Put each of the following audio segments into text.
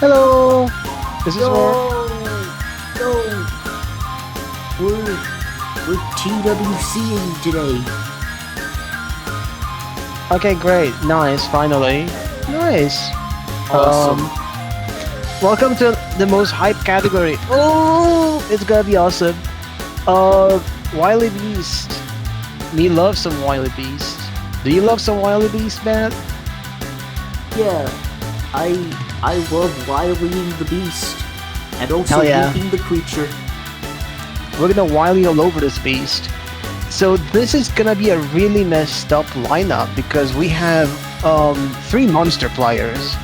Hello! This is Yo, where... yo, we're TWCing today. Okay, great. Nice, finally. Nice. Awesome. Welcome to the most hype category. Oh, it's gonna be awesome. Wily Beast. Me love some Wily Beast. Do you love some Wily Beast, Matt? Yeah, I love wilying the beast and also Hell yeah. making the creature. We're gonna wily all over this beast. So this is gonna be a really messed up lineup because we have 3 monster players.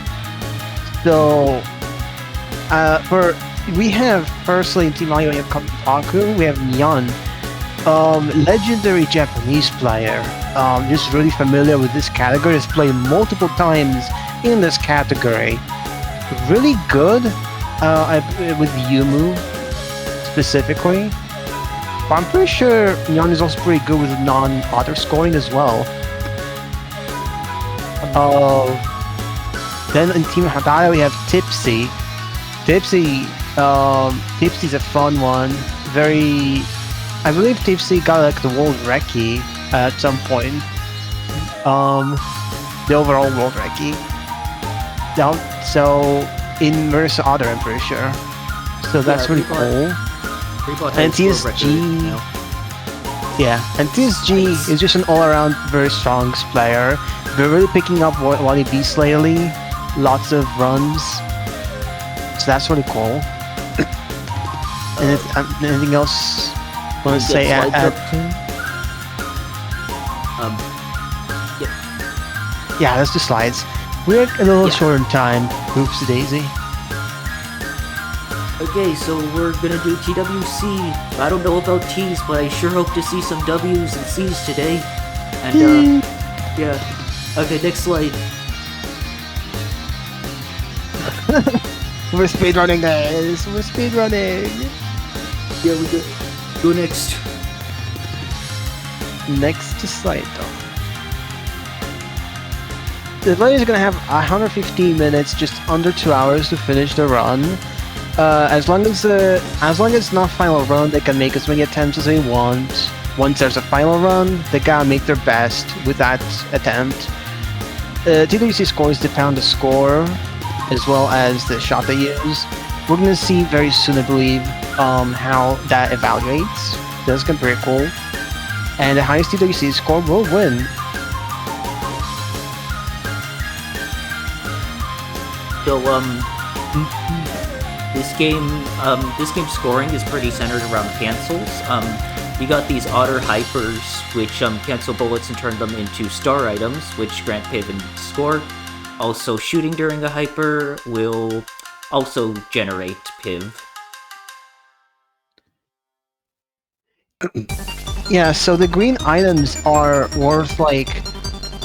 So we have firstly in Team Mayo we have KONPAKU, we have Nyan, legendary Japanese player, just really familiar with this category, has played multiple times in this category. Really good with Yumu specifically. But I'm pretty sure Nyan is also pretty good with non-auto scoring as well. Then in Team Hadaya we have Tipsy. Tipsy's a fun one. I believe Tipsy got like the world recce at some point. The overall world recce. So in versus other, I'm pretty sure. So that's really cool. And TSG, yeah, and TSG is just an all-around very strong player. They're really picking up Wally Beast lately. Lots of runs, so that's really cool. Anything else you want to say? Yeah, that's the slides. We're a little short in time. Oops, Daisy. Okay, so we're gonna do TWC. I don't know about T's, but I sure hope to see some W's and C's today. And yeah. Okay, next slide. We're speedrunning this. We're speedrunning. Yeah, we go next. Next slide, though. The player is gonna have 115 minutes, just under 2 hours to finish the run. As long as it's not final run, they can make as many attempts as they want. Once there's a final run, they gotta make their best with that attempt. TWC scores depend on the score, as well as the shot they use. We're gonna see very soon, I believe, how that evaluates. That's gonna be pretty cool. And the highest TWC score will win. So this game's scoring is pretty centered around cancels. You got these otter hypers, which cancel bullets and turn them into star items, which grant Piv and score. Also, shooting during a hyper will also generate Piv. Yeah, so the green items are worth like,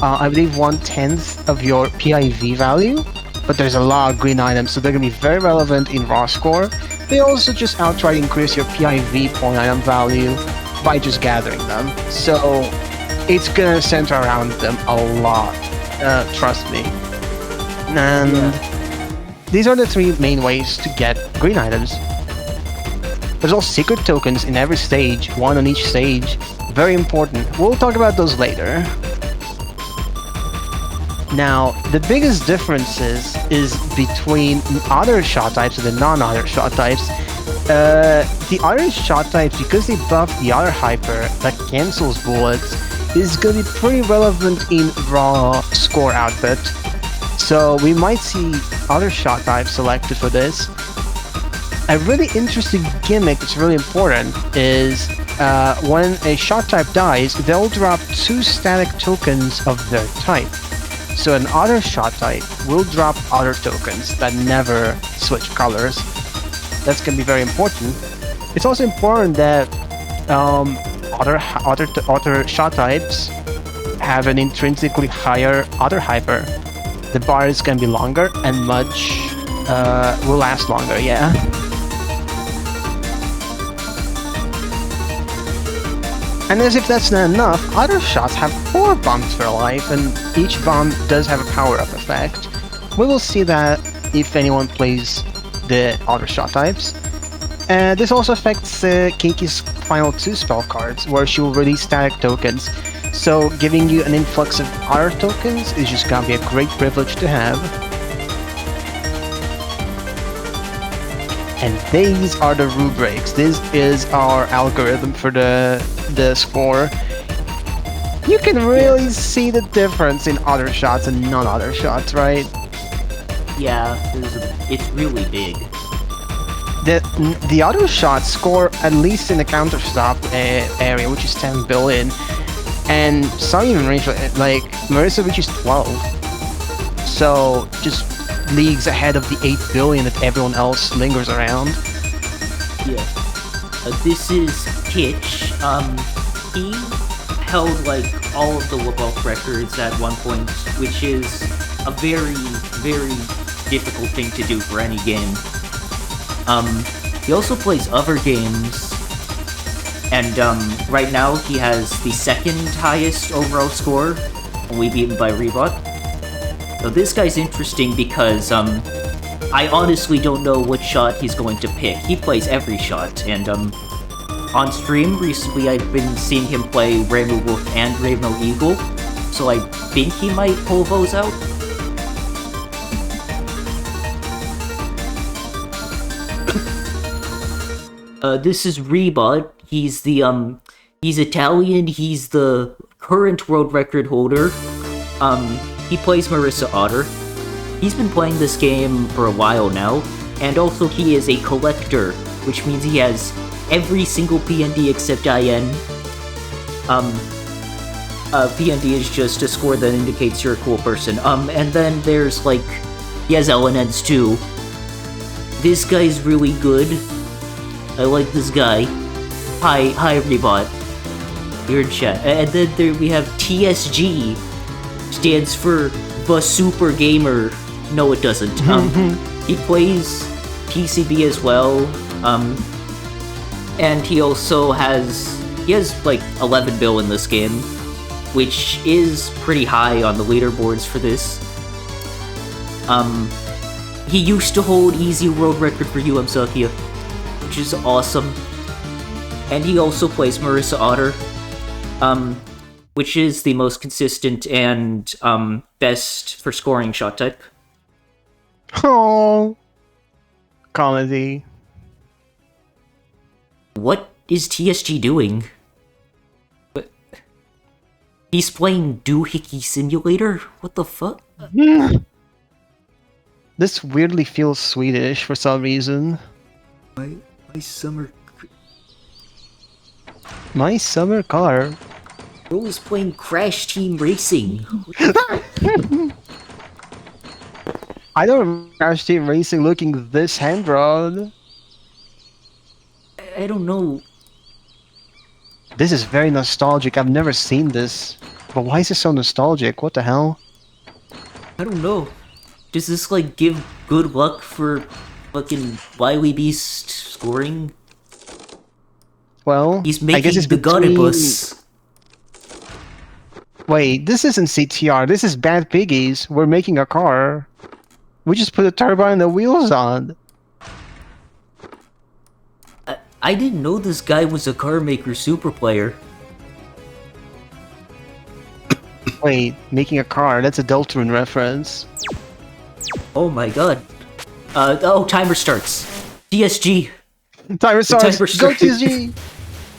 I believe 1/10 of your PIV value. But there's a lot of green items, so they're going to be very relevant in raw score. They also just outright increase your PIV point item value by just gathering them. So it's going to center around them a lot, trust me. And these are the 3 main ways to get green items. There's also secret tokens in every stage, 1 on each stage. Very important. We'll talk about those later. Now, the biggest differences is between other shot types and the non-other shot types. The other shot types, because they buff the other hyper that cancels bullets, is going to be pretty relevant in raw score output. So we might see other shot types selected for this. A really interesting gimmick that's really important is when a shot type dies, they'll drop 2 static tokens of their type. So an other shot type will drop other tokens that never switch colors. That's going to be very important. It's also important that other shot types have an intrinsically higher other hyper. The bar is going to be longer and will last longer, yeah. And as if that's not enough, other shots have 4 bombs for life, and each bomb does have a power-up effect. We will see that if anyone plays the other shot types. This also affects Keiki's final 2 spell cards, where she will release static tokens. So giving you an influx of other tokens is just gonna be a great privilege to have. And these are the rubrics. This is our algorithm for the score. You can really see the difference in other shots and non-other shots, right? Yeah, it's really big. The other shots score at least in the counter stop area, which is 10 billion, and some even range like Marissa reaches 12. So just leagues ahead of the 8 billion that everyone else lingers around. Yeah. This is Kitch. He held like all of the whip-off records at one point, which is a very, very difficult thing to do for any game. He also plays other games, and right now he has the 2nd highest overall score, only beaten by Rebot. So this guy's interesting because I honestly don't know what shot he's going to pick. He plays every shot, and on stream recently I've been seeing him play Rainbow Wolf and Rainbow Eagle, so I think he might pull those out. This is Rebot. He's he's Italian. He's the current world record holder. He plays Marissa Otter. He's been playing this game for a while now, and also he is a collector, which means he has every single PND except IN. PND is just a score that indicates you're a cool person. And then there's like, he has LNNs too. This guy's really good. I like this guy. Hi, Rebot. You're in chat. And then there we have TSG. Stands for The Super Gamer. No, it doesn't. He plays PCB as well. And he also has like 11 bill in this game, which is pretty high on the leaderboards for this. He used to hold easy world record for UM Sakia, which is awesome. And he also plays Marissa Otter, which is the most consistent and best for scoring shot type. Oh, comedy. What is TSG doing? He's playing Doohickey Simulator? What the fuck? This weirdly feels Swedish for some reason. My summer... My summer car. Bro is playing Crash Team Racing. I don't remember Crash Team Racing looking this hand-drawn. I don't know. This is very nostalgic. I've never seen this. But why is it so nostalgic? What the hell? I don't know. Does this, like, give good luck for fucking Wily Beast scoring? Well, he's making I guess it's the between... Godibus. Wait, this isn't CTR. This is Bad Piggies. We're making a car. We just put a turbine and the wheels on. I didn't know this guy was a car maker super player. Wait, making a car? That's a Deltarune reference. Oh my god. Oh, timer starts. DSG. Timer starts. Go starts. TSG.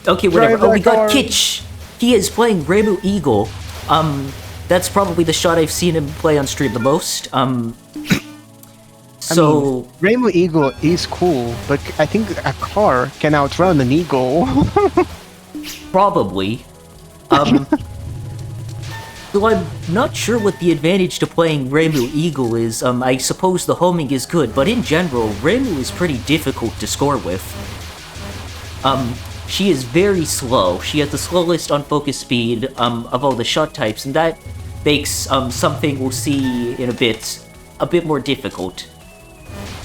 Okay, whatever. Oh, we got car. Kitch. He is playing Rainbow Eagle. That's probably the shot I've seen him play on stream the most. So... I mean, Rainbow Eagle is cool, but I think a car can outrun an eagle. Probably. So I'm not sure what the advantage to playing Rainbow Eagle is. I suppose the homing is good, but in general, Rainbow is pretty difficult to score with. She is very slow. She has the slowest unfocused speed of all the shot types, and that makes something we'll see in a bit more difficult.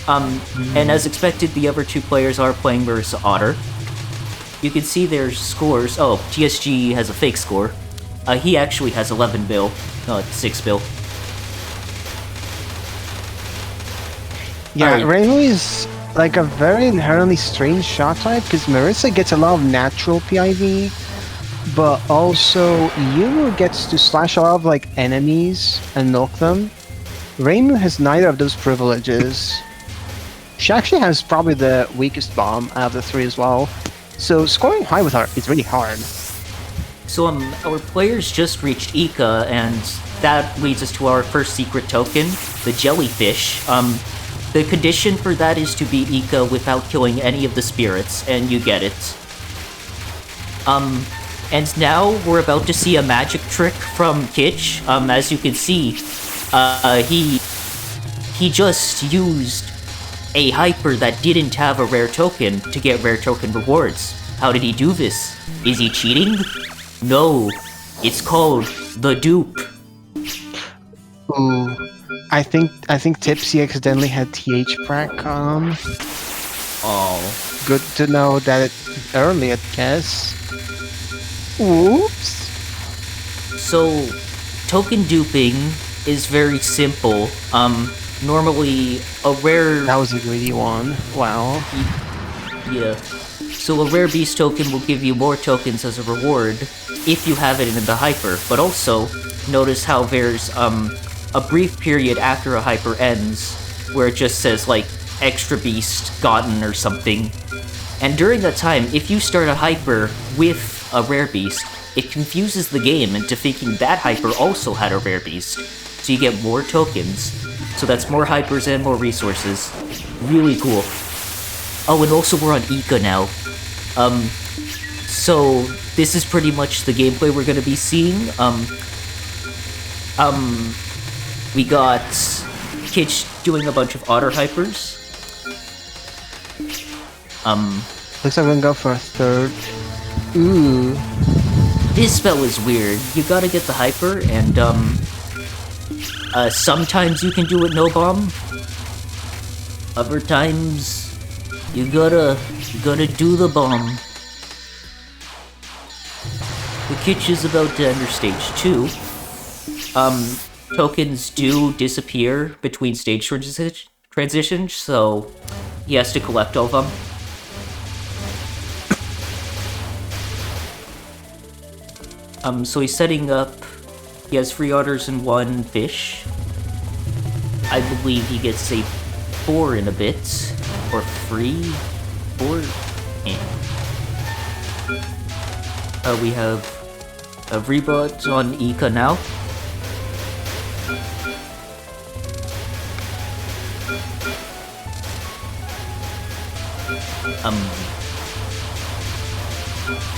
And as expected, the other two players are playing Marissa Otter. You can see their scores. Oh, TSG has a fake score. He actually has 11 bill, 6 bill. Yeah, Alright, Rainbow is like a very inherently strange shot type because Marissa gets a lot of natural PIV, but also Yumu gets to slash a lot of like enemies and milk them. Rainbow has neither of those privileges. She actually has probably the weakest bomb out of the three as well. So scoring high with her is really hard. so our players just reached Ika, and that leads us to our first secret token, the jellyfish. The condition for that is to beat Ika without killing any of the spirits, and you get it. And now we're about to see a magic trick from Kitch. As you can see, he just used a hyper that didn't have a rare token to get rare token rewards. How did he do this? Is he cheating? No, it's called the dupe. Ooh, I think Tipsy accidentally had TH prac. Oh, Good to know that early, I guess. Oops. so token duping is very simple. Normally a rare That was a greedy one. Wow. yeah. So a rare beast token will give you more tokens as a reward if you have it in the hyper, but also notice how there's a brief period after a hyper ends where it just says like extra beast gotten or something. And during that time, if you start a hyper with a rare beast, it confuses the game into thinking that hyper also had a rare beast. So you get more tokens. So that's more hypers and more resources. Really cool. Oh, and also we're on Ika now. So this is pretty much the gameplay we're gonna be seeing. We got Kitch doing a bunch of otter hypers. Looks like we're gonna go for a third. Ooh. This spell is weird. You gotta get the hyper, and sometimes you can do it no bomb. Other times, you gotta do the bomb. The Kitch is about to enter stage 2. Tokens do disappear between stage transitions, so he has to collect all of them. So he's setting up. He has 3 otters and 1 fish. I believe he gets a 4 in a bit, or 3, 4. We have a rebot on Ika now.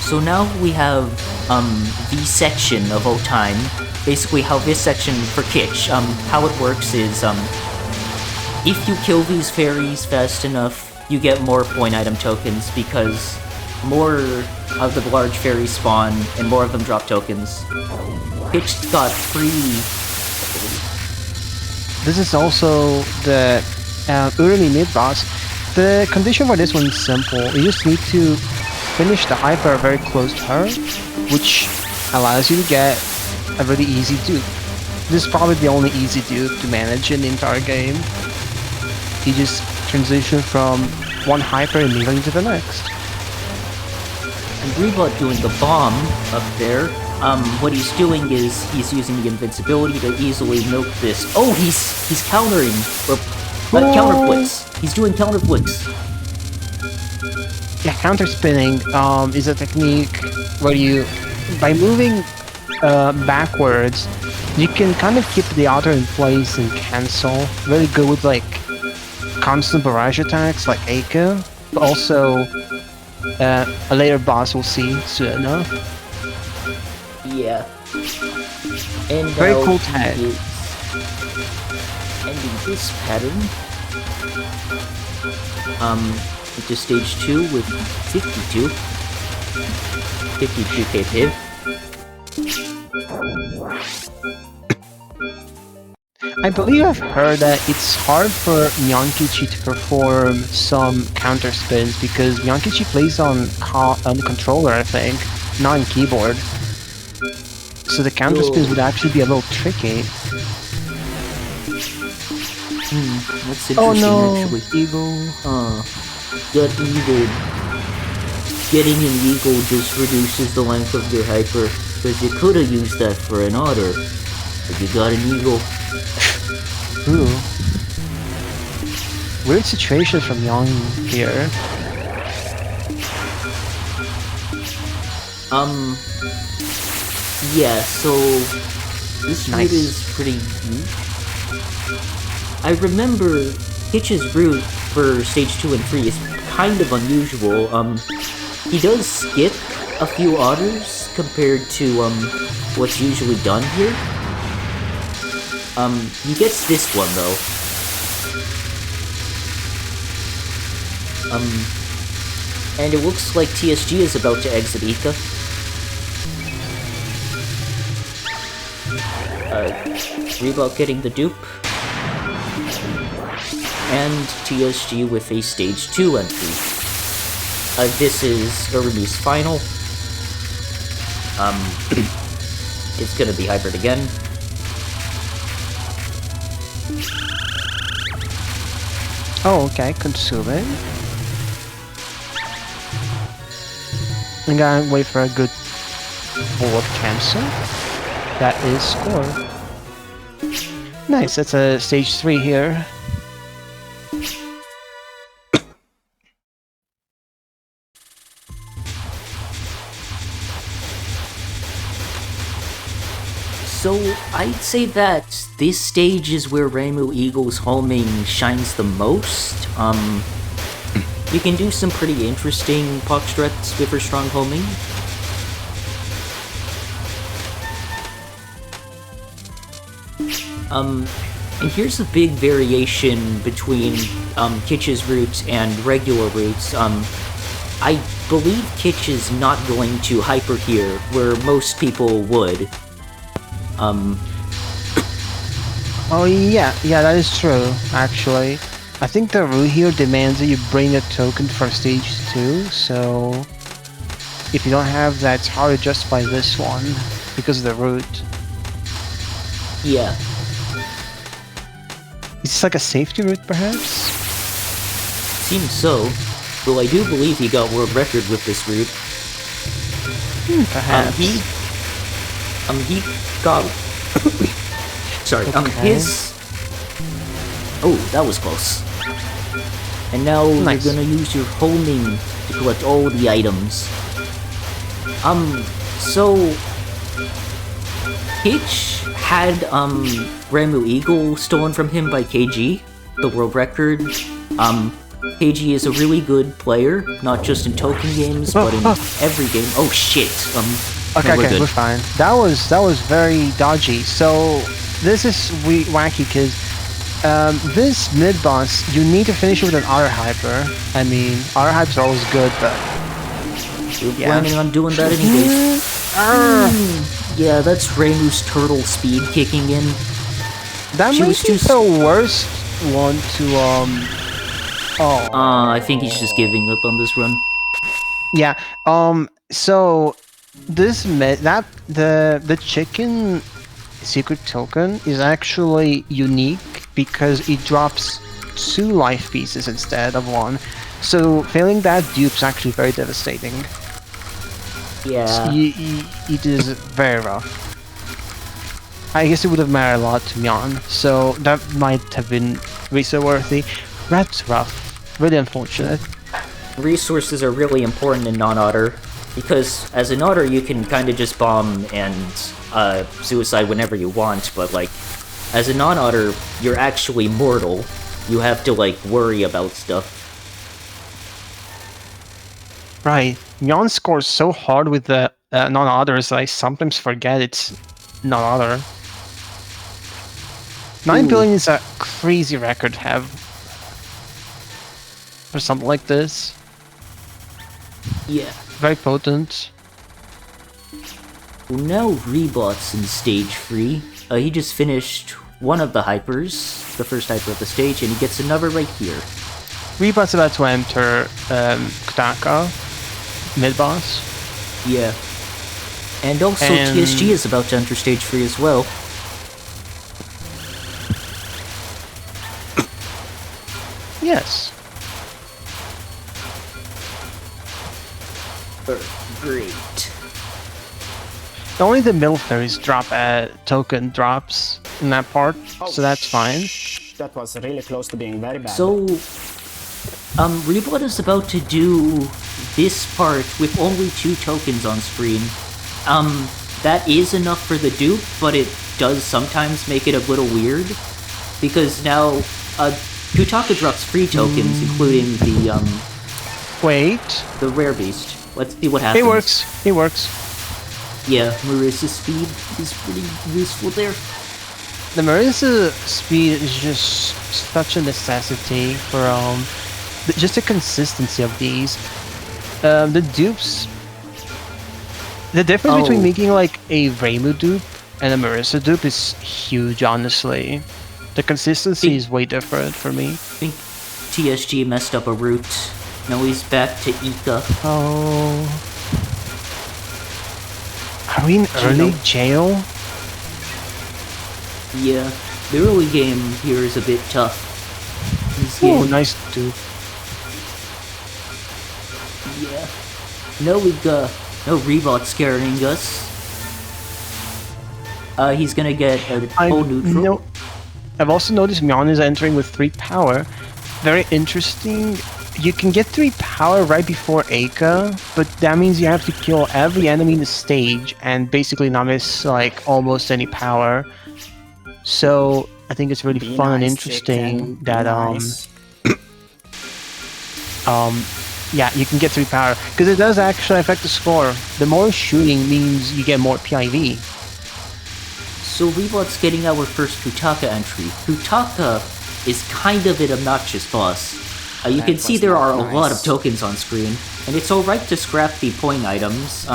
So now we have the section of O-Time. Basically how this section for Kitch, how it works is if you kill these fairies fast enough, you get more point item tokens because more of the large fairies spawn and more of them drop tokens. Kitch got 3. This is also the early mid boss. The condition for this one is simple. You just need to finish the hyper very close to her, which allows you to get a really easy dupe. This is probably the only easy dupe to manage in the entire game. You just transition from one hyper immediately to the next. And Rebot doing the bomb up there. What he's doing is he's using the invincibility to easily milk this. Oh, he's countering or counterflips. He's doing counterflips. Yeah, counter spinning is a technique where you, by moving backwards, you can kind of keep the otter in place and cancel. Very good with like constant barrage attacks like Eika, but also a later boss we'll see soon enough. Yeah. And Very now cool he tag. is ending this pattern. Into stage 2 with 52. 52k piv. I believe I've heard that it's hard for Myankichi to perform some counter spins because Myankichi plays on the controller, I think, not on keyboard. So the counter spins would actually be a little tricky. That's Oh interesting, no, actually. Eagle. That eagle. Getting an eagle just reduces the length of your hyper, because you could have used that for an otter, but you got an eagle. Ooh. Weird situation from Young here. Yeah, so this route is pretty unique. I remember Hitch's route for stage 2 and 3 is kind of unusual. He does skip a few otters compared to what's usually done here. He gets this one though. And it looks like TSG is about to exit Ika. Reebok getting the dupe. And TSG with a stage 2 entry. This is Urumi's final. It's gonna be hybrid again. Oh, okay, Consume. I'm gonna wait for a good board cancel. That is score. Nice, that's a stage 3 here. So, I'd say that this stage is where Reimu Eagle's homing shines the most. You can do some pretty interesting pop struts with her strong homing. And here's a big variation between Kitsch's routes and regular routes. I believe Kitsch is not going to hyper here, where most people would. Oh yeah, that is true, actually. I think the rule here demands that you bring a token for stage 2, so if you don't have that, it's hard to justify this one, because of the route. Yeah. Is this like a safety route, perhaps? Seems so. Though I do believe he got world record with this route. Perhaps. He got... Sorry, Okay. Oh, that was close. And now Nice. you're gonna use your homing to collect all the items. So... Hitch had, Reimu Eagle stolen from him by KG, the world record. KG is a really good player, not just in token games, but in every game. Oh shit, Okay, no, we're fine. That was very dodgy. So this is wacky because this mid boss you need to finish with an auto hyper. I mean, auto hypers are always good, but You're planning on doing that anyways. Yeah, that's Reimu's turtle speed kicking in. That She might was be too the worst one to I think he's just giving up on this run. Yeah. So this the chicken secret token is actually unique because it drops 2 life pieces instead of 1. So failing that dupe is actually very devastating. Yeah. It is very rough. I guess it would have mattered a lot to Myan, so that might have been reset worthy. That's rough. Really unfortunate. Resources are really important in non-otter, because as an otter you can kind of just bomb and suicide whenever you want, but like, as a non-otter, you're actually mortal. You have to like worry about stuff. Right. Myan scores so hard with the non-others, I sometimes forget it's non-other. 9 billion is a crazy record to have for something like this. Yeah. Very potent. Well, now Rebot's in stage 3. He just finished one of the hypers, the first hyper of the stage, and he gets another right here. Rebot's about to enter Kotaka, mid-boss. Yeah. And also TSG is about to enter stage 3 as well. Yes. Great. Only the middle fairies drop token drops in that part, so that's fine. That was really close to being very bad. So, Rebot is about to do this part with only 2 tokens on screen. That is enough for the dupe, but it does sometimes make it a little weird. Because now, Kutaka drops 3 tokens, including the, Wait. the rare beast. Let's see what happens. It works. It works. Yeah, Marissa's speed is pretty useful there. The Marissa speed is just such a necessity for just the consistency of these. The dupes. The difference between making like a Reimu dupe and a Marissa dupe is huge, honestly. The consistency is way different for me. I think TSG messed up a route. Now he's back to Ika. Oh. Are we in early jail? Yeah, the early game here is a bit tough. Oh, nice dupe. Yeah. No, no Rebot carrying us. He's gonna get a whole neutral. No, I've also noticed Myon is entering with 3 power. Very interesting. You can get 3 power right before Aka, but that means you have to kill every enemy in the stage and basically not miss like almost any power. So I think it's really fun and interesting that yeah, you can get 3 power because it does actually affect the score. The more shooting means you get more PIV. So Rebot's getting our first Kutaka entry. Kutaka is kind of an obnoxious boss. You can see there are a lot of tokens on screen, and it's alright to scrap the point items.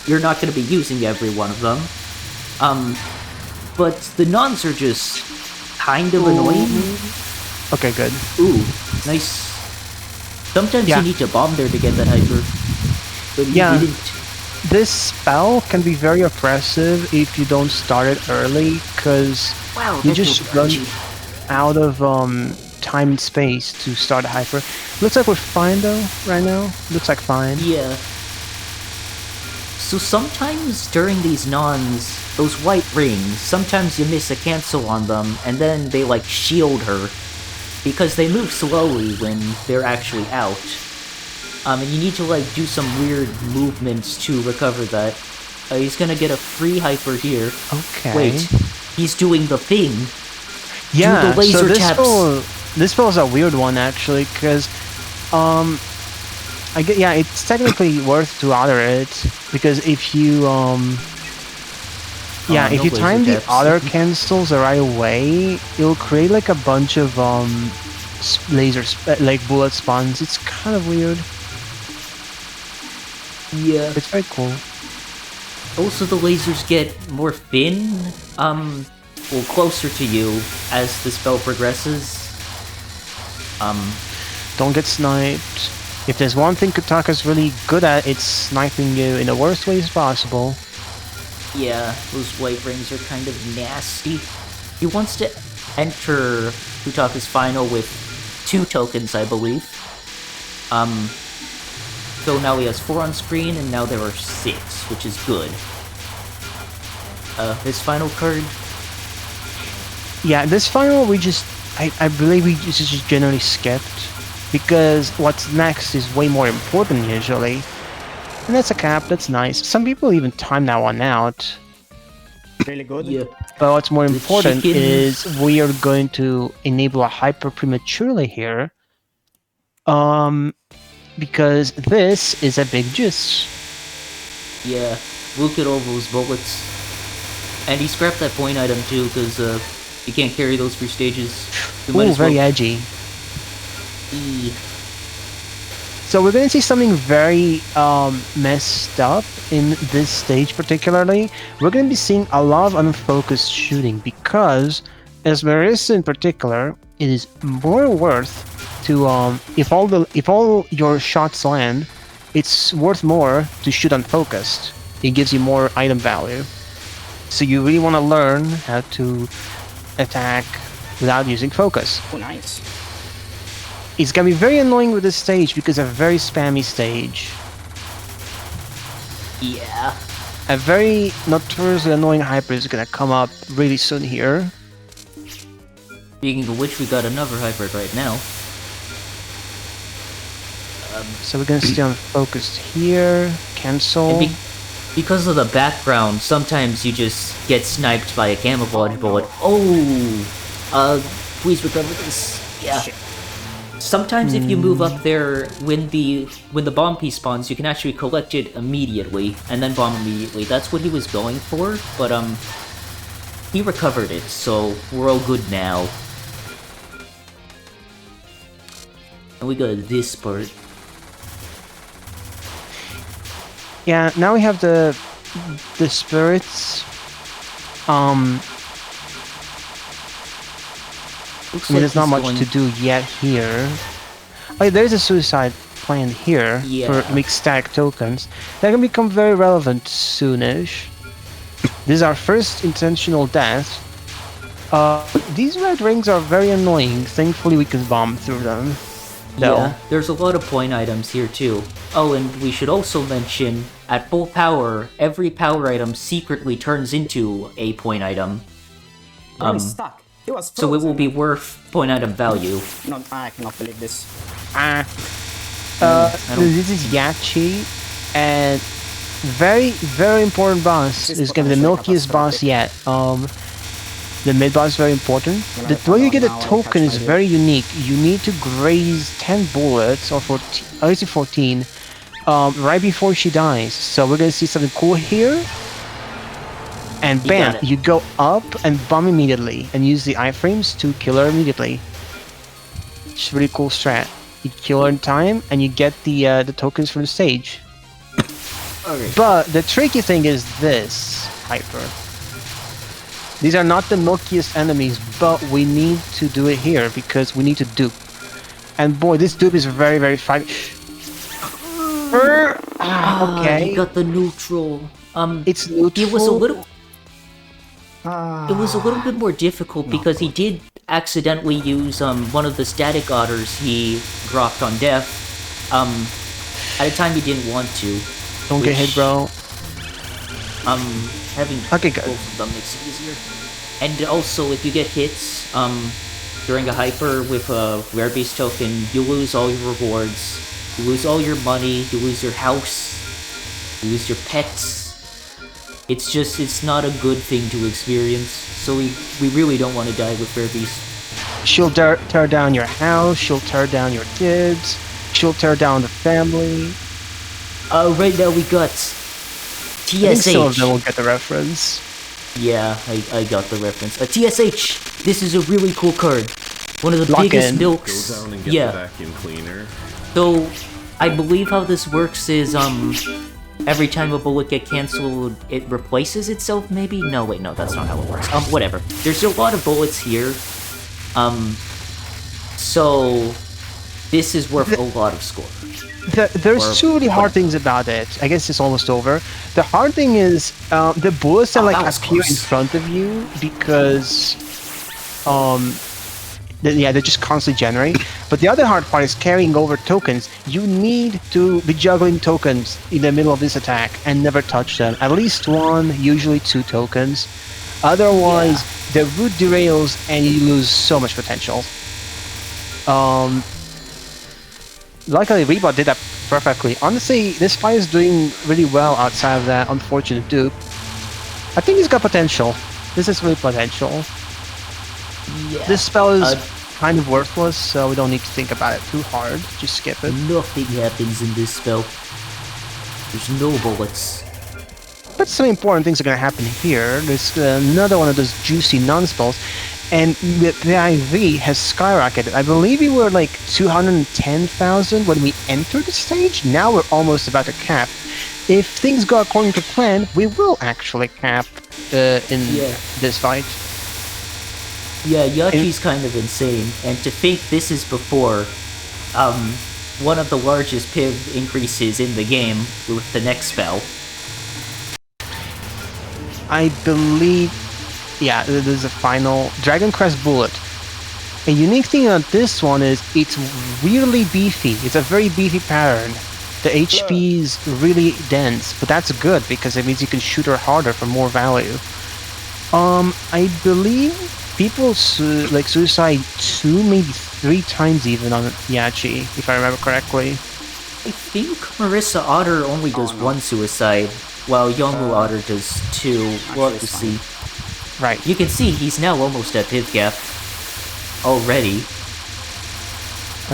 You're not going to be using every one of them. But the nuns are just kind of annoying. Okay, good. Ooh, nice. Sometimes you need to bomb there to get that hyper, but you didn't. This spell can be very oppressive if you don't start it early, because you just run out of time and space to start a hyper. Looks like we're fine though, right now. Looks like fine. Yeah. So sometimes during these nuns, those white rings, sometimes you miss a cancel on them, and then they like shield her, because they move slowly when they're actually out. And you need to like do some weird movements to recover that. He's gonna get a free hyper here. Okay. Wait, he's doing the thing. Yeah, do the laser so taps. this spell is a weird one actually, because it's technically worth to auto it, because if you if you time the auto cancels the right way, it'll create like a bunch of like bullet spawns. It's kind of weird. Yeah. It's very cool. Also, the lasers get more thin, well, closer to you as the spell progresses. Don't get sniped. If there's one thing Kutaka's really good at, it's sniping you in the worst ways possible. Yeah, those white rings are kind of nasty. He wants to enter Kutaka's final with 2 tokens, I believe. So now he has 4 on screen, and now there are 6, which is good. His final card? Yeah, this final I believe we just generally skipped, because what's next is way more important usually. And that's a cap, that's nice. Some people even time that one out. Really good. Yeah. But what's more important is we are going to enable a hyper prematurely here. Because this is a big juice. Yeah, look at all those bullets. And he scrapped that point item too, because you can't carry those 3 stages. Ooh, very edgy. So we're going to see something very messed up in this stage particularly. We're going to be seeing a lot of unfocused shooting, because as Marissa in particular, it is more worth to if all your shots land, it's worth more to shoot unfocused. It gives you more item value. So you really want to learn how to attack without using focus. Oh, nice. It's gonna be very annoying with this stage because a very spammy stage. Yeah. A very notoriously annoying hyper is gonna come up really soon here. Speaking of which, we got another hyper right now. So we're gonna stay on focused here. Cancel. And because of the background, sometimes you just get sniped by a camouflage bullet. Oh! Please recover this. Yeah. Sometimes if you move up there, when the bomb piece spawns, you can actually collect it immediately, and then bomb immediately. That's what he was going for, but he recovered it, so we're all good now. And we got this part. Yeah, now we have the spirits. Looks I mean, like there's not he's much going- to do yet here. Oh, there's a suicide plan here Yeah. for mixed stack tokens. That can become very relevant soonish. This is our first intentional death. These red rings are very annoying. Thankfully, we can bomb through them. though. Yeah, there's a lot of point items here too. Oh, and we should also mention, at full power, every power item secretly turns into a point item. Really stuck. He was So it will frozen. be worth point item value. No, I cannot believe this. I don't- This is Yachi, and very important boss. This This is gonna be the potentially milkiest boss catastrophic. yet. The mid boss is very important. When The I way you found get a out now, I token catch is my very unique. You need to graze 10 bullets, or 14, at least 14, right before she dies. So we're gonna see something cool here. And You bam, got it. you go up and bomb immediately, and use the iframes to kill her immediately. It's a really cool strat. You kill her in time, and you get the tokens from the stage. Okay. But the tricky thing is this, Hyper. These are not the milkiest enemies, but we need to do it here because we need to dupe. And boy, this dupe is very fight. Okay. You got the neutral. It's neutral. It was a little. Ah, It was a little bit more difficult because he did accidentally use one of the static otters he dropped on death. At a time he didn't want to. Don't get hit, bro. Having Okay, good. both of them makes it easier. And also, if you get hits during a hyper with a rare beast token, you lose all your rewards, you lose all your money, you lose your house, you lose your pets. It's not a good thing to experience. So we really don't want to die with rare beast. She'll tear down your house. She'll tear down your kids. She'll tear down the family. Right now we got I think some of them will TSH. get the reference. Yeah, I got the reference. TSH! This is a really cool card. One of the Lock biggest in. milks. Go down and get Yeah. the vacuum cleaner. So, I believe how this works is, every time a bullet gets cancelled, it replaces itself, maybe? No, wait, no, that's not how it works. Whatever. There's a lot of bullets here. So, this is worth a lot of score. There's Or- two really hard things about it. I guess it's almost over. The hard thing is the bullets that Oh, like that was appear in close. front of you because they just constantly generate. But the other hard part is carrying over tokens. You need to be juggling tokens in the middle of this attack and never touch them. At least one, usually two tokens. Otherwise, the route derails and you lose so much potential. Luckily, Reba did that perfectly. Honestly, this fight is doing really well outside of that unfortunate dupe. I think he's got potential. This is really potential. Yeah. This spell is Uh, kind of worthless, so we don't need to think about it too hard. Just skip it. Nothing happens in this spell. There's no bullets. But some important things are going to happen here. There's another one of those juicy non-spells. And the IV has skyrocketed. I believe we were like 210,000 when we entered the stage. Now we're almost about to cap. If things go according to plan, we will actually cap in Yeah. this fight. Yeah, Yachi's kind of insane, and to think this is before one of the largest PIV increases in the game with the next spell. I believe, yeah, there's a final Dragon Crest Bullet. A unique thing on this one is it's really beefy. It's a very beefy pattern. The HP is really dense, but that's good because it means you can shoot her harder for more value. I believe people like suicide 2, maybe 3 times even on Yachi, if I remember correctly. I think Marissa Otter only does 1 suicide, while Youngwoo Otter does 2. We'll have to see. Right. You can see he's now almost at Piv Cap already.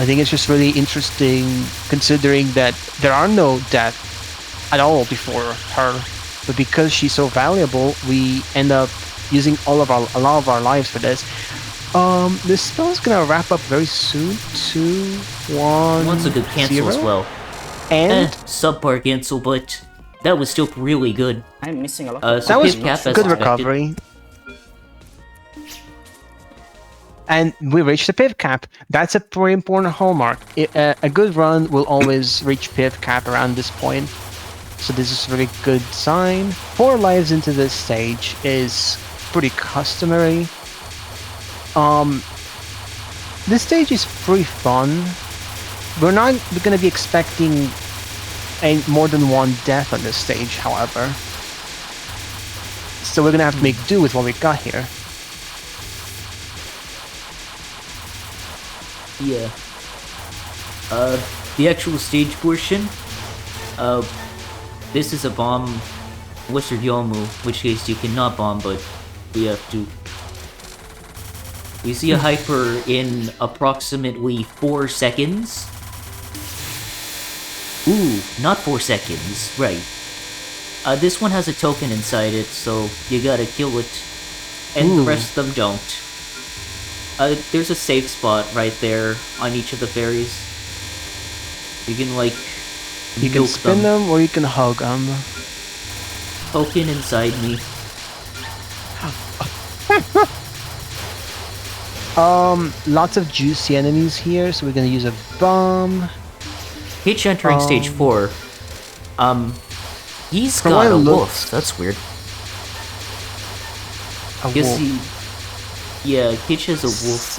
I think it's just really interesting considering that there are no deaths at all before her, but because she's so valuable, we end up using a lot of our lives for this. This spell's gonna wrap up very soon. 2, 1. One's a good cancel 0. as well. And Subpar cancel, but that was still really good. I'm missing a lot. So that was Piv Cap as good expected. recovery. And we reached the Piv Cap. That's a pretty important hallmark. A good run will always reach Piv Cap around this point. So this is a really good sign. 4 lives into this stage is pretty customary. This stage is pretty fun. We're not going to be expecting more than 1 death on this stage, however. So we're going to have to make do with what we got here. Yeah. The actual stage portion. This is a bomb Wizard Yomu, in which case you cannot bomb, but we have to. We see a hyper in approximately 4 seconds. Ooh, not 4 seconds, right. This one has a token inside it, so you gotta kill it. And the rest of them don't. There's a safe spot right there on each of the fairies. You can, like, You can spin them or you can hug them. Token inside me. Lots of juicy enemies here, so we're gonna use a bomb. Hitch entering stage 4. He's From got what it a looks- wolf. That's weird. A Guess wolf. Yeah, Hitch has a wolf.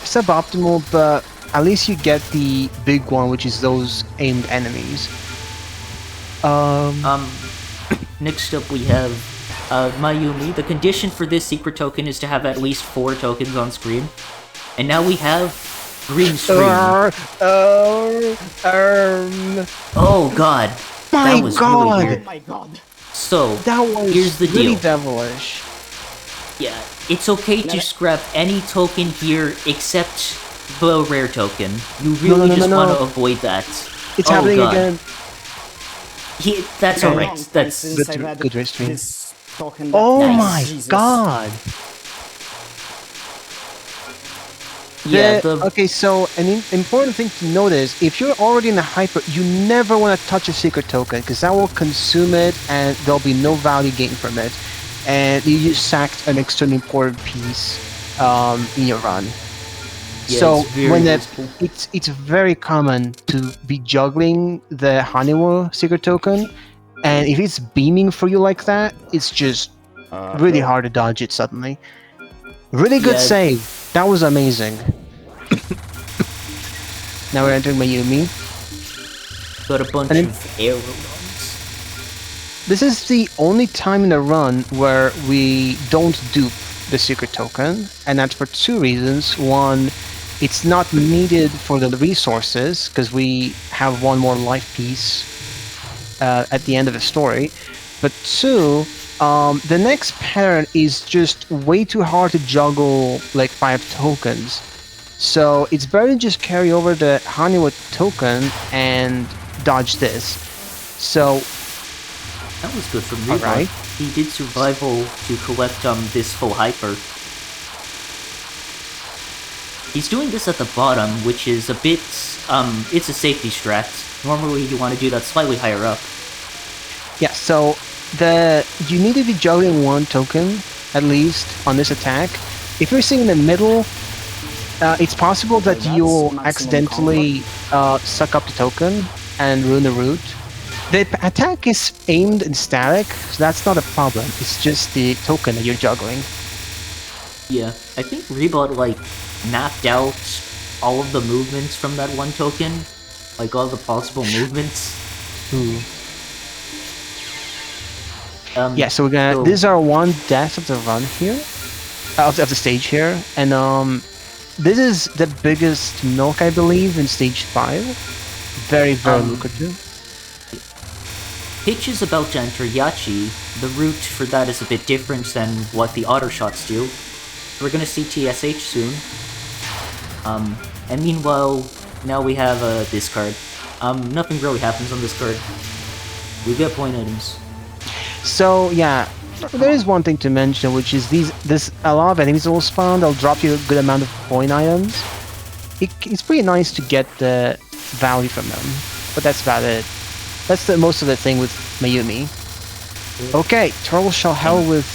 Suboptimal, but at least you get the big one, which is those aimed enemies. Next up we have Mayumi. The condition for this secret token is to have at least 4 tokens on screen. And now we have green screen. Oh god. My That was god. really Oh weird. my god. So, That was here's the really deal. devilish. Yeah, it's okay to scrap any token here except the rare token. You really just want to avoid that. It's Oh, happening God. again. That's Long alright. time That's since good- I've had good restraint. this token that- Oh Nice. my Jesus. god. yeah. Okay, so an important thing to note is if you're already in a hyper, you never want to touch a secret token because that will consume it and there'll be no value gained from it. And you just sacked an extremely important piece in your run. Yeah, so it's very when useful. it's very common to be juggling the Haniwa secret token, and if it's beaming for you like that, it's just really hard to dodge it suddenly. Really good Yeah. save. That was amazing. Now we're entering Mayumi. got a bunch And of arrow runs. This is the only time in the run where we don't dupe the secret token, and that's for 2 reasons. One, it's not needed for the resources, because we have 1 more life piece at the end of the story. But 2, the next pattern is just way too hard to juggle like 5 tokens. So it's better to just carry over the Haniwa token and dodge this. So That was good from Reebok. Alright. He did survival to collect this full hyper. He's doing this at the bottom, which is a bit it's a safety strat. Normally you want to do that slightly higher up. yeah, so you need to be juggling 1 token at least on this attack. If you're sitting in the middle, it's possible that That's you'll maximum accidentally suck up the token and ruin the route. The attack is aimed and static, so that's not a problem. It's just the token that you're juggling. Yeah, I think Rebot mapped out all of the movements from that one token, like all the possible movements. Ooh. Yeah, so we're gonna. This is our one death of the run here, of the stage here, and this is the biggest milk, I believe, in stage 5. Very lucrative. Pitch is about to enter Yachi. The route for that is a bit different than what the auto shots do. We're gonna see TSH soon. And meanwhile, now we have this card. Nothing really happens on this card. We get point items. So yeah, there is one thing to mention, which is a lot of enemies will spawn. They'll drop you a good amount of point items. It's pretty nice to get the value from them, but that's about it. That's most of the thing with Mayumi. Okay, Turtle Shell Hell with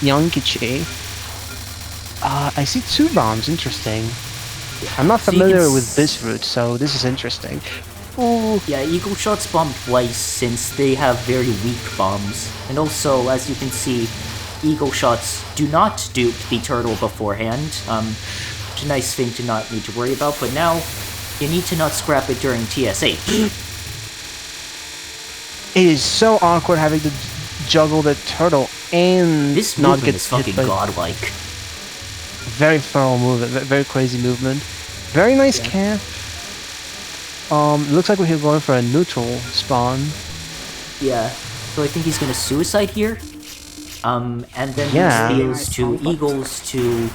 Yankichi. I see 2 bombs. Interesting. I'm not familiar with this route, so this is interesting. Ooh. Yeah, Eagle Shots bomb twice since they have very weak bombs. And also, as you can see, Eagle Shots do not dupe the turtle beforehand. It's a nice thing to not need to worry about, but now you need to not scrap it during TSH. It is so awkward having to juggle the turtle and this not get is fucking godlike. Very thorough movement, very crazy movement. Very nice camp. Looks like we're going for a neutral spawn. Yeah, so I think he's gonna suicide here. And then he steals 2 eagles to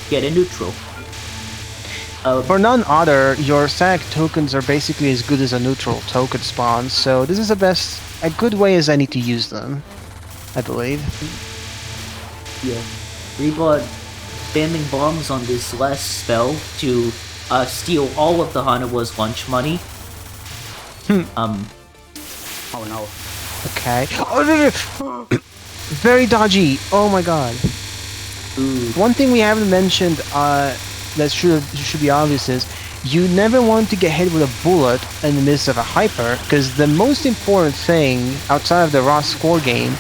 get a neutral. For none other, your SAC tokens are basically as good as a neutral token spawn, so this is a good way as any to use them, I believe. Yeah. Rebot spamming bombs on this last spell to steal all of the Hanawa's lunch money. Oh no. Okay. Very dodgy. Oh my god. Ooh. One thing we haven't mentioned that should be obvious is you never want to get hit with a bullet in the midst of a hyper, because the most important thing outside of the raw score game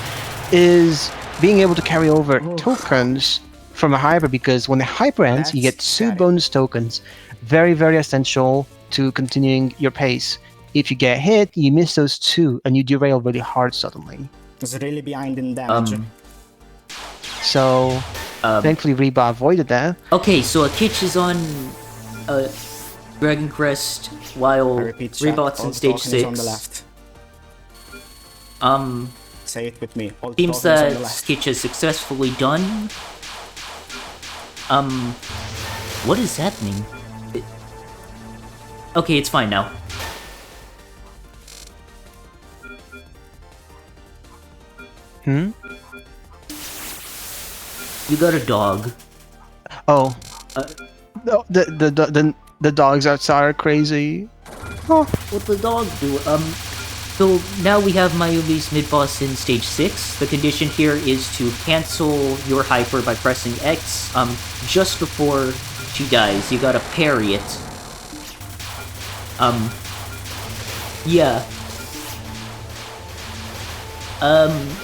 is being able to carry over tokens from a hyper, because when the hyper ends, you get 2 bonus tokens. Very, very essential to continuing your pace. If you get hit, you miss those 2, and you derail really hard suddenly. It's really behind in damage. So, thankfully Reba avoided that. Okay, so Akitch is on Dragon Crest while Rebot's in stage 6. On the left. Say it with me. Seems that Akitch is successfully done. What does that mean? Okay, it's fine now. You got a dog. Oh. The dogs outside are crazy. Huh. What the dog do? So now we have Mayumi's mid-boss in stage 6. The condition here is to cancel your hyper by pressing X just before she dies. You gotta parry it. Yeah.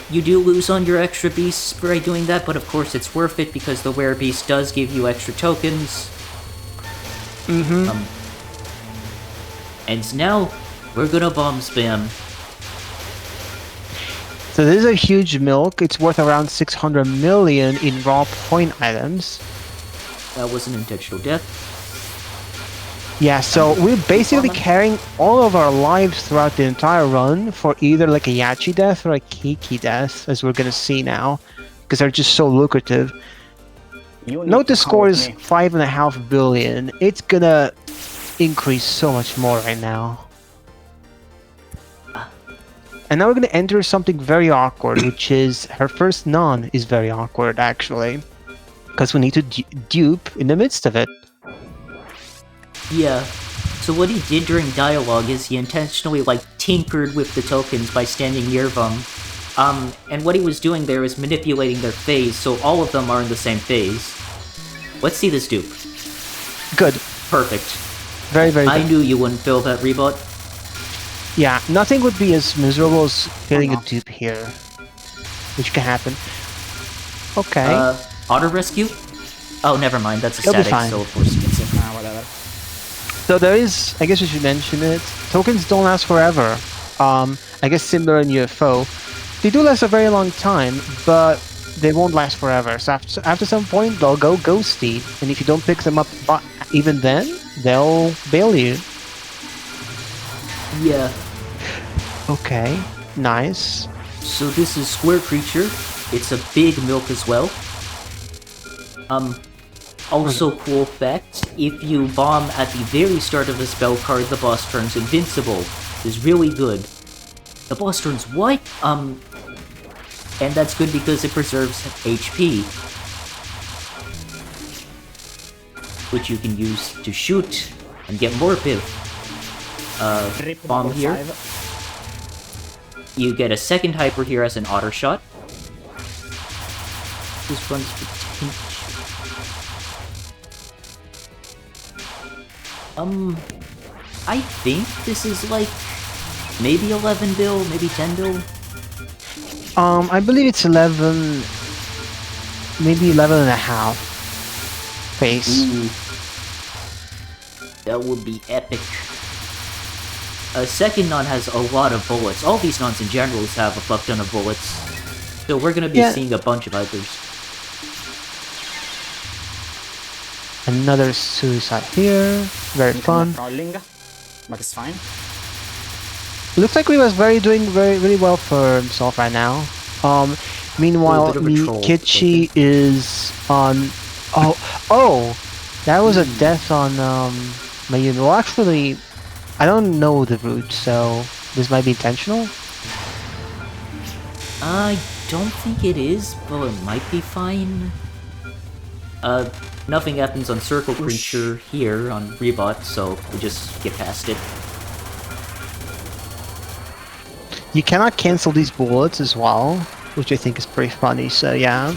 You do lose on your extra beasts by doing that, but of course it's worth it because the Were Beast does give you extra tokens. And now, we're gonna bomb spam. So this is a huge milk. It's worth around 600 million in raw point items. That was an intentional death. Yeah, so we're basically carrying all of our lives throughout the entire run for either like a Yachi death or a Kiki death, as we're gonna see now, because they're just so lucrative. Note the score is 5.5 billion. It's gonna increase so much more right now. And now we're gonna enter something very awkward, which is her first non is very awkward actually, because we need to dupe in the midst of it. Yeah, so what he did during dialogue is he intentionally, like, tinkered with the tokens by standing near them. And what he was doing there is manipulating their phase, so all of them are in the same phase. Let's see this dupe. Good. Perfect. Very, very good. I knew you wouldn't fail that rebot. Yeah, nothing would be as miserable as getting a dupe here. Which can happen. Okay. Auto rescue? Oh, never mind. That's a It'll be static, fine. so of course it gets it. Nah, whatever. So there is, I guess we should mention it, tokens don't last forever. I guess similar in UFO. They do last a very long time, but they won't last forever. So after some point, they'll go ghosty, and if you don't pick them up even then, they'll bail you. Yeah. Okay, nice. So this is Square Creature. It's a big milk as well. Also cool fact, if you bomb at the very start of the spell card, the boss turns invincible. Is really good. The boss turns what? And that's good because it preserves HP. Which you can use to shoot and get more piv. Rip Bomb level here. 5. You get a second hyper here as an auto shot. This runs potential. I think this is like maybe 11 bill, maybe 10 bill. I believe it's 11, maybe 11 and a half face. Ooh. That would be epic. A second non has a lot of bullets. All these nons in general have a fuck ton of bullets. So we're gonna be seeing a bunch of hypers. Another suicide here. Very fun. Crawling, but it's fine. Looks like we was doing really well for himself right now. Meanwhile, Little bit of a troll, Kichi is on. Oh, that was a death on my unit. Well, actually, I don't know the route, so this might be intentional. I don't think it is, but it might be fine. Nothing happens on Circle Creature here on Rebot, so we just get past it. You cannot cancel these bullets as well, which I think is pretty funny. So yeah,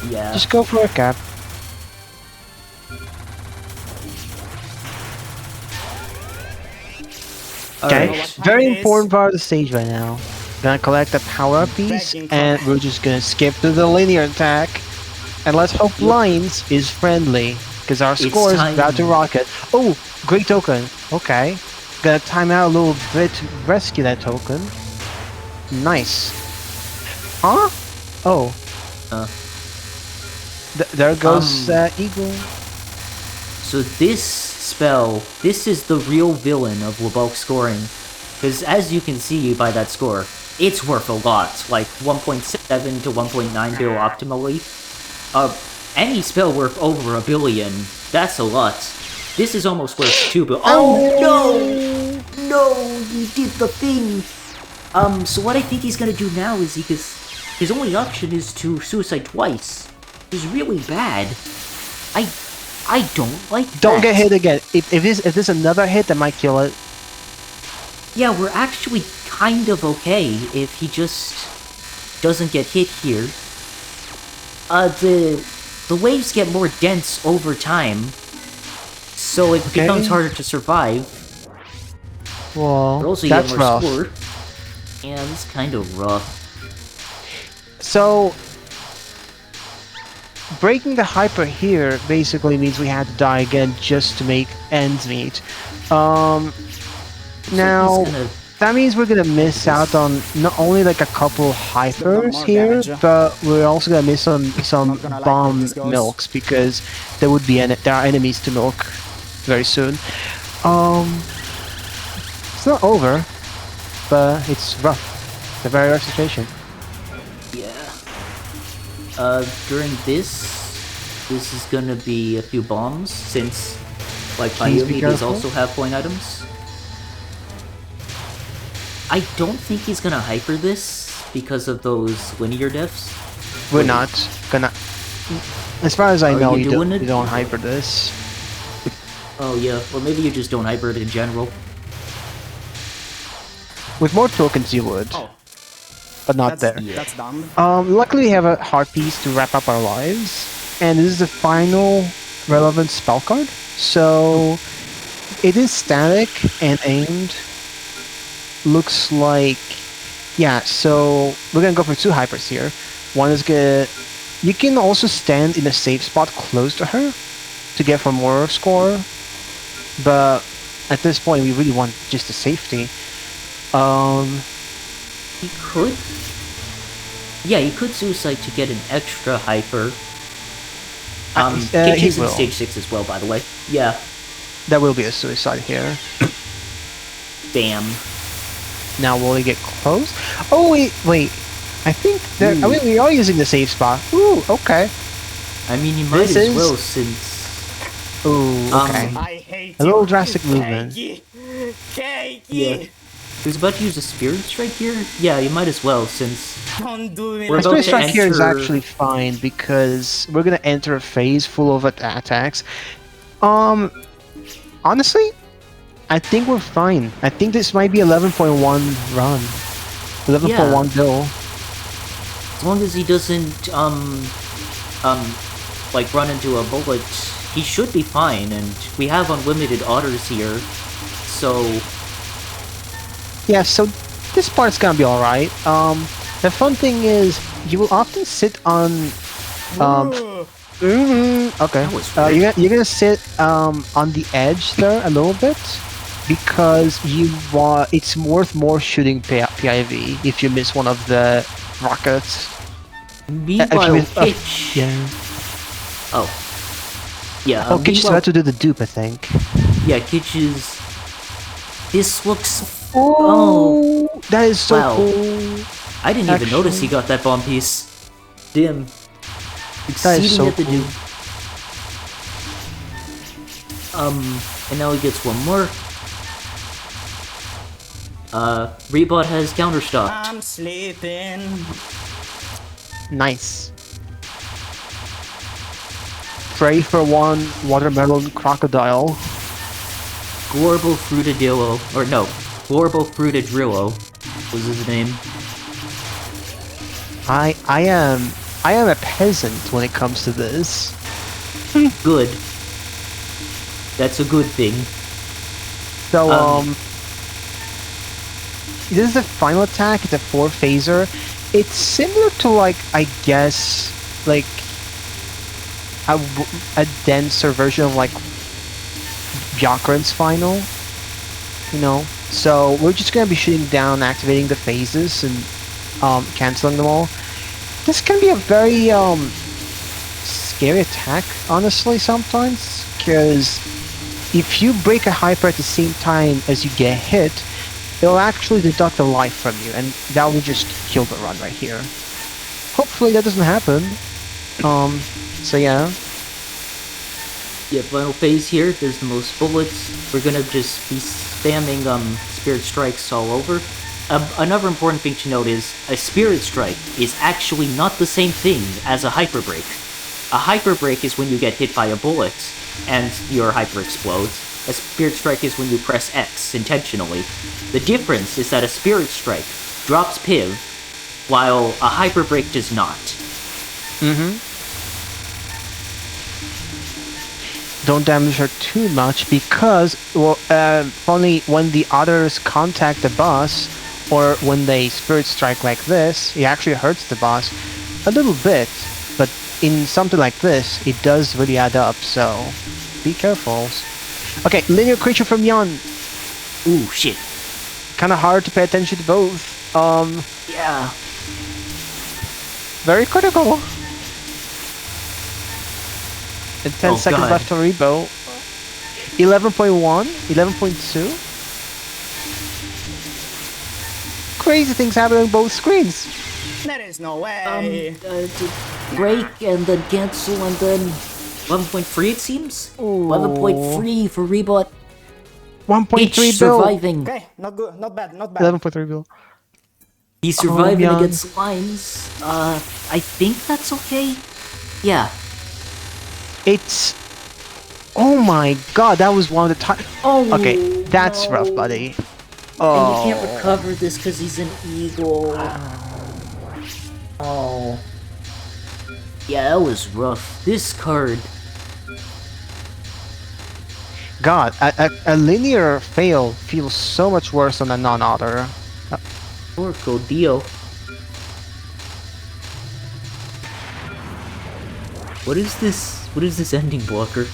Yeah. just go for a cap. Okay, Alright. very important part of the stage right now. Gonna collect a power-up piece, and we're just gonna skip to the linear attack. And let's hope Lines is friendly, because our score is about to rocket. Oh, great token. Okay. Gonna time out a little bit to rescue that token. Nice. Huh? Oh. There goes Eagle. So this spell, this is the real villain of WBaWC scoring. Because as you can see by that score, it's worth a lot. Like 1.7 to 1.9 bill optimally. Any spell worth over a billion, that's a lot. This is almost worth 2 bill. Oh no! No, you did the thing! So what I think he's gonna do now is his only option is to suicide twice. Which is really bad. I don't like that. Don't get hit again. If there's another hit, that might kill it. Yeah, we're actually kind of okay if he just doesn't get hit here. The waves get more dense over time, so it becomes harder to survive. Well, But also you that's get more rough. score. Yeah, it's kind of rough. So, breaking the hyper here basically means we had to die again just to make ends meet. Now, he's gonna- that means we're gonna miss out on not only like a couple hypers more here, damage, yeah. but we're also gonna miss on some Not gonna like bomb where this goes. milks because there would be there are enemies to milk very soon. It's not over, but it's rough. It's a very rough situation. Yeah. During this is gonna be a few bombs, since, like Please be Mayumi, these careful. also have point items. I don't think he's gonna hyper this because of those linear deaths. We're not gonna. As far as I Are know, you you doing don't, it? you don't hyper this. Oh yeah, or maybe you just don't hyper it in general. With more tokens, you would, Oh, but not there. that's dumb. Luckily, we have a heart piece to wrap up our lives, and this is the final relevant spell card. So it is static and aimed. Looks like, yeah. So we're gonna go for 2 hypers here. One is gonna You can also stand in a safe spot close to her to get for more score, but at this point we really want just the safety. He could... Yeah, he could suicide to get an extra hyper. He Kitchen's in will. stage 6 as well, by the way. Yeah. There will be a suicide here. Damn. Now will he get close? Oh wait. I think I mean we are using the safe spot. Ooh, okay. I mean, you might This as is- well since... Ooh, okay. I hate A little drastic movement. Keiki! Yeah. He was about to use a Spirit Strike here? Yeah, you might as well since... Don't do it. We're My about Spirit to Strike here is enter- actually fine because we're gonna enter a phase full of attacks. Honestly, I think we're fine. I think this might be 11.1 run. 11.1 bill. As long as he doesn't, like run into a bullet, he should be fine, and we have unlimited otters here, so... Yeah, so this part's gonna be alright. The fun thing is, you will often sit on... okay. That was weird. You're gonna sit on the edge there a little bit, because it's worth more shooting PIV if you miss one of the rockets. Meanwhile, Actually, Kitch... Yeah. Oh. Yeah, Oh, Kitch meanwhile- had to do the dupe, I think. Yeah, Kitch is... This looks... Oh, that is so Wow. cool. I didn't even notice he Actually- got that bomb piece. Damn. That is Exceeding so at the cool. dupe. And now he gets one more. Rebot has counterstocked. I'm sleeping. Nice. Pray for one watermelon crocodile. Glorbo Frutadillo, or no, Glorbo Frutadrillo was his name. I am a peasant when it comes to this. Good. That's a good thing. So Um, this is the final attack. It's a 4-phaser. It's similar to like I guess like a denser version of like Byakuran's final. You know. So we're just gonna be shooting down, activating the phases, and canceling them all. This can be a very scary attack, honestly, sometimes, because if you break a hyper at the same time as you get hit, it'll actually deduct a life from you, and that will just kill the run right here. Hopefully that doesn't happen. So yeah. Yeah, final phase here. There's the most bullets. We're gonna just be spamming Spirit Strikes all over. Another important thing to note is a Spirit Strike is actually not the same thing as a Hyper Break. A Hyper Break is when you get hit by a bullet and your Hyper explodes. A Spirit Strike is when you press X intentionally. The difference is that a Spirit Strike drops PIV, while a Hyper Break does not. Don't damage her too much because, well, only when the others contact the boss, or when they Spirit Strike like this, it actually hurts the boss a little bit, but in something like this, it does really add up, so be careful. Okay, linear creature from Yon. Ooh, shit. Kinda hard to pay attention to both. Yeah. Very critical. And 10 Oh, seconds God. left on Rebo. 11.1, 11.2. Crazy things happening on both screens. There is no way. To break and then cancel and then 11.3 it seems? 11.3 for Rebot. 1.3 Each bill. surviving. Okay, not good, not bad, not bad. 11.3 bill. He's surviving Yan. against lines. I think that's okay. Yeah. It's... Oh my god, that was one of the time. Oh, Okay, that's no. rough, buddy. And Oh. you can't recover this because he's an eagle. Oh. Yeah, that was rough. This card. God, a linear fail feels so much worse than a non-auto. Porco Dio. What is this? What is this ending blocker?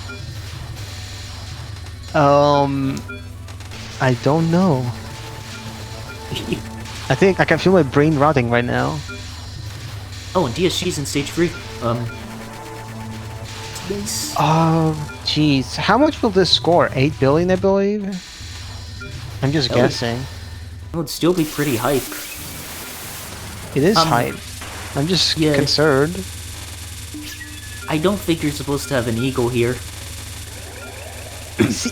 I don't know. I think I can feel my brain rotting right now. Oh, and DSG's in stage 3. Nice. Oh, jeez. How much will this score? 8 billion, I believe? I'm just guessing. It would still be pretty hype. It is hype. I'm just concerned. I don't think you're supposed to have an eagle here.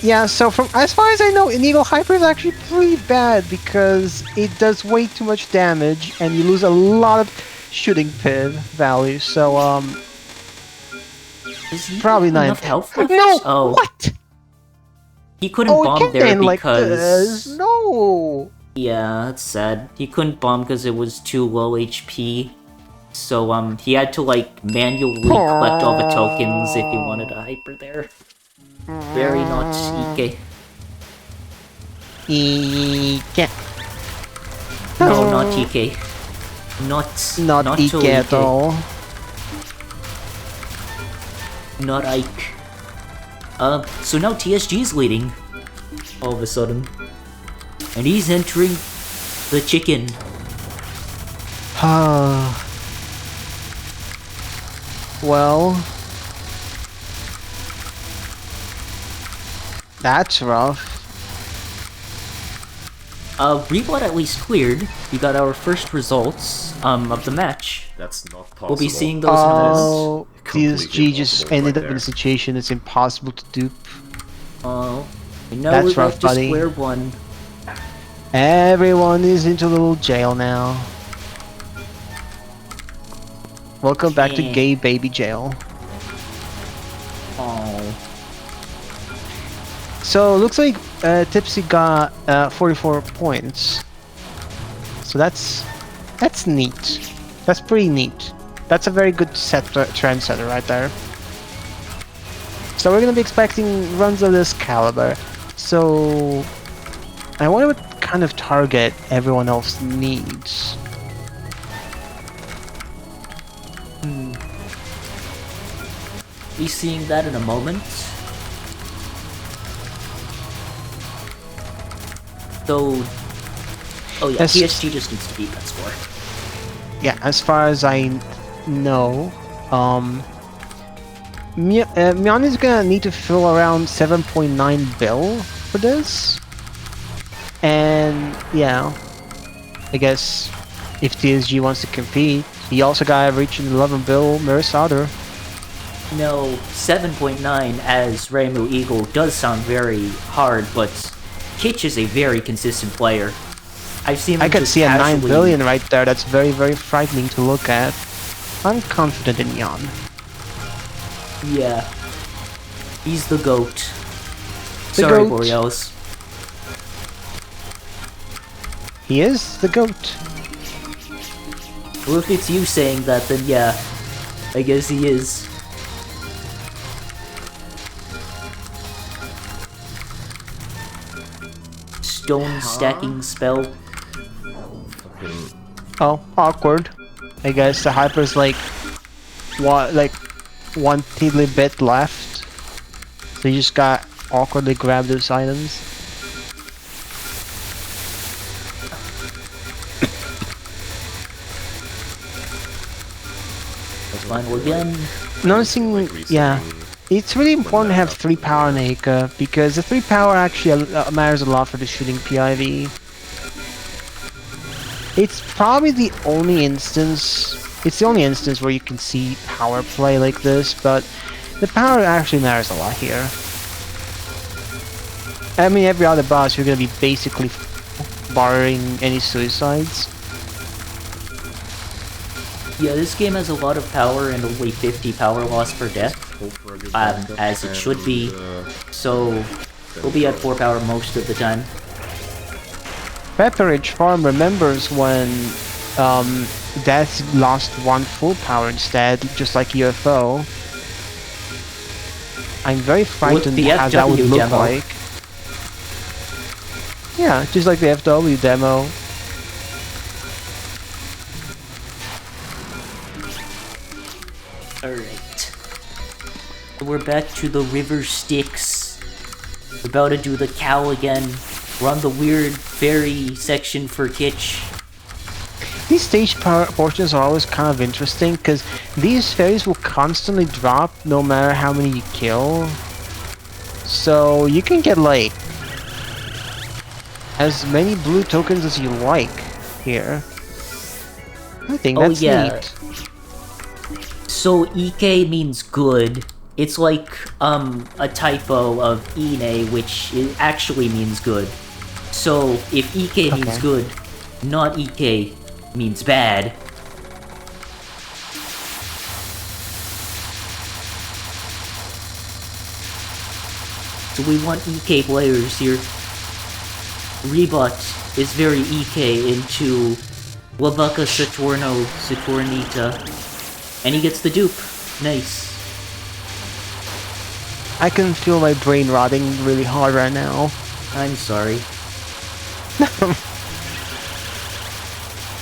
Yeah, so from as far as I know, an Eagle Hyper is actually pretty bad because it does way too much damage and you lose a lot of shooting pid value. So Is he probably not enough health left? No, oh. what? He couldn't bomb there because like this. No. Yeah, that's sad. He couldn't bomb because it was too low HP. So he had to like manually collect all the tokens if he wanted a hyper there. Very not Ike. Ike. No, not Ike. Not Ike at all. Not Ike. So now TSG's leading. All of a sudden. And he's entering the chicken. Well, that's rough. Rebot at least cleared. We got our first results of the match. That's not possible. We'll be seeing those in a minute. Oh, TSG just ended up in a situation that's impossible to dupe. Oh, I know That's we're rough, back to buddy. square one. Everyone is into a little jail now. Welcome back to gay baby jail. Oh. So looks like Tipsy got 44 points. So that's neat. That's pretty neat. That's a very good trendsetter right there. So we're gonna be expecting runs of this caliber. So I wonder what kind of target everyone else needs. Be seeing that in a moment. Though, oh yeah, TSG just needs to beat that score. Yeah, as far as I know, Mion is gonna need to fill around 7.9 bill for this. And yeah, I guess if TSG wants to compete, he also gotta reach an 11 bill Murasada. No, 7.9 as Reimu Eagle does sound very hard, but Kitch is a very consistent player. I've seen him I could just see a 9 casually- billion right there. That's very, very frightening to look at. I'm confident in Mion. Yeah. He's the GOAT. The Sorry, GOAT. Borealis. He is the GOAT. Well, if it's you saying that, then yeah. I guess he is. Stone stacking spell. Oh, awkward. I guess the hyper's like one tiddly bit left. So you just got awkwardly grab those items. Let's final again. Noticing, yeah, it's really important to have 3 power in Aka because the 3 power actually matters a lot for the shooting PIV. It's probably the only instance. It's the only instance where you can see power play like this, but the power actually matters a lot here. I mean, every other boss you're gonna be basically barring any suicides. Yeah, this game has a lot of power and only 50 power loss per death, as it should be, so we'll be at 4 power most of the time. Pepperidge Farm remembers when Death lost 1 full power instead, just like UFO. I'm very frightened the how that would FW look demo. like. Yeah, just like the FW demo. Alright. We're back to the river Styx. We're about to do the cow again. We're on the weird fairy section for Kitsch. These stage portions are always kind of interesting because these fairies will constantly drop no matter how many you kill. So you can get like as many blue tokens as you like here. I think that's neat. So Ike means good. It's like a typo of Ine, which actually means good. So if Ike means good, not Ike means bad. So we want EK players here. Rebut is very EK into Wabaka Saturnita. And he gets the dupe. Nice. I can feel my brain rotting really hard right now. I'm sorry.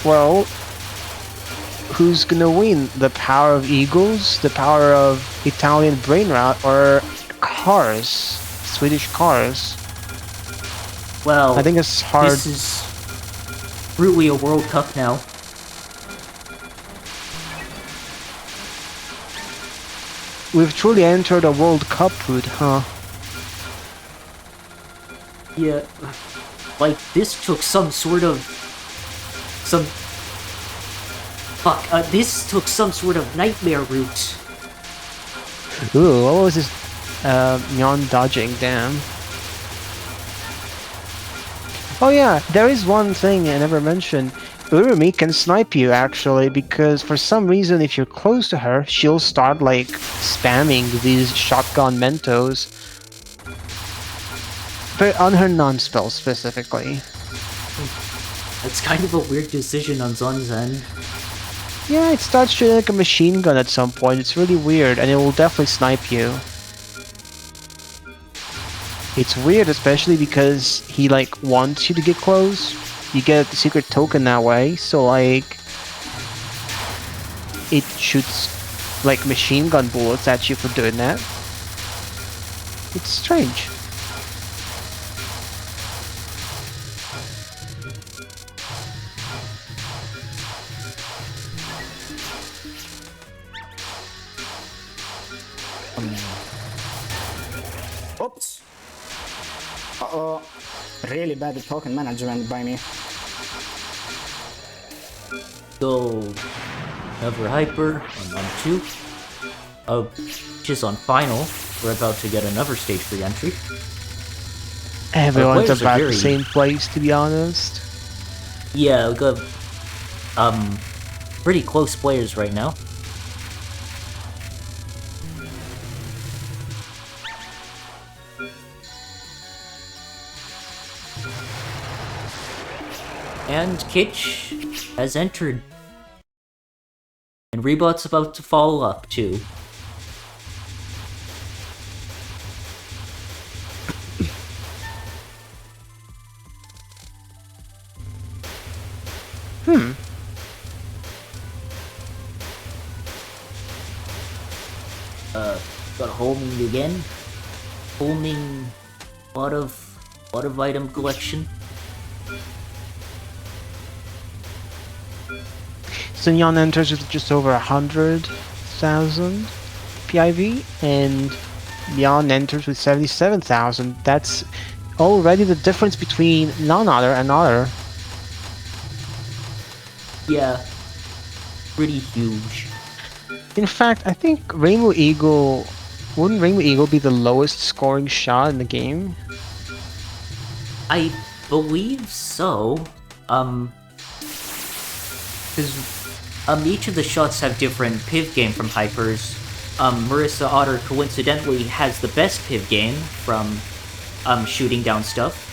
Well, who's gonna win? The power of eagles, the power of Italian brain rot, or cars? Swedish cars? Well, I think it's hard. This is really a World Cup now. We've truly entered a World Cup route, huh? Yeah, like this took some sort of this took some sort of nightmare route. Ooh, what was this? Neon dodging, damn. Oh yeah, there is one thing I never mentioned. Urumi can snipe you actually, because for some reason if you're close to her, she'll start like spamming these shotgun Mentos. But on her non-spell specifically. That's kind of a weird decision on Zon's end. Yeah, it starts shooting like a machine gun at some point. It's really weird, and it will definitely snipe you. It's weird, especially because he like wants you to get close. You get the secret token that way, so like it shoots like machine gun bullets at you for doing that. It's strange. Oops. Uh-oh. Really bad token management by me. So, another hyper on round 2. Which is on final. We're about to get another stage free entry. Everyone's about the same place, to be honest. Yeah, we got pretty close players right now. And Kitsch has entered. And Rebot's about to follow up, too. Got homing again. Homing a lot of item collection. Sinyon enters with just over 100,000 PIV, and Beyond enters with 77,000. That's already the difference between non-otter and otter. Yeah, pretty huge. In fact, I think Rainbow Eagle... Wouldn't Rainbow Eagle be the lowest scoring shot in the game? I believe so. Because each of the shots have different PIV game from Hypers. Marissa Otter coincidentally has the best PIV game from shooting down stuff.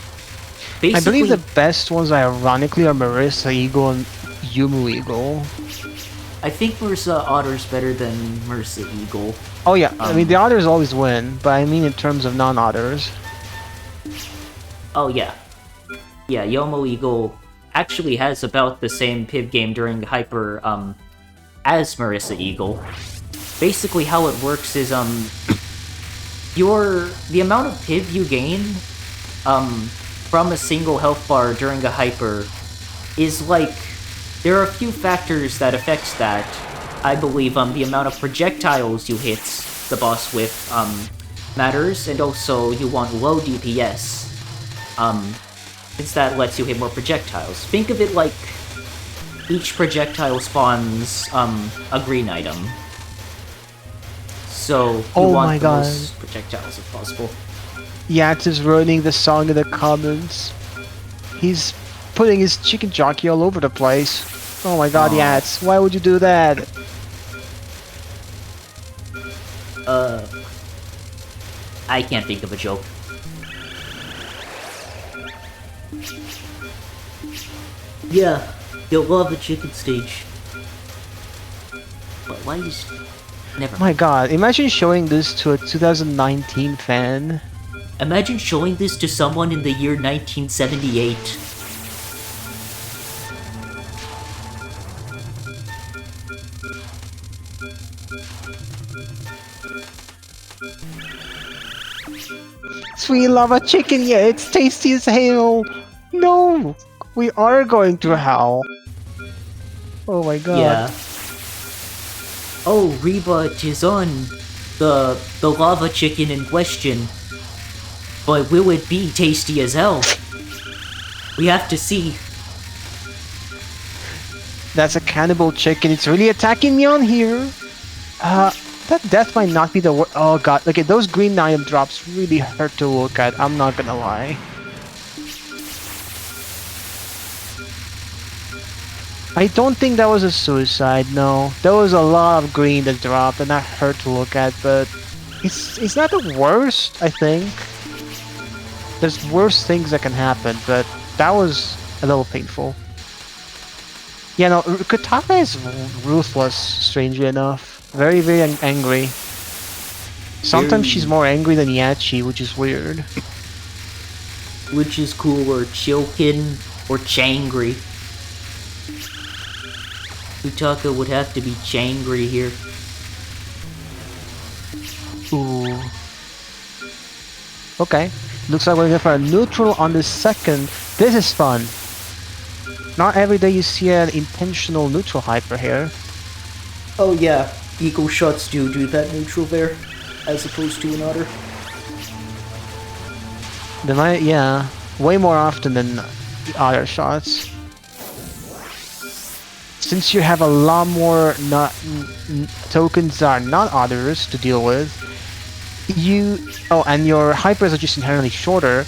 Basically, I believe the best ones ironically are Marissa Eagle and Yumu Eagle. I think Marissa Otter's better than Marissa Eagle. Oh yeah, I mean the otters always win, but I mean in terms of non-otters. Oh yeah. Yeah, Yomo Eagle actually has about the same PIV game during Hyper as Marissa Eagle. Basically how it works is the amount of PIV you gain from a single health bar during a hyper is like, there are a few factors that affects that. I believe the amount of projectiles you hit the boss with matters, and also you want low DPS, since that lets you hit more projectiles. Think of it like each projectile spawns a green item. So you want the most projectiles if possible. Yats is ruining the song in the comments. He's putting his chicken jockey all over the place. Oh my god, Yats, why would you do that? I can't think of a joke. Yeah, you'll love the chicken stage. But why is... Never. My god, imagine showing this to a 2019 fan. Imagine showing this to someone in the year 1978. Sweet lava chicken, yeah, it's tasty as hell. No, we are going to hell. Oh my god. Yeah. Oh, Reba, 'tis on the lava chicken in question. But will it be tasty as hell? We have to see. That's a cannibal chicken. It's really attacking me on here. That death might not be the worst. Oh god, look at those green item drops really hurt to look at. I'm not gonna lie. I don't think that was a suicide, no. There was a lot of green that dropped and that hurt to look at, but it's not the worst, I think. There's worse things that can happen, but that was a little painful. Yeah, no, Kataka is ruthless, strangely enough. Very, very angry. Sometimes she's more angry than Yachi, which is weird. Which is cooler, Chilkin or Changry? Utaka would have to be Changry here. Ooh. Okay. Looks like we're going for a neutral on the second. This is fun. Not every day you see an intentional neutral hyper here. Oh yeah, eagle shots do that neutral there, as opposed to an otter. They might, yeah, way more often than the other shots. Since you have a lot more tokens that are not others to deal with, and your hypers are just inherently shorter,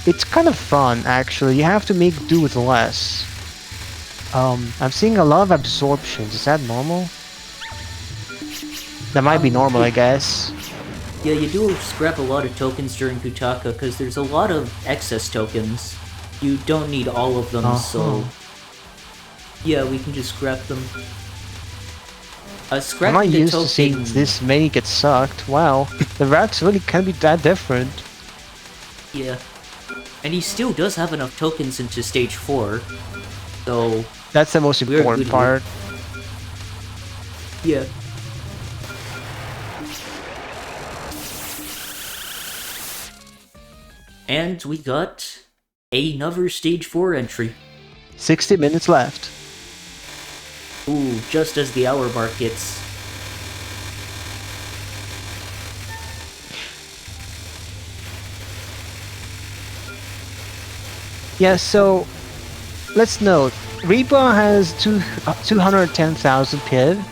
it's kind of fun actually. You have to make do with less. I'm seeing a lot of absorptions. Is that normal? That might be normal, I guess. Yeah, you do scrap a lot of tokens during Kutaka, because there's a lot of excess tokens. You don't need all of them, so... Yeah, we can just scrap them. I'm not used to seeing this many get sucked. Wow, the rats really can't be that different. Yeah. And he still does have enough tokens into stage 4, so... That's the most important part. Yeah. And we got another stage 4 entry. 60 minutes left. Ooh, just as the hour mark hits. Yeah, so let's note, Reba has 210,000 PIV,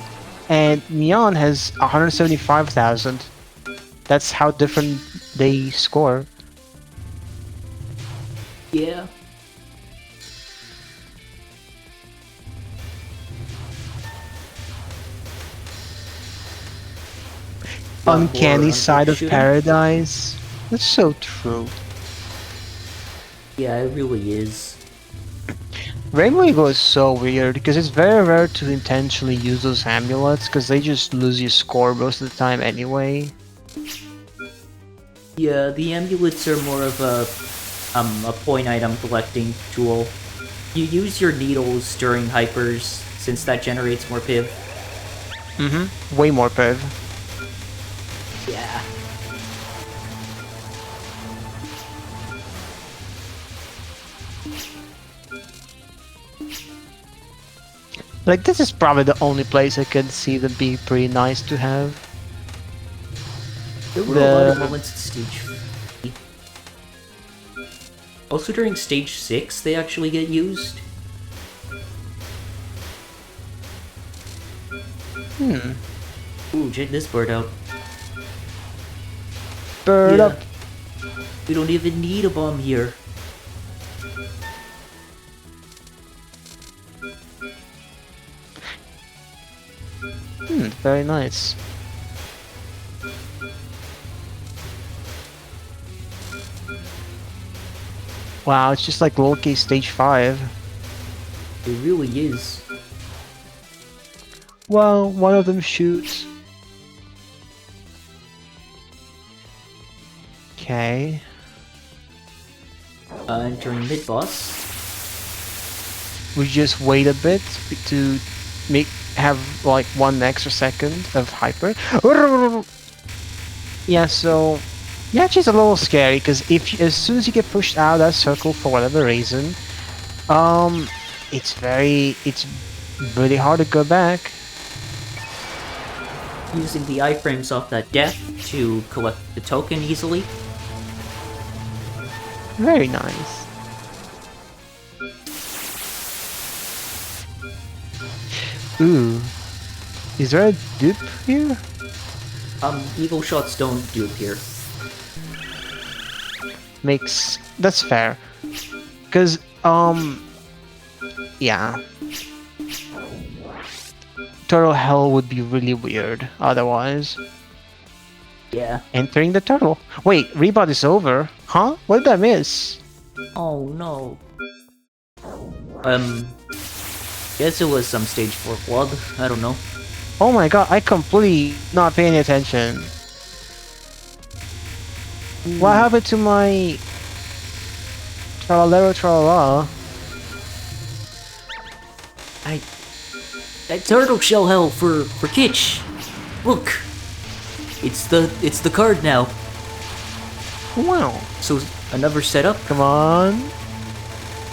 and Neon has 175,000. That's how different they score. Yeah. Uncanny side of paradise. That's so true. Yeah, it really is. Rainbow Eagle is so weird because it's very rare to intentionally use those amulets because they just lose your score most of the time anyway. Yeah, the amulets are more of a point item collecting tool. You use your needles during hypers since that generates more PIV. Way more PIV. Yeah. Like, this is probably the only place I could see them being pretty nice to have. There were a lot of moments at stage 3. Also during stage 6, they actually get used. Ooh, check this bird out. Bird up! We don't even need a bomb here. Very nice. Wow, it's just like lowercase stage 5. It really is. Well, one of them shoots. Okay. Entering mid-boss. We just wait a bit to have like 1 extra second of hyper. Yeah, so yeah, it's just a little scary because as soon as you get pushed out of that circle for whatever reason, it's really hard to go back. Using the iframes off that death to collect the token easily. Very nice. Ooh. Is there a dupe here? Eagle shots don't dupe here. That's fair. Cause, yeah. Turtle hell would be really weird otherwise. Yeah. Entering the turtle. Wait, reboot is over? Huh? What did I miss? Oh no. Guess it was some stage 4 flood. I don't know. Oh my god, I completely not paying attention. What happened to my Tralero Tralala? That turtle shell hell for Kitsch. Look. It's the card now. Wow. So another setup. Come on.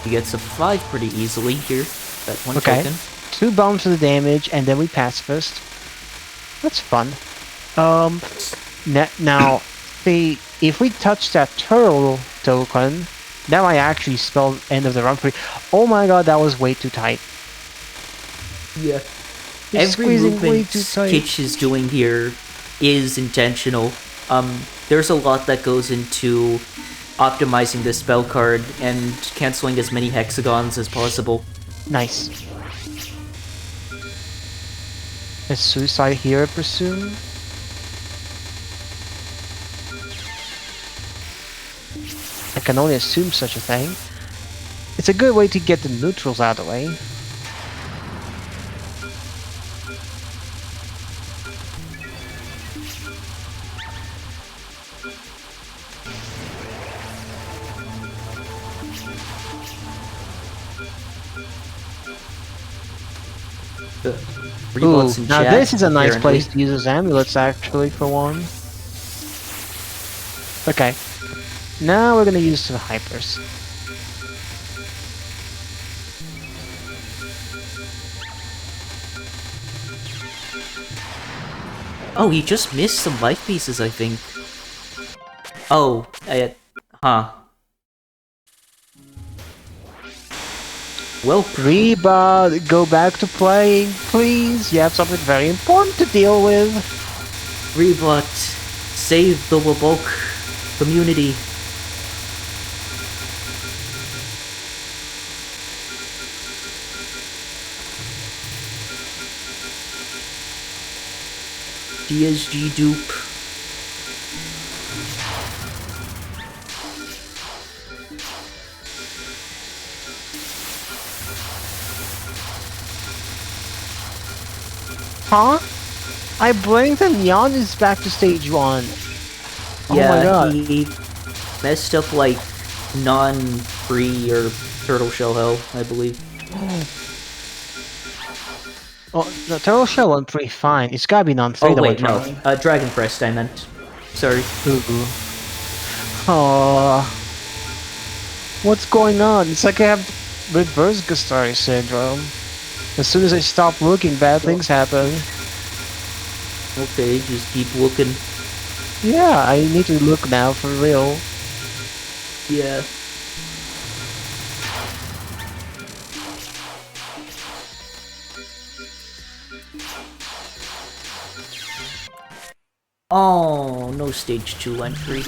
He gets a 5 pretty easily here. That one Okay. token. 2 bombs for the damage, and then we pacifist. That's fun. Now, see, if we touch that turtle token, that might actually spell end of the run for. Oh my god, that was way too tight. Yeah. You're Every squeezing way movement too tight. Kitsch is doing here is intentional. There's a lot that goes into optimizing the spell card and canceling as many hexagons as possible. Nice. A suicide here, I presume? I can only assume such a thing. It's a good way to get the neutrals out of the way. Ooh, now this is a nice place to use his amulets actually, for one. Okay. Now we're gonna use some hypers. Oh, he just missed some life pieces, I think. Oh, huh. Well, Reba, go back to playing, please. You have something very important to deal with. Rebot, save the Wabok community. DSG dupe. Huh? I blinked and Jan is back to stage 1. Yeah, oh my god. He messed up like non-free or turtle shell hell, I believe. Oh, the turtle shell went pretty fine. It's gotta be non-3 Oh that wait, went no. wrong. Dragon Crest I meant. Sorry. Ooh. Oh. What's going on? It's like I have reverse Gastari syndrome. As soon as I stop looking, bad things happen. Okay, just keep looking. Yeah, I need to look now for real. Yeah. Oh, no stage 2 entry.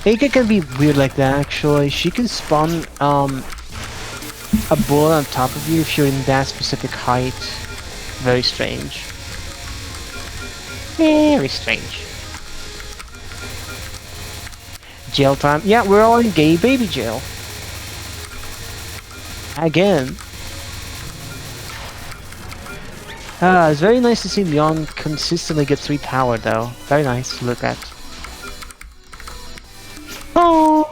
Eika can be weird like that actually. She can spawn a bullet on top of you if you're in that specific height. Very strange. Very strange. Jail time. Yeah, we're all in gay baby jail. Again. It's very nice to see Leon consistently get 3 power though. Very nice to look at. Oh!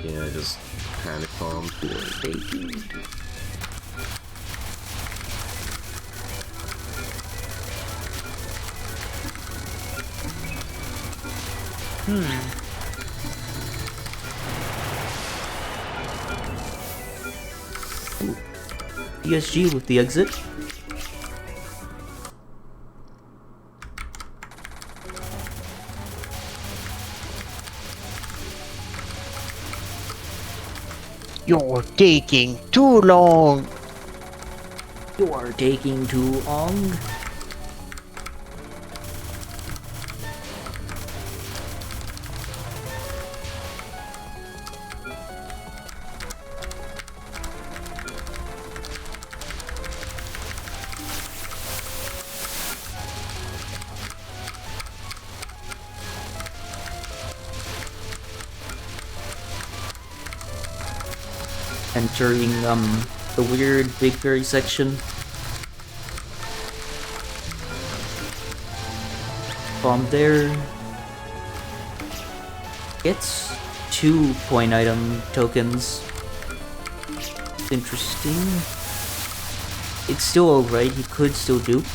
Yeah, just panic bomb. PSG with the exit. You're taking too long! You are taking too long. Entering the weird big berry section. Bomb there. Gets 2 point item tokens. Interesting. It's still alright, he could still dupe.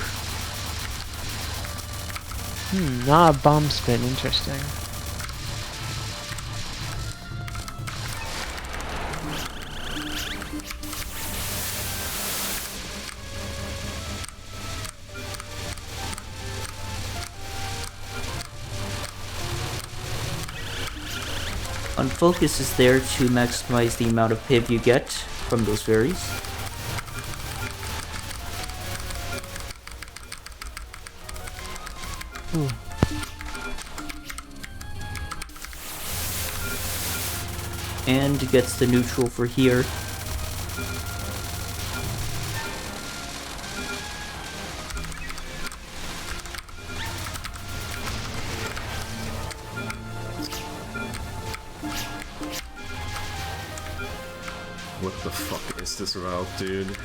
Not a bomb spin, interesting. Unfocus is there to maximize the amount of PIV you get from those berries. And gets the neutral for here. What the fuck is this route, dude?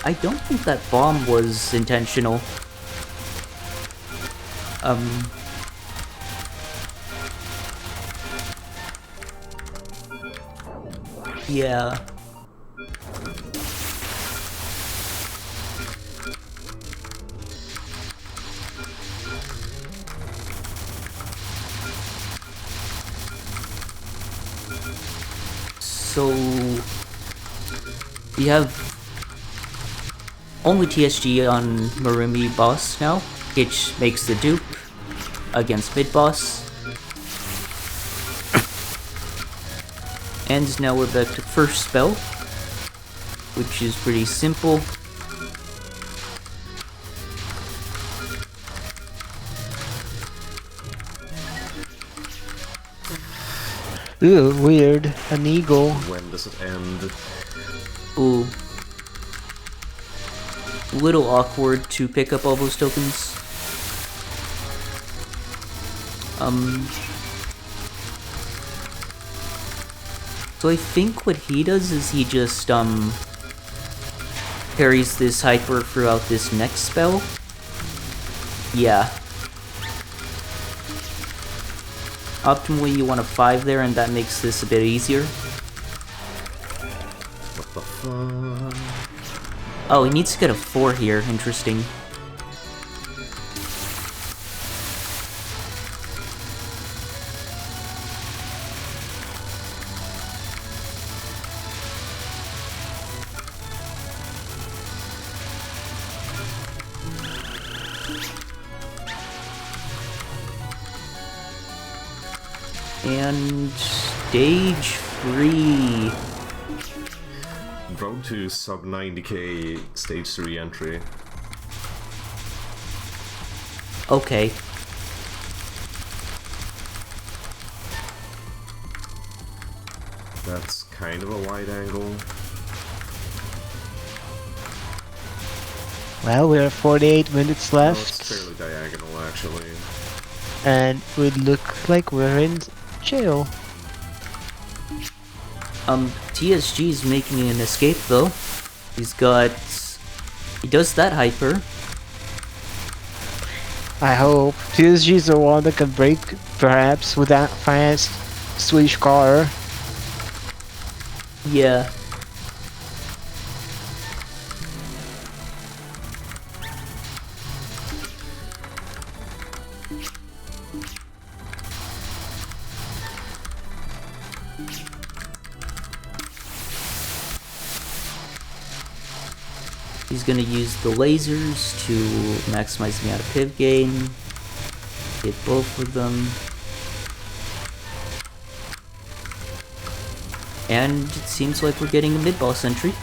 I don't think that bomb was intentional. Yeah. So we have only TSG on Marumi boss now, which makes the dupe against mid boss. And now we're back to first spell, which is pretty simple. Ooh, weird. An eagle. When does it end? Ooh. Little awkward to pick up all those tokens. So I think what he does is he just, carries this hyper throughout this next spell. Yeah. Optimally, you want a 5 there, and that makes this a bit easier. What the fuck? Oh, he needs to get a 4 here. Interesting. And stage 3. Road to sub 90k stage 3 entry. Okay. That's kind of a wide angle. Well, we're 48 minutes No, left. it's fairly diagonal actually. And we look like we're in jail. TSG's making an escape though. He does that hyper. I hope. TSG's the one that can break, perhaps, with that fast Swedish car. Yeah. He's gonna use the lasers to maximize the amount of piv gain. Hit both of them. And it seems like we're getting a mid-boss entry.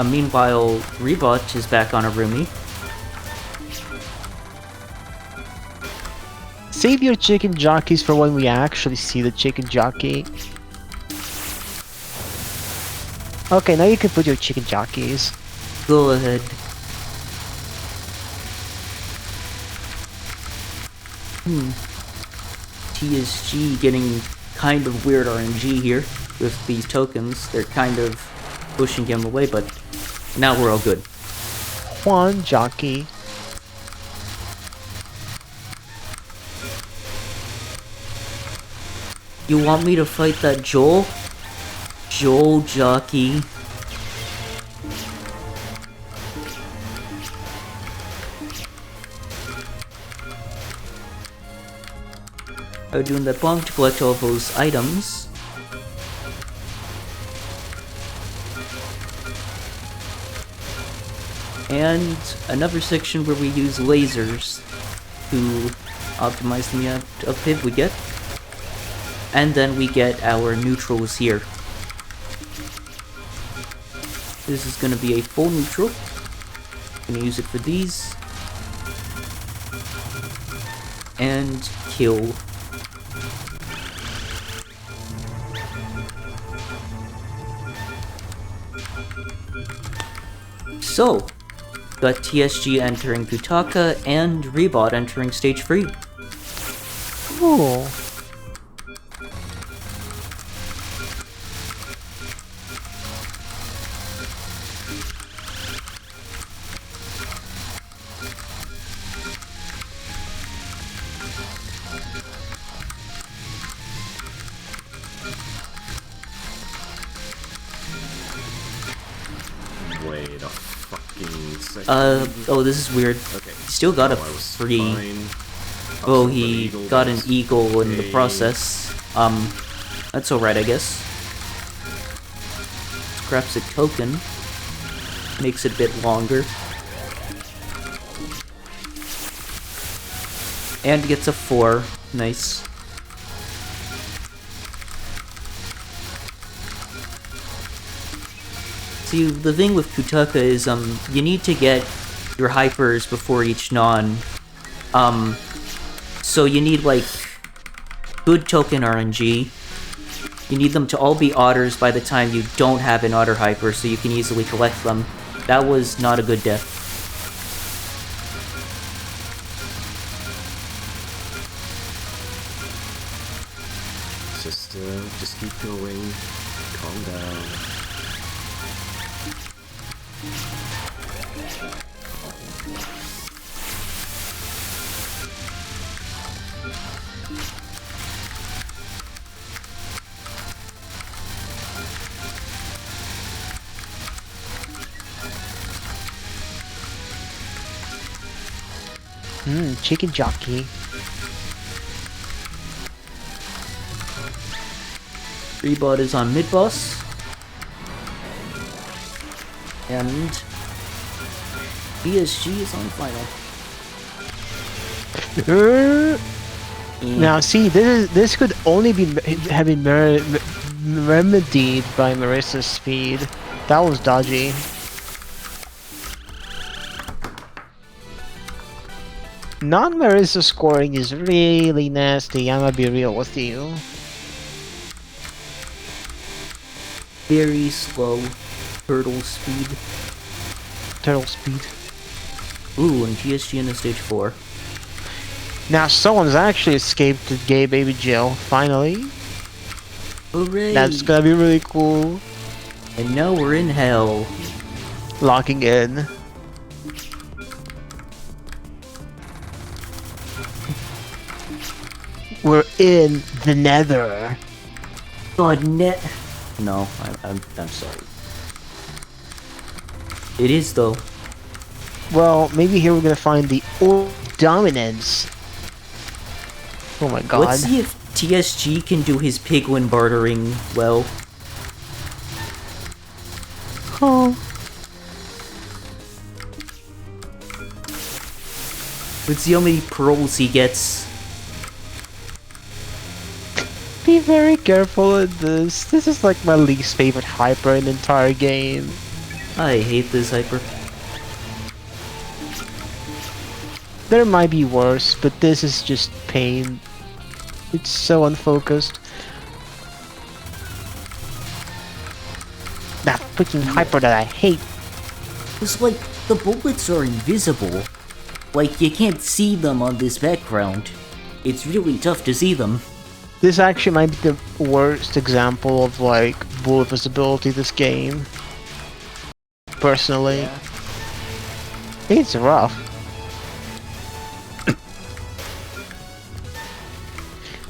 Meanwhile, Rebot is back on Arumi. Save your chicken jockeys for when we actually see the chicken jockey. Okay, now you can put your chicken jockeys. Go ahead. TSG getting kind of weird RNG here with these tokens. They're kind of pushing him away, but now we're all good. One jockey. You want me to fight that Joel? Joel jockey. I'm doing the bomb to collect all those items. And another section where we use lasers to optimize the amount of piv we get. And then we get our neutrals here. This is gonna be a full neutral. Gonna use it for these. And kill. So, got TSG entering Kutaka and Rebot entering stage 3. Cool. Wait a fucking second. Oh, this is weird. Okay. Still got a I was free. fine. Oh, Upset he with the got an that's eagle in the okay. process. That's alright, I guess. Scraps a token. Makes it a bit longer. And gets a 4. Nice. See, the thing with Kutaka is, you need to get your hypers before each non. So you need, like, good token RNG. You need them to all be otters by the time you don't have an otter hyper, so you can easily collect them. That was not a good death. Just keep going. Calm down. Chicken jockey. Rebot is on mid-boss. And PSG is on final. Now, see, this could only be have been remedied by Marissa's speed. That was dodgy. Non-Marissa scoring is really nasty. I'm gonna be real with you. Very slow turtle speed. Turtle speed. Ooh, and PSG in the stage 4. Now someone's actually escaped the gay baby jail, finally. Hooray! That's gonna be really cool. And now we're in hell. Locking in. We're in the nether. God, net. No, I'm sorry. It is though. Well, maybe here we're gonna find the dominance. Oh my god. Let's see if TSG can do his piglin bartering well. Oh. Let's see how many pearls he gets. Be very careful with this. This is like my least favorite hyper in the entire game. I hate this hyper. There might be worse, but this is just pain. It's so unfocused. That freaking hyper that I hate. It's like the bullets are invisible. Like you can't see them on this background. It's really tough to see them. This actually might be the worst example of like bullet visibility this game. Personally. Yeah. It's rough.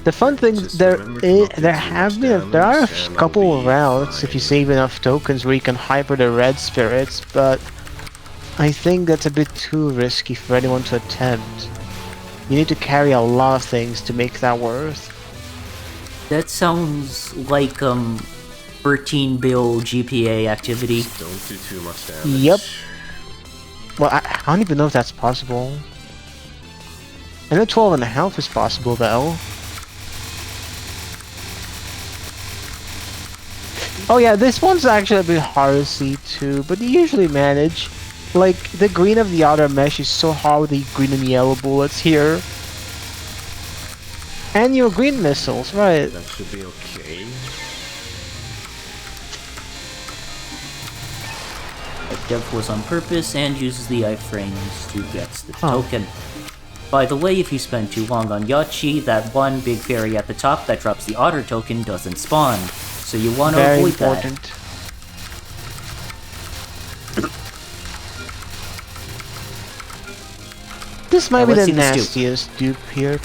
The fun thing there are a couple of routes if you save enough tokens where you can hyper the red spirits, but I think that's a bit too risky for anyone to attempt. You need to carry a lot of things to make that worth. That sounds like 13 bill GPA activity. Don't do too much damage. Yep. Well, I don't even know if that's possible. I know 12.5 is possible though. Oh yeah, this one's actually a bit hard to see too, but you usually manage. Like, the green of the outer mesh is so hard with the green and yellow bullets here. And your green missiles, right? That should be okay. Dev was on purpose and uses the iframes to get the token. By the way, if you spend too long on Yachi, that one big fairy at the top that drops the otter token doesn't spawn. So you want to avoid that. This might be let's the see this nastiest dupe here.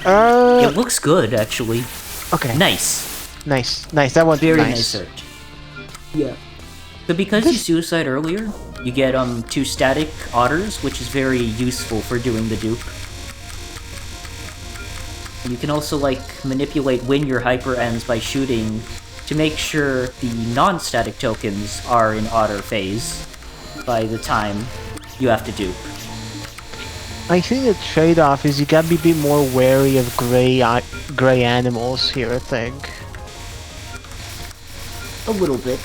It looks good, actually. Okay. Nice. Nice. Nice. That one's Very nice. nice search. Yeah. So because you suicide earlier, you get 2 static otters, which is very useful for doing the dupe. You can also like manipulate when your hyper ends by shooting to make sure the non-static tokens are in otter phase by the time you have to dupe. I think the trade-off is you gotta be a bit more wary of gray animals here, I think. A little bit.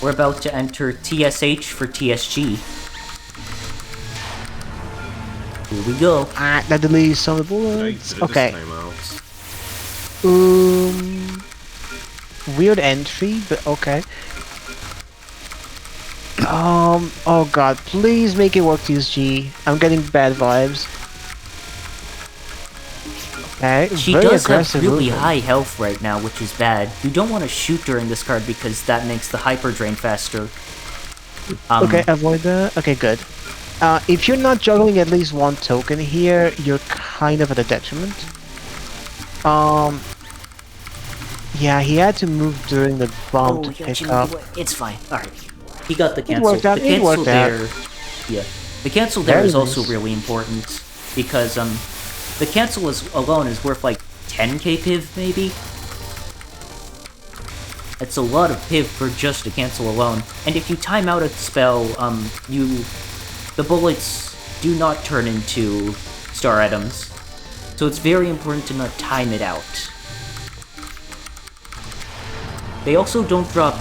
We're about to enter TSH for TSG. Here we go. Ah, that deletes some of the bullets. Okay. Weird entry, but okay. Oh god, please make it work, TSG. I'm getting bad vibes. Okay, She very does have aggressive really movement. high health right now, which is bad. You don't want to shoot during this card because that makes the hyper drain faster. Okay, avoid that. Okay, good. If you're not juggling at least one token here, you're kind of at a detriment. Yeah, he had to move during the bomb to pick up. It's fine. Alright. He got the cancel. worked out, The it cancel worked out. there. Yeah. The cancel there Very is also nice. really important because the cancel alone is worth like 10k piv maybe. It's a lot of piv for just a cancel alone. And if you time out a spell, the bullets do not turn into star items. So it's very important to not time it out. They also don't drop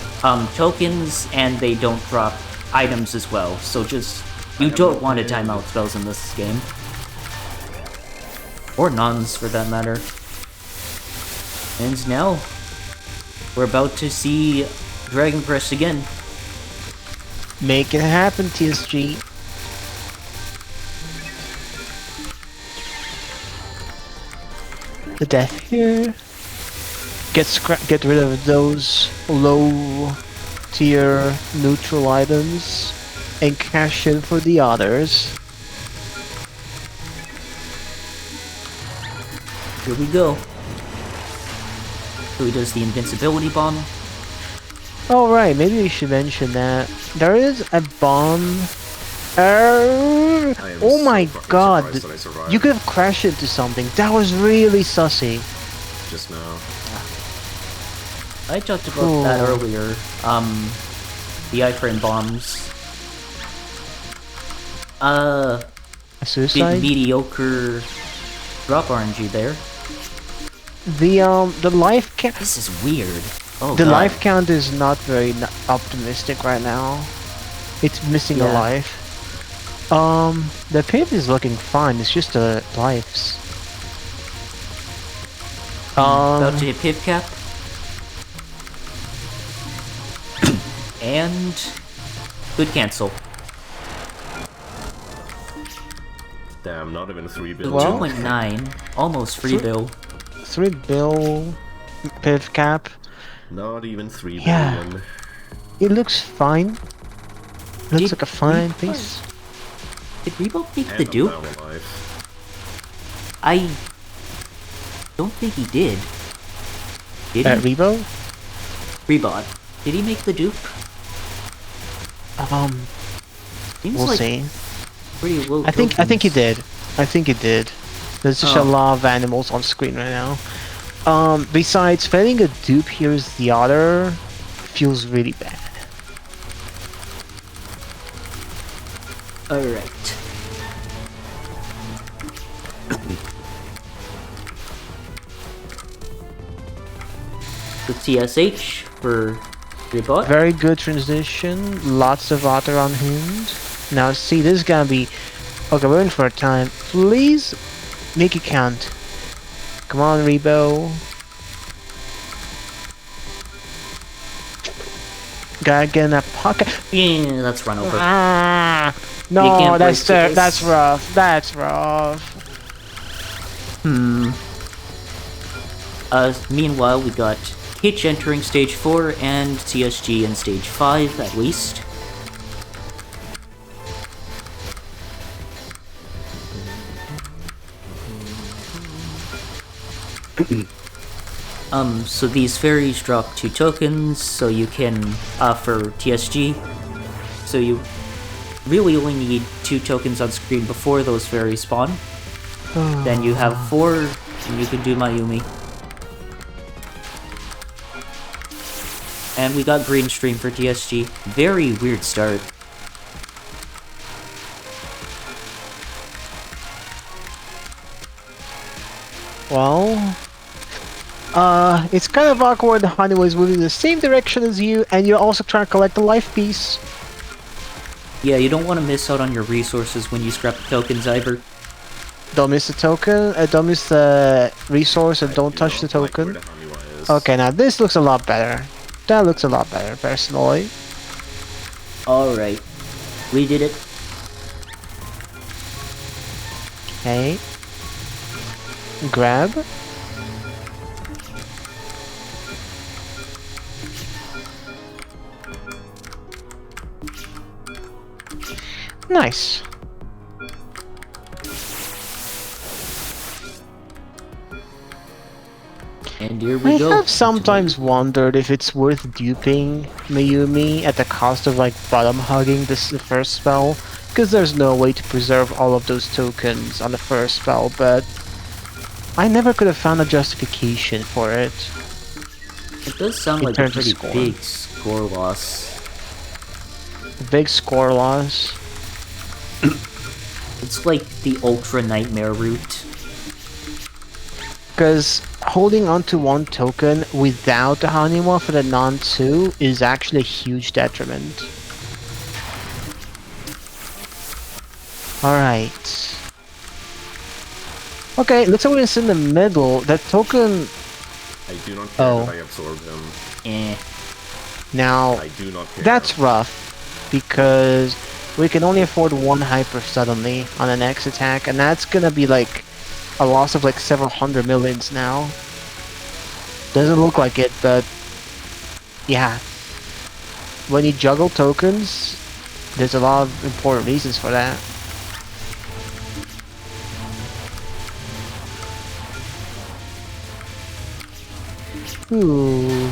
tokens, and they don't drop items as well. So just, you don't want to time out spells in this game. Or nuns, for that matter. And now, we're about to see Dragon Press again. Make it happen, TSG. The death here. Get rid of those low tier neutral items and cash in for the others. Here we go. So he does the invincibility bomb. Alright, maybe we should mention that. There is a bomb. Oh my god! You could have crashed into something. That was really sussy. Just now. I talked about that earlier. The iframe bombs. A suicide? Mediocre drop RNG there. The life count. This is weird. Oh, the God. life count is not very optimistic right now. It's missing a life. The pip is looking fine. It's just the lives. About to hit pip cap. And good cancel. Damn, not even 3 billion. Well, 2.9, almost free bill. 3 bill pip cap. Not even 3 Yeah. billion. It looks fine. Looks like a fine piece. Did Rebo make And the I'm dupe? now alive. I don't think he did. Did he? Rebo? Rebot. Did he make the dupe? Seems We'll like see. pretty low I think he tokens. did. I think he did. There's just a lot of animals on screen right now. Besides, failing a dupe here is the other feels really bad. Alright. The TSH for Rebot. Very good transition. Lots of water on him. Now see, this is gonna be... Okay, we're in for a time. Please make it count. Come on, Rebo. Gotta get in a pocket. Yeah, that's run over. Ah, You no, can't that's break this. that's rough. That's rough. Meanwhile, we got Hitch entering stage 4 and TSG in stage 5 at least. So these fairies drop 2 tokens, so you can, for TSG, so you really only need 2 tokens on screen before those fairies spawn. Then you have 4, and you can do Mayumi. And we got green stream for TSG. Very weird start. Well, it's kind of awkward. Honey was moving the same direction as you, and you're also trying to collect the life piece. Yeah, you don't want to miss out on your resources when you scrap the tokens either. Don't miss the token, don't miss the resource, and don't touch the token. Okay, now this looks a lot better. That looks a lot better, personally. Alright. We did it. Okay. Grab. Nice. And here we I go. have sometimes wondered if it's worth duping Mayumi at the cost of like bottom hugging the first spell, because there's no way to preserve all of those tokens on the first spell, but I never could have found a justification for it. It does sound in like a terms of pretty score. big score loss. Big score loss. It's like the Ultra Nightmare route. Because holding onto one token without the Haniwa for the non-2 is actually a huge detriment. Alright. Okay, looks like we're in the middle. That token... I do not care Oh. that I absorb him. Eh. Now, I do not care. that's rough. Because we can only afford one hyper suddenly on the next attack. And that's gonna be like a loss of like several hundred millions now. Doesn't look like it, but... yeah. When you juggle tokens, there's a lot of important reasons for that. Ooh.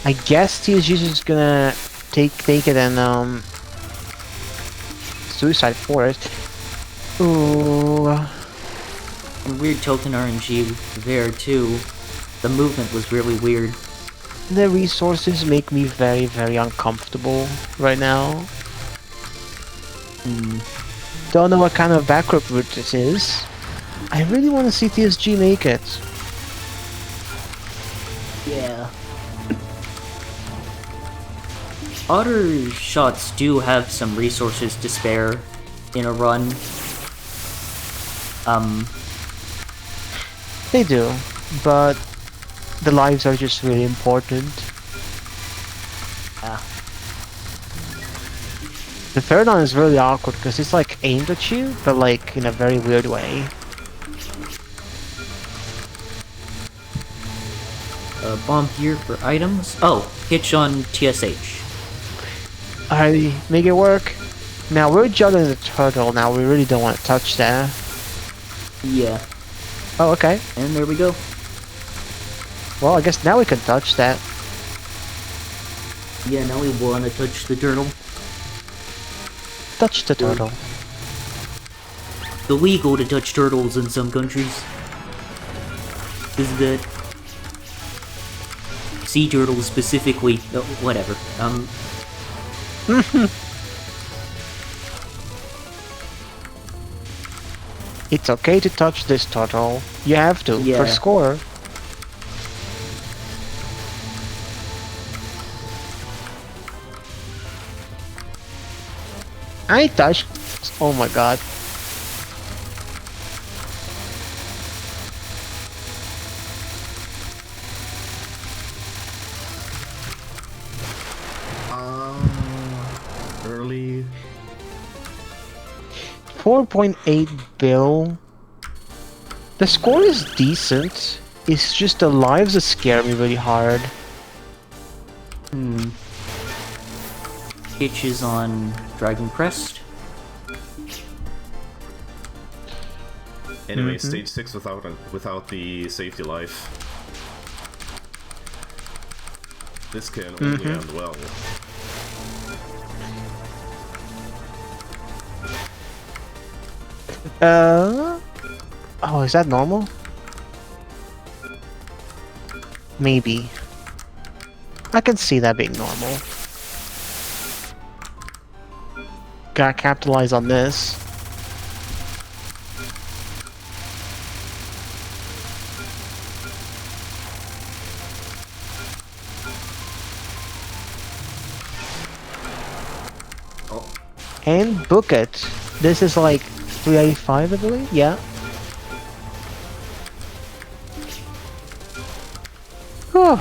I guess TSG's just gonna take it and suicide forest. Ooh. And weird token RNG there too. The movement was really weird. The resources make me very, very uncomfortable right now. Don't know what kind of backup route this is. I really want to see TSG make it. Yeah. Otter shots do have some resources to spare in a run. They do, but the lives are just really important. Yeah. The third one is really awkward because it's like aimed at you, but like in a very weird way. Bomb here for items. Oh, hitch on TSH. I make it work. Now we're juggling the turtle. Now we really don't want to touch that. Yeah. Oh, okay. And there we go. Well, I guess now we can touch that. Yeah, now we wanna touch the turtle. Touch the turtle. Illegal to touch turtles in some countries. Is that sea turtles specifically? Oh, whatever. It's okay to touch this turtle. You have to Yeah. for score. I touched. Oh my god. Early. 4.8 bill. The score is decent. It's just the lives that scare me really hard. Hitch is on Dragon Crest. Anyway, stage 6 without the safety life. This can only end well. Oh, is that normal? Maybe. I can see that being normal. Gotta capitalize on this. Oh, And book it. This is like 385, I believe? Yeah. Whew.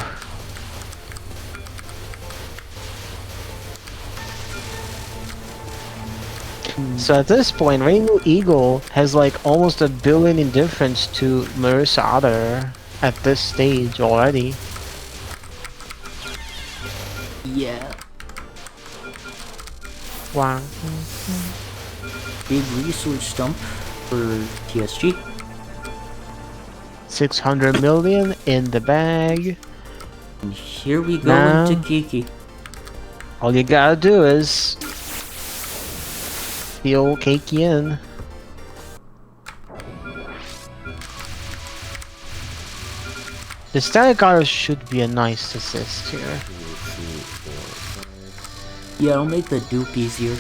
So at this point, Rainbow Eagle has like almost $1 billion in difference to Marissa Otter at this stage already. Yeah. Wow. Big resource dump for TSG. 600 million in the bag. And here we go Now- into Kiki. All you gotta do is heal Keiki in. The static auto should be a nice assist here. 2, 3, 4, 5. Yeah, I'll make the dupe easier.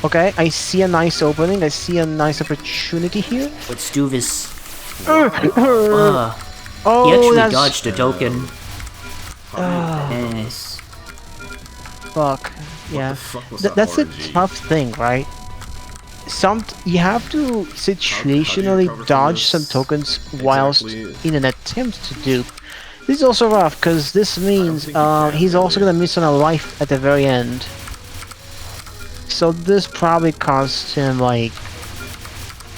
Okay, I see a nice opening. I see a nice opportunity here. Let's do this. Oh, He actually that's dodged a token. Nice. fuck. Yeah, fuck was that that's a RNG? tough thing, right? You have to situationally recover from dodge some this? tokens whilst Exactly. in an attempt to dupe. This is also rough because this means think you can, he's also really. gonna miss on a life at the very end. So this probably cost him like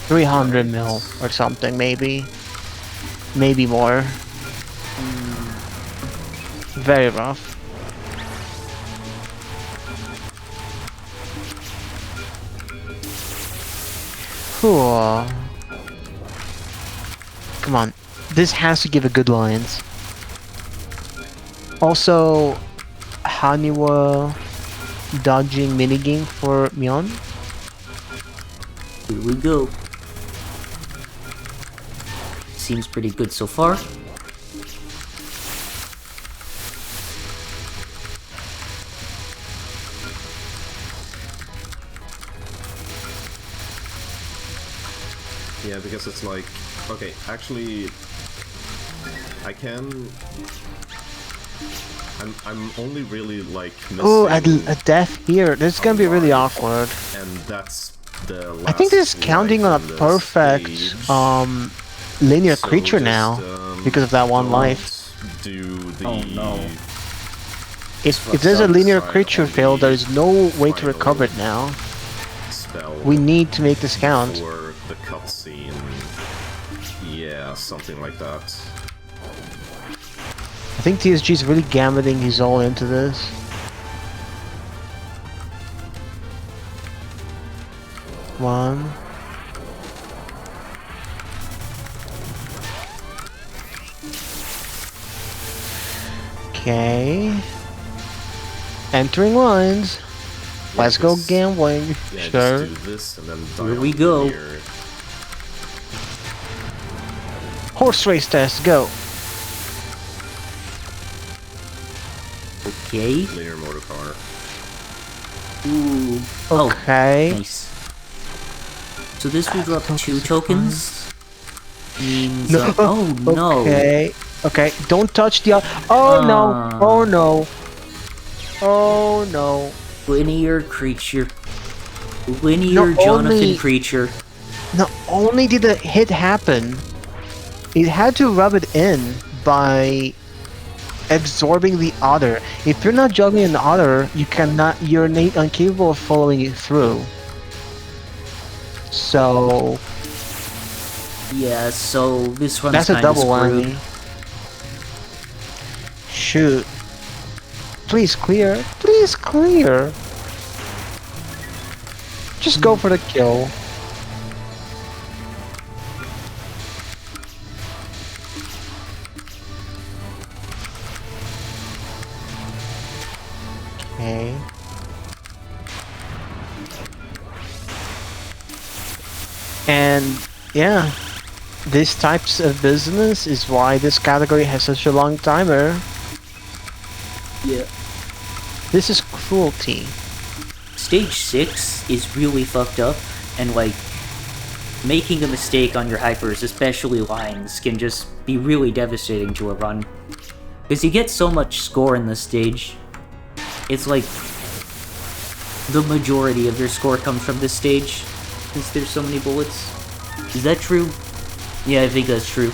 300 mil or something, maybe more. Very rough. Cool. Come on, this has to give a good lines. Also, Haniwa dodging minigame for Myeon. Here we go. Seems pretty good so far. Yeah, because it's like, okay, actually, I can. I'm only really like missing. Oh, a death here. This is gonna be really life, awkward. And that's the last I think this is counting life on in a the perfect stage. linear So creature just, now because of that one don't life. Do the Oh, no. If there's a linear Side creature on fail, the there is no way to final recover it now. spell We need to make this count. for the cutscene. Yeah, something like that. I think TSG is really gambling his all into this. One. Okay. Entering lines. Let's go just- gambling. Yeah, Sure. just do this and then Here die we on go. here. Horse race test, go. Okay. Linear motor car. Ooh. Oh, Okay. nice. So this will drop 2 tokens. Means. No. Oh no. Okay. Okay. Don't touch the. Oh no. Ah. Oh no. Oh no. Linear creature. Linear No, Jonathan only- creature. Not only did the hit happen, it had to rub it in by absorbing the other. If you're not juggling an other, you cannot. You're incapable of following it through. So Yeah, so this one's that's a kind of double screwed. whammy. Shoot. Please clear. Please clear. Just go for the kill. Okay. And yeah, this types of business is why this category has such a long timer. Yeah. This is cruelty. Stage 6 is really fucked up, and like, making a mistake on your hypers, especially lines, can just be really devastating to a run. Because you get so much score in this stage. It's like, the majority of your score comes from this stage, since there's so many bullets. Is that true? Yeah, I think that's true.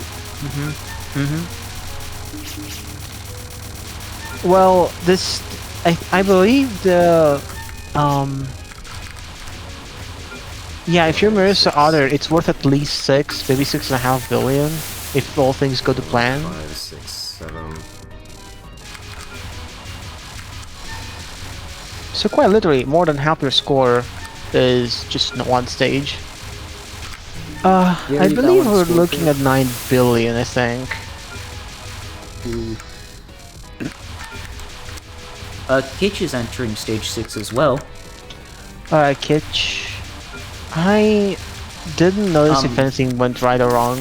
Well, this I believe the yeah, if you're Marissa Otter, it's worth at least 6, maybe 6.5 billion if all things go to plan. 5, 6, 7. So quite literally, more than half your score is just in one stage. I Very believe we're balanced looking score. at 9 billion, I think. Kitch is entering stage 6 as well. Kitch. I didn't notice if Um, anything went right or wrong.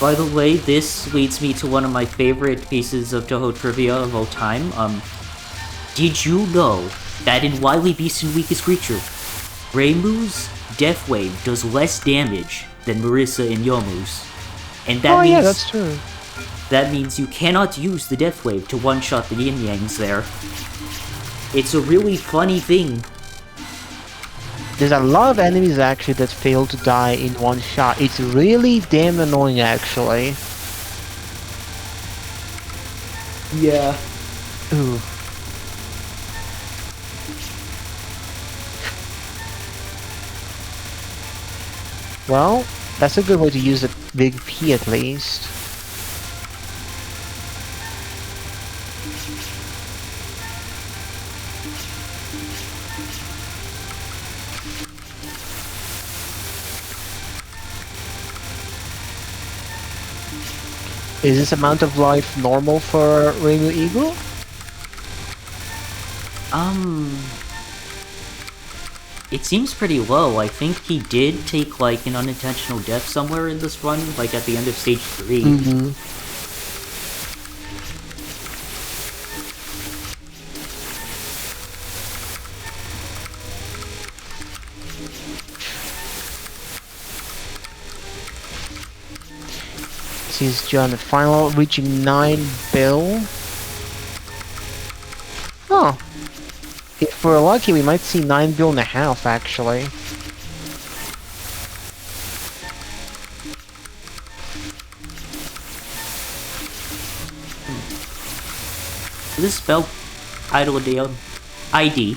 By the way, this leads me to one of my favorite pieces of Touhou trivia of all time. Did you know that in Wily Beast and Weakest Creature, Reimu's Death Wave does less damage than Marissa and Yomu's? And that means, yeah, that's true. That means you cannot use the Death Wave to one-shot the yin-yangs there. It's a really funny thing. There's a lot of enemies actually that fail to die in one shot. It's really damn annoying actually. Yeah. Ooh. Well, that's a good way to use the big P at least. Is this amount of life normal for Reimu Eagle? It seems pretty low. I think he did take, like, an unintentional death somewhere in this run, like at the end of stage 3. Mm-hmm. He's John the final, reaching 9 bill. Oh. If we're lucky, we might see 9 bill and a half, actually. This spell ID,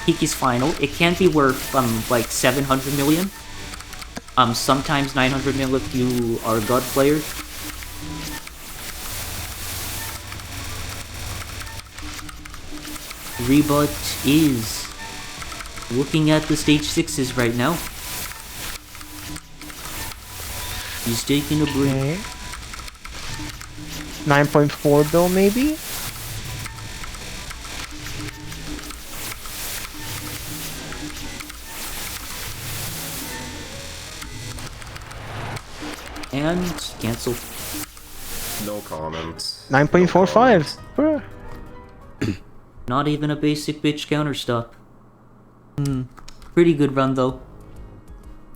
Kiki's final, it can be worth, like 700 million. Sometimes 900 mil if you are a god player. Rebut is looking at the stage 6s right now. He's taking a break. Okay. 9.4 bill, maybe? And cancel. No comment. 9.45. Not even a basic bitch counterstop. Pretty good run though.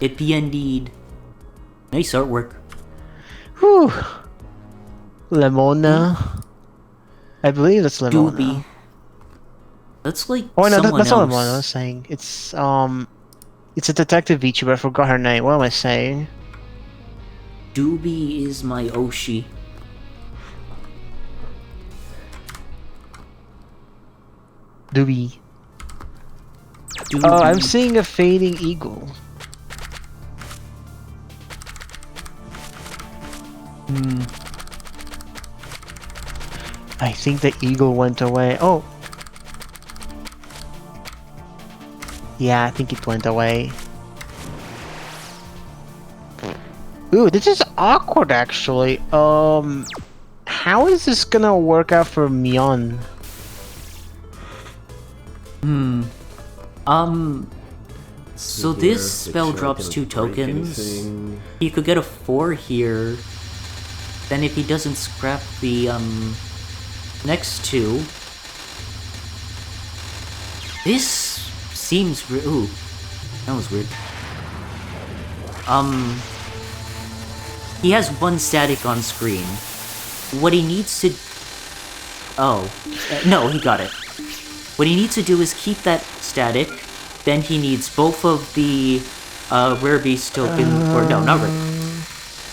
It be indeed. Nice artwork. Whew. Lemona. I believe that's Lemona. Doobie. That's like Oh no, someone that's not else. Lemona I was saying. It's a detective VTuber, I forgot her name. What am I saying? Doobie is my Oshi. Doobie. Doobie. Oh, I'm seeing a fading eagle. I think the eagle went away. Oh. Yeah, I think it went away. Ooh, this is awkward actually. How is this gonna work out for Mion? So this spell drops 2 tokens. He could get a 4 here. Then if he doesn't scrap the next 2, this seems ooh, that was weird. He has 1 static on screen. What he needs to no, he got it. What he needs to do is keep that static. Then he needs both of the rare beast token, or no, not rare.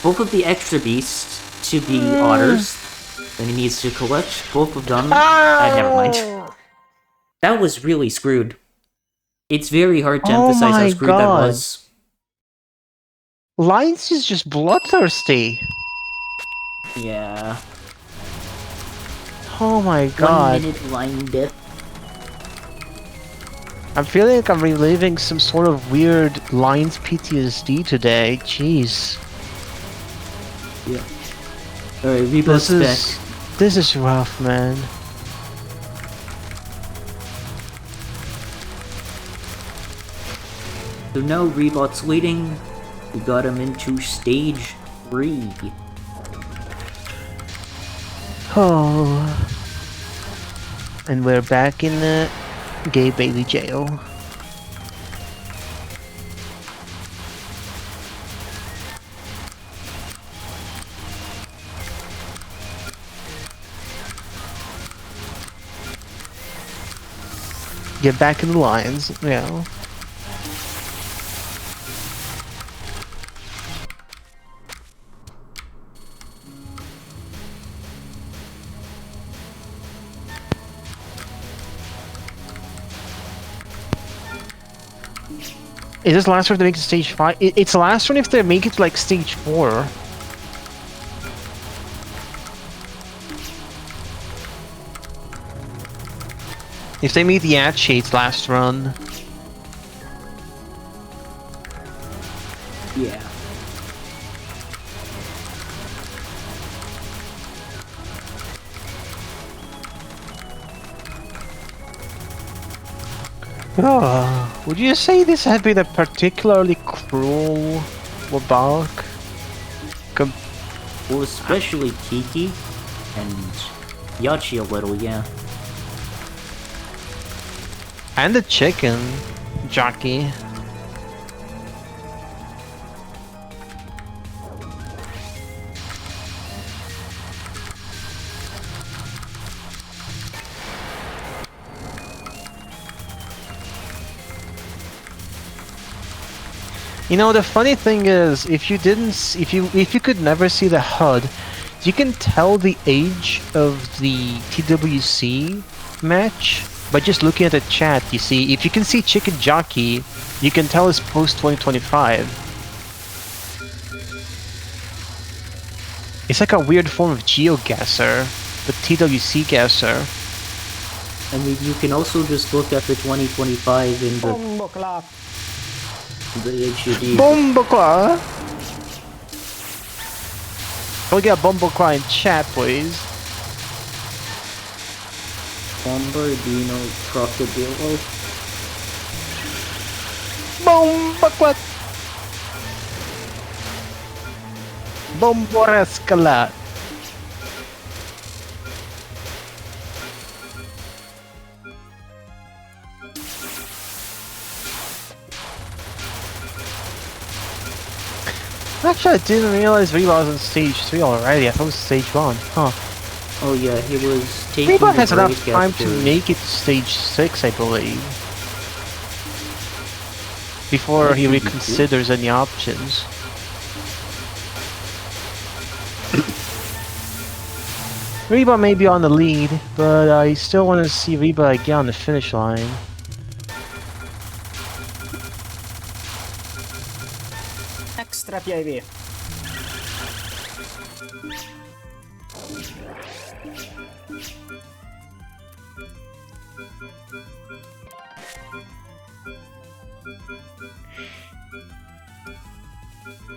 Both of the extra beasts to be otters. Then he needs to collect both of them. Never mind. That was really screwed. It's very hard to emphasize how screwed that was. Lines is just bloodthirsty. Yeah. Oh my god. 1 minute line dip. I'm feeling like I'm reliving some sort of weird Lines PTSD today. Jeez. Yeah. Alright, Rebut's back. This is rough, man. So now Rebot's waiting. We got him into stage 3. Oh. And we're back in the gay baby jail. Get back in the lines, yeah. Is this the last one if they make it stage 5? It's the last one if they make it like stage 4. If they meet the Yachi's last run. Yeah. Oh, would you say this had been a particularly cruel Wabak? Well, especially Kiki and Yachi a little, yeah. And the chicken jockey. You know, the funny thing is, if you could never see the HUD, you can tell the age of the TWC match by just looking at the chat. You see, if you can see Chicken Jockey, you can tell it's post 2025. It's like a weird form of GeoGuessr, but TWC guesser. I mean, you can also just look at the 2025 in the HUD. Bombocla! We'll get Bombocla in chat, please. Bombardino Crocodilo. Bombocla! Bomborescala! Actually, I didn't realize Reba was on stage 3 already. I thought it was stage 1. Huh. Oh yeah, he was taking Reba a has enough break time after... to make it to stage 6, I believe. Before he reconsiders any options. Reba may be on the lead, but I still want to see Reba get on the finish line. Extra PIV.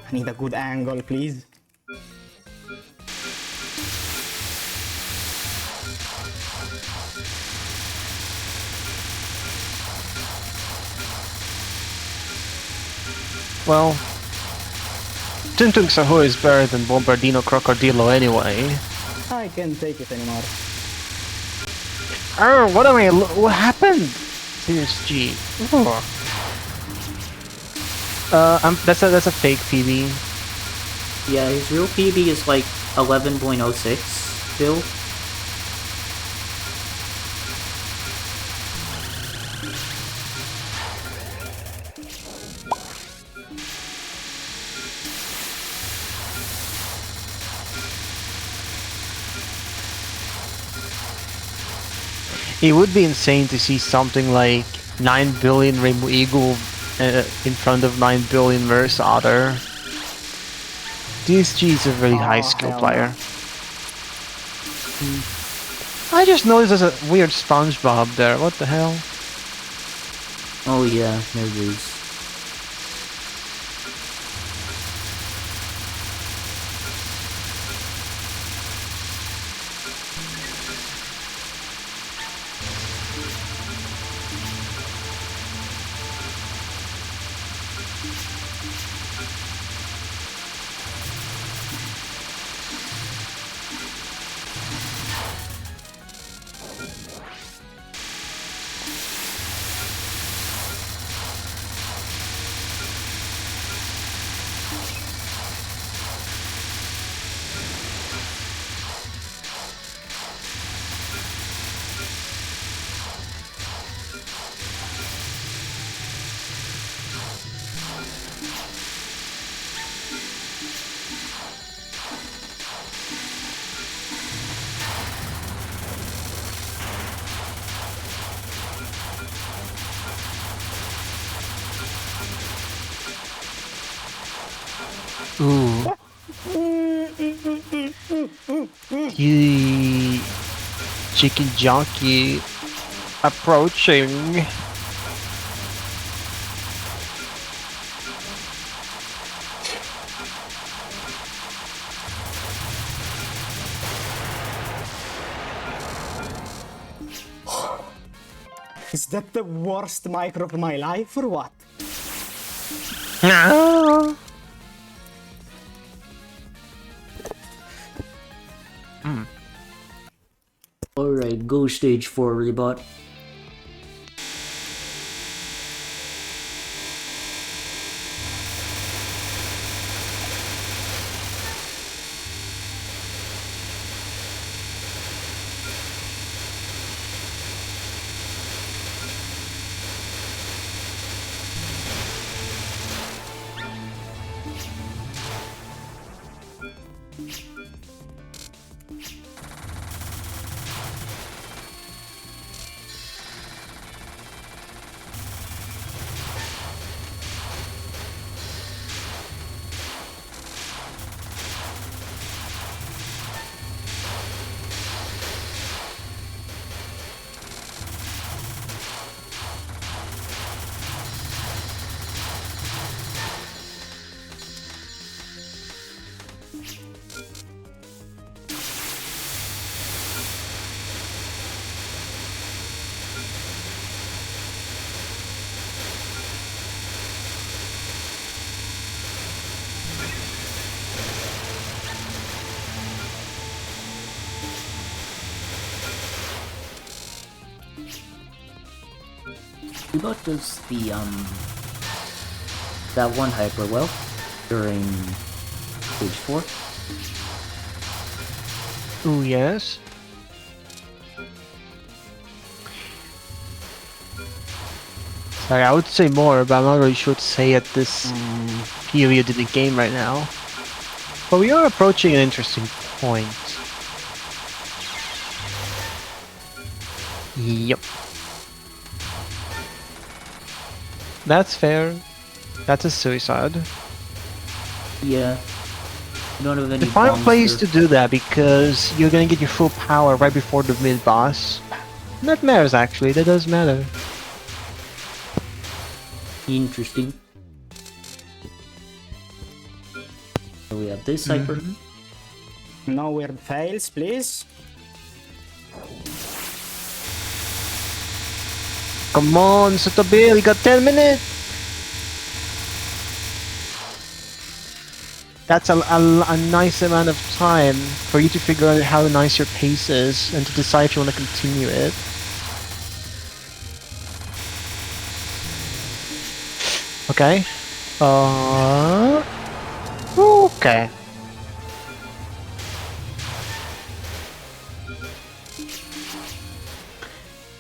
I need a good angle, please. Well, Tintung Saho is better than Bombardino Crocodilo anyway. I can't take it anymore. Oh, what happened? CSG. Oh. That's a fake PB. Yeah, his real PB is like 11.06 still. It would be insane to see something like 9 billion Rainbow Eagle in front of 9 billion Verse Otter. DSG is a really high skill player. I just noticed there's a weird SpongeBob there. What the hell? Oh yeah, there is. Ooh. The chicken jockey approaching. Is that the worst micro of my life or what? No. Alright, go stage 4, Rebot. Rebot does the, that one hyper well during stage 4. Ooh, yes. Sorry, I would say more, but I'm not really sure what to say at this period in the game right now. But we are approaching an interesting point. Yep. That's fair. That's a suicide. Yeah. You don't have any The final bombs place there. to do that because you're gonna get your full power right before the mid boss. That matters actually, that does matter. Interesting. So we have this hyper. No weird fails, please. Come on, Sotobil, you got 10 minutes! That's a nice amount of time for you to figure out how nice your pace is and to decide if you want to continue it. Okay. Okay.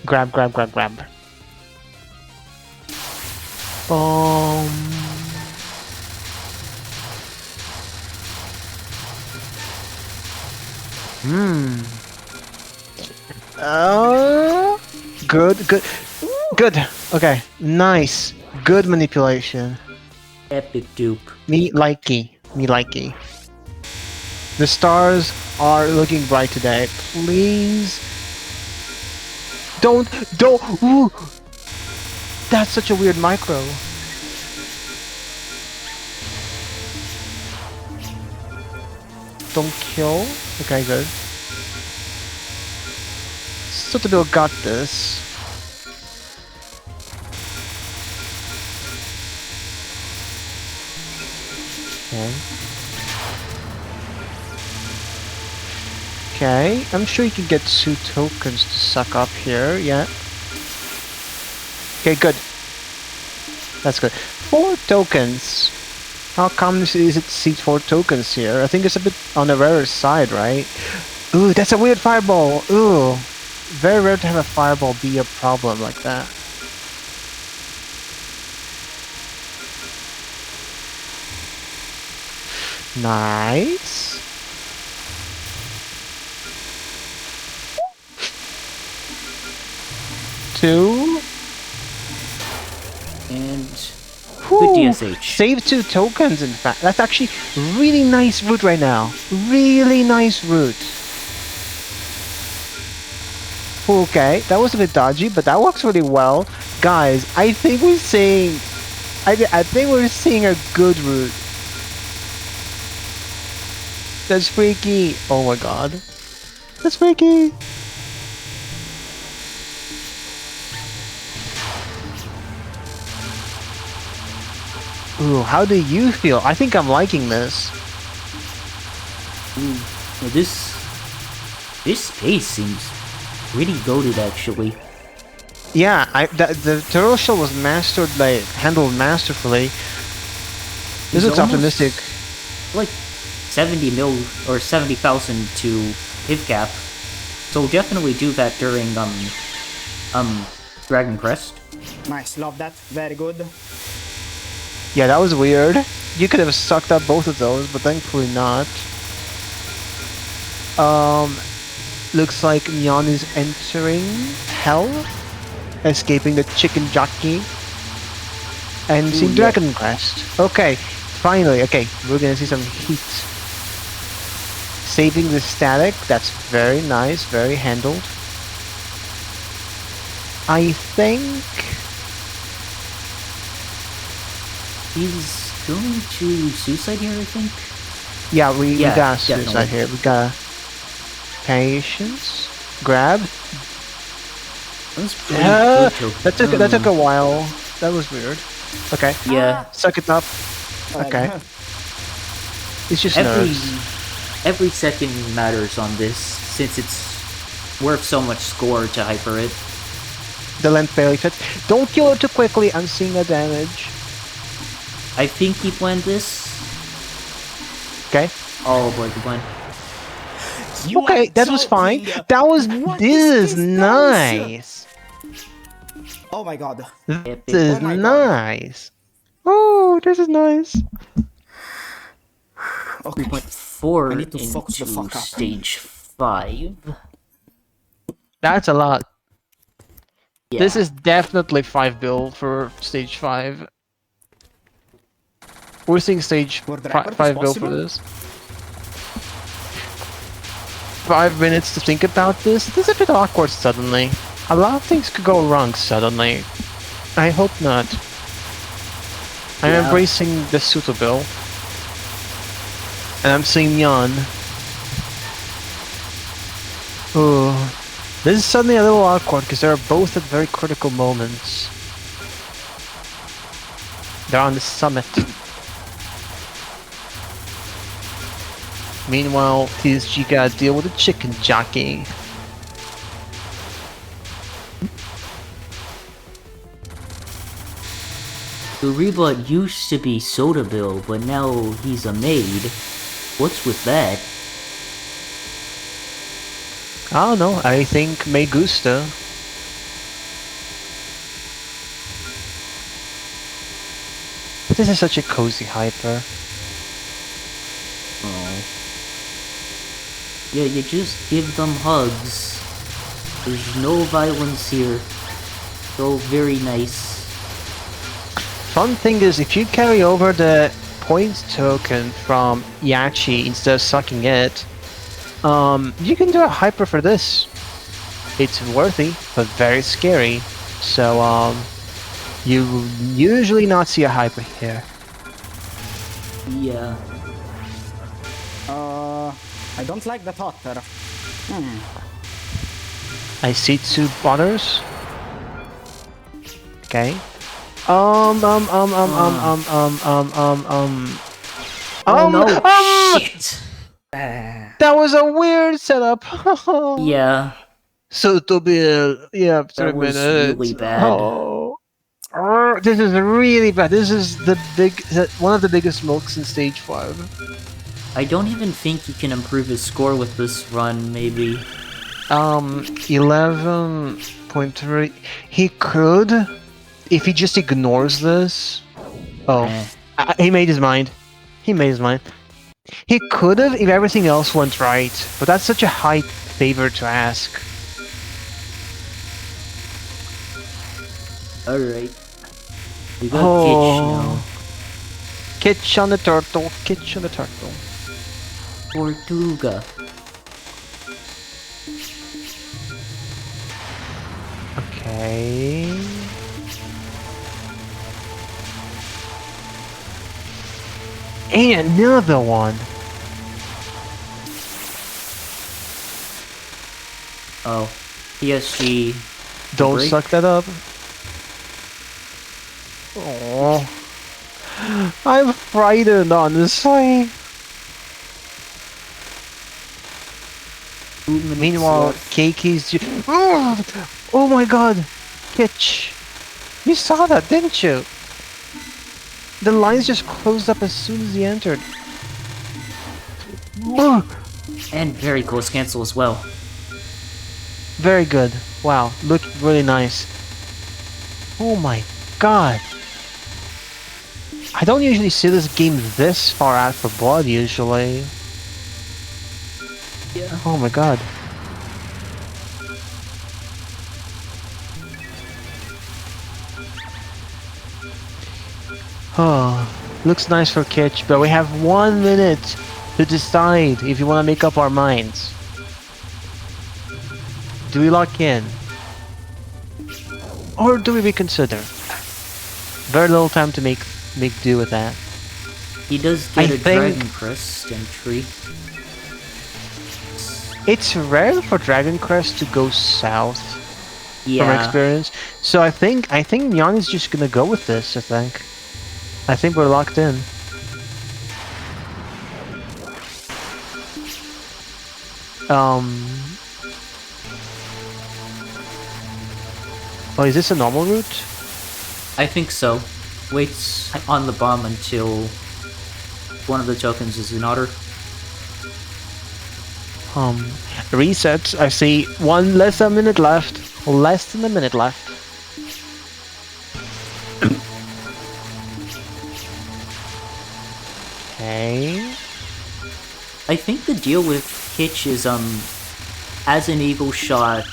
Grab, grab, grab, grab. Good, good, good. Okay, nice. Good manipulation. Epic dupe. Me likey. Me likey. The stars are looking bright today. Please. Don't. Ooh. That's such a weird micro. Don't kill. Okay, good. Sotobil got this. Okay. Okay, I'm sure you can get 2 tokens to suck up here, yeah. Okay, good. That's good. 4 tokens. How come is it to see 4 tokens here? I think it's a bit on the rarer side, right? Ooh, that's a weird fireball. Ooh. Very rare to have a fireball be a problem like that. Nice. Two. And with the SH. Save 2 tokens, in fact. That's actually really nice route right now. Really nice route. Okay, that was a bit dodgy, but that works really well. Guys, I think we're seeing... I think we're seeing a good route. That's freaky. Oh my god. That's freaky. Ooh, how do you feel? I think I'm liking this. Ooh, well, this space seems pretty goated, actually. Yeah, the turtle shell was handled masterfully. This looks optimistic. Like 70 mil or 70,000 to hit cap, so definitely do that during Dragon Crest. Nice, love that. Very good. Yeah, that was weird. You could have sucked up both of those, but thankfully not. Looks like Nyan is entering hell, escaping the chicken jockey, and seeing Dragon Crest. Okay, finally. Okay, we're gonna see some heat. Saving the static. That's very nice, very handled. I think He's going to suicide here, I think. yeah, we got yeah, suicide here. We got patience. Grab. That was pretty good token. That took a while. That was weird. Okay. Yeah. Suck it up. Okay. It's just nerves. Every second matters on this, since it's worth so much score to hyper it. The length barely fits. Don't kill it too quickly. I'm seeing the damage. I think he planned this. Okay. Oh boy, good plan. Okay, that was fine. That was. This is nice. Oh my god. This is nice. Oh, this is nice. Okay. 3.4 I need to focus the fuck into up. stage 5. That's a lot. Yeah. This is definitely 5 build for stage 5. We're seeing stage For the record, 5 it's build for possible? this. 5 minutes to think about this. This is a bit awkward suddenly. A lot of things could go wrong suddenly. I hope not. I'm Yeah. embracing the Suto build. And I'm seeing Nyan. Ooh. This is suddenly a little awkward because they're both at very critical moments. They're on the summit. Meanwhile, TSG gotta deal with the chicken jockey. The Rebot used to be Soda Bill, but now he's a Maid. What's with that? I don't know, I think me gusta. This is such a cozy hyper. Oh. Yeah, you just give them hugs. There's no violence here. So very nice. Fun thing is, if you carry over the points token from Yachi instead of sucking it, you can do a hyper for this. It's worthy, but very scary. So, you will usually not see a hyper here. Yeah. I don't like that otter. I see 2 butters. Okay. Oh no! Shit! That was a weird setup. Yeah, So to be, yeah, 3 that was minutes. really bad. Oh. This is really bad. This is one of the biggest milks in stage 5. I don't even think he can improve his score with this run, maybe. 11.3. He could, if he just ignores this. Oh, he made his mind. He made his mind. He could have if everything else went right, but that's such a high favor to ask. Alright. We got Gitch now. Catch on the turtle, catch on the turtle. Tortuga. Okay. And another one. Oh, PSG. Don't break. suck that up. Oh, I'm frightened, honestly. Meanwhile, Keiki's oh my god! Kitch! You saw that, didn't you? The lines just closed up as soon as he entered. And very close cancel as well. Very good. Wow, looked really nice. Oh my god. I don't usually see this game this far out for blood, usually. Yeah. Oh my god. Oh, looks nice for Kitch, but we have 1 minute to decide if you want to make up our minds. Do we lock in? Or do we reconsider? Very little time to make do with that. He does I get a think- Dragon Crest entry. It's rare for Dragon Crest to go south from Yeah. experience. So I think Nyan is just gonna go with this, I think we're locked in. Oh, is this a normal route? I think so. Waits on the bomb until one of the tokens is an otter. Reset. I see less than a minute left. Less than a minute left. Okay. I think the deal with Kitch is, as an eagle shot,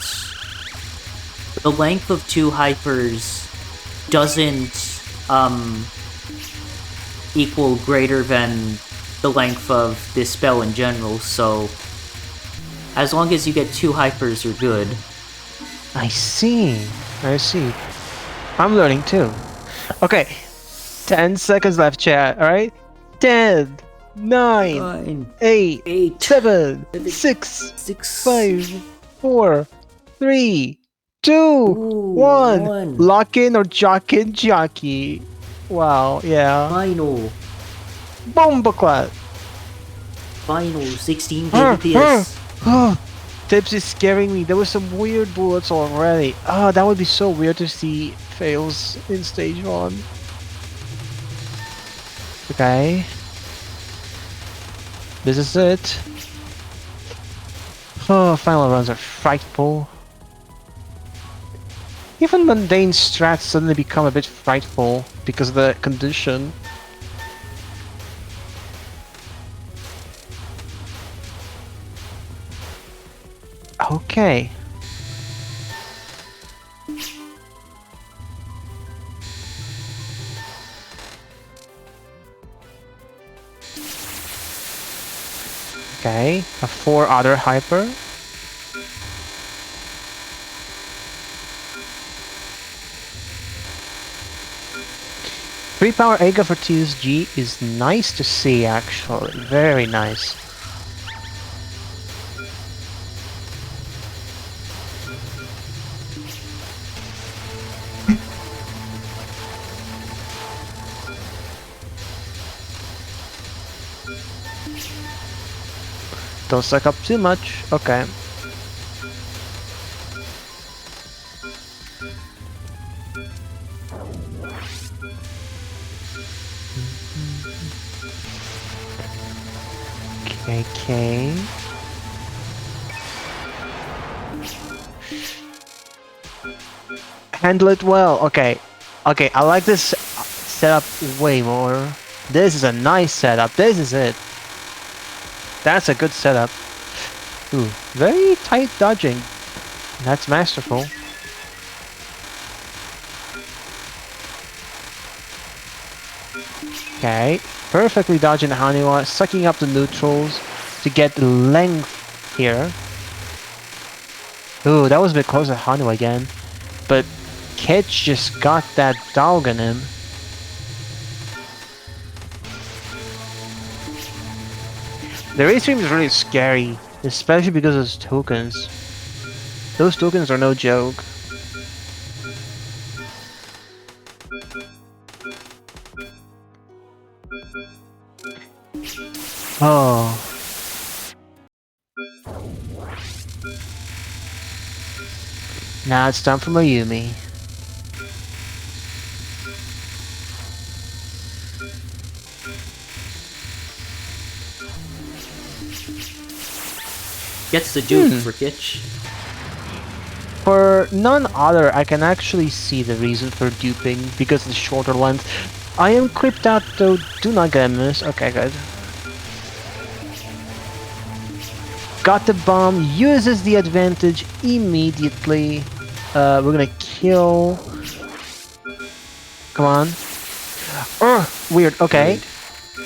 the length of 2 hypers doesn't, equal greater than the length of this spell in general, so as long as you get 2 hypers, you're good. I see. I see. I'm learning too. Okay. 10 seconds left, chat. Alright? 10, 9, 9, 8, 8, 7, 7, 6, 6, 5, 4, 3, 2, Ooh, 1. 1. Lock in or jock in, jockey. Wow, yeah. Final, Bombaclat. final 16 KBPS. Tips is scaring me. There were some weird bullets already. Ah, that would be so weird to see fails in stage 1. Okay. This is it. Oh, final runs are frightful. Even mundane strats suddenly become a bit frightful because of the condition. Okay. Okay, a 4 other hyper. Free power Ega for TSG is nice to see, actually. Very nice. Don't suck up too much. Okay. Okay. Handle it well. Okay. Okay, I like this setup way more. This is a nice setup. This is it. That's a good setup. Ooh, very tight dodging. That's masterful. Okay, perfectly dodging the Haniwa, sucking up the neutrals to get the length here. Ooh, that was a bit close to Haniwa again. But Ketch just got that dog on him. The race stream is really scary, especially because of those tokens. Those tokens are no joke. Oh. Now it's time for Mayumi. Gets the dupe for Kitch. For none other, I can actually see the reason for duping because of the shorter length. I am creeped out though, do not get a miss. Okay, good. Got the bomb, uses the advantage immediately. We're gonna kill. Come on. Weird, okay. Maid.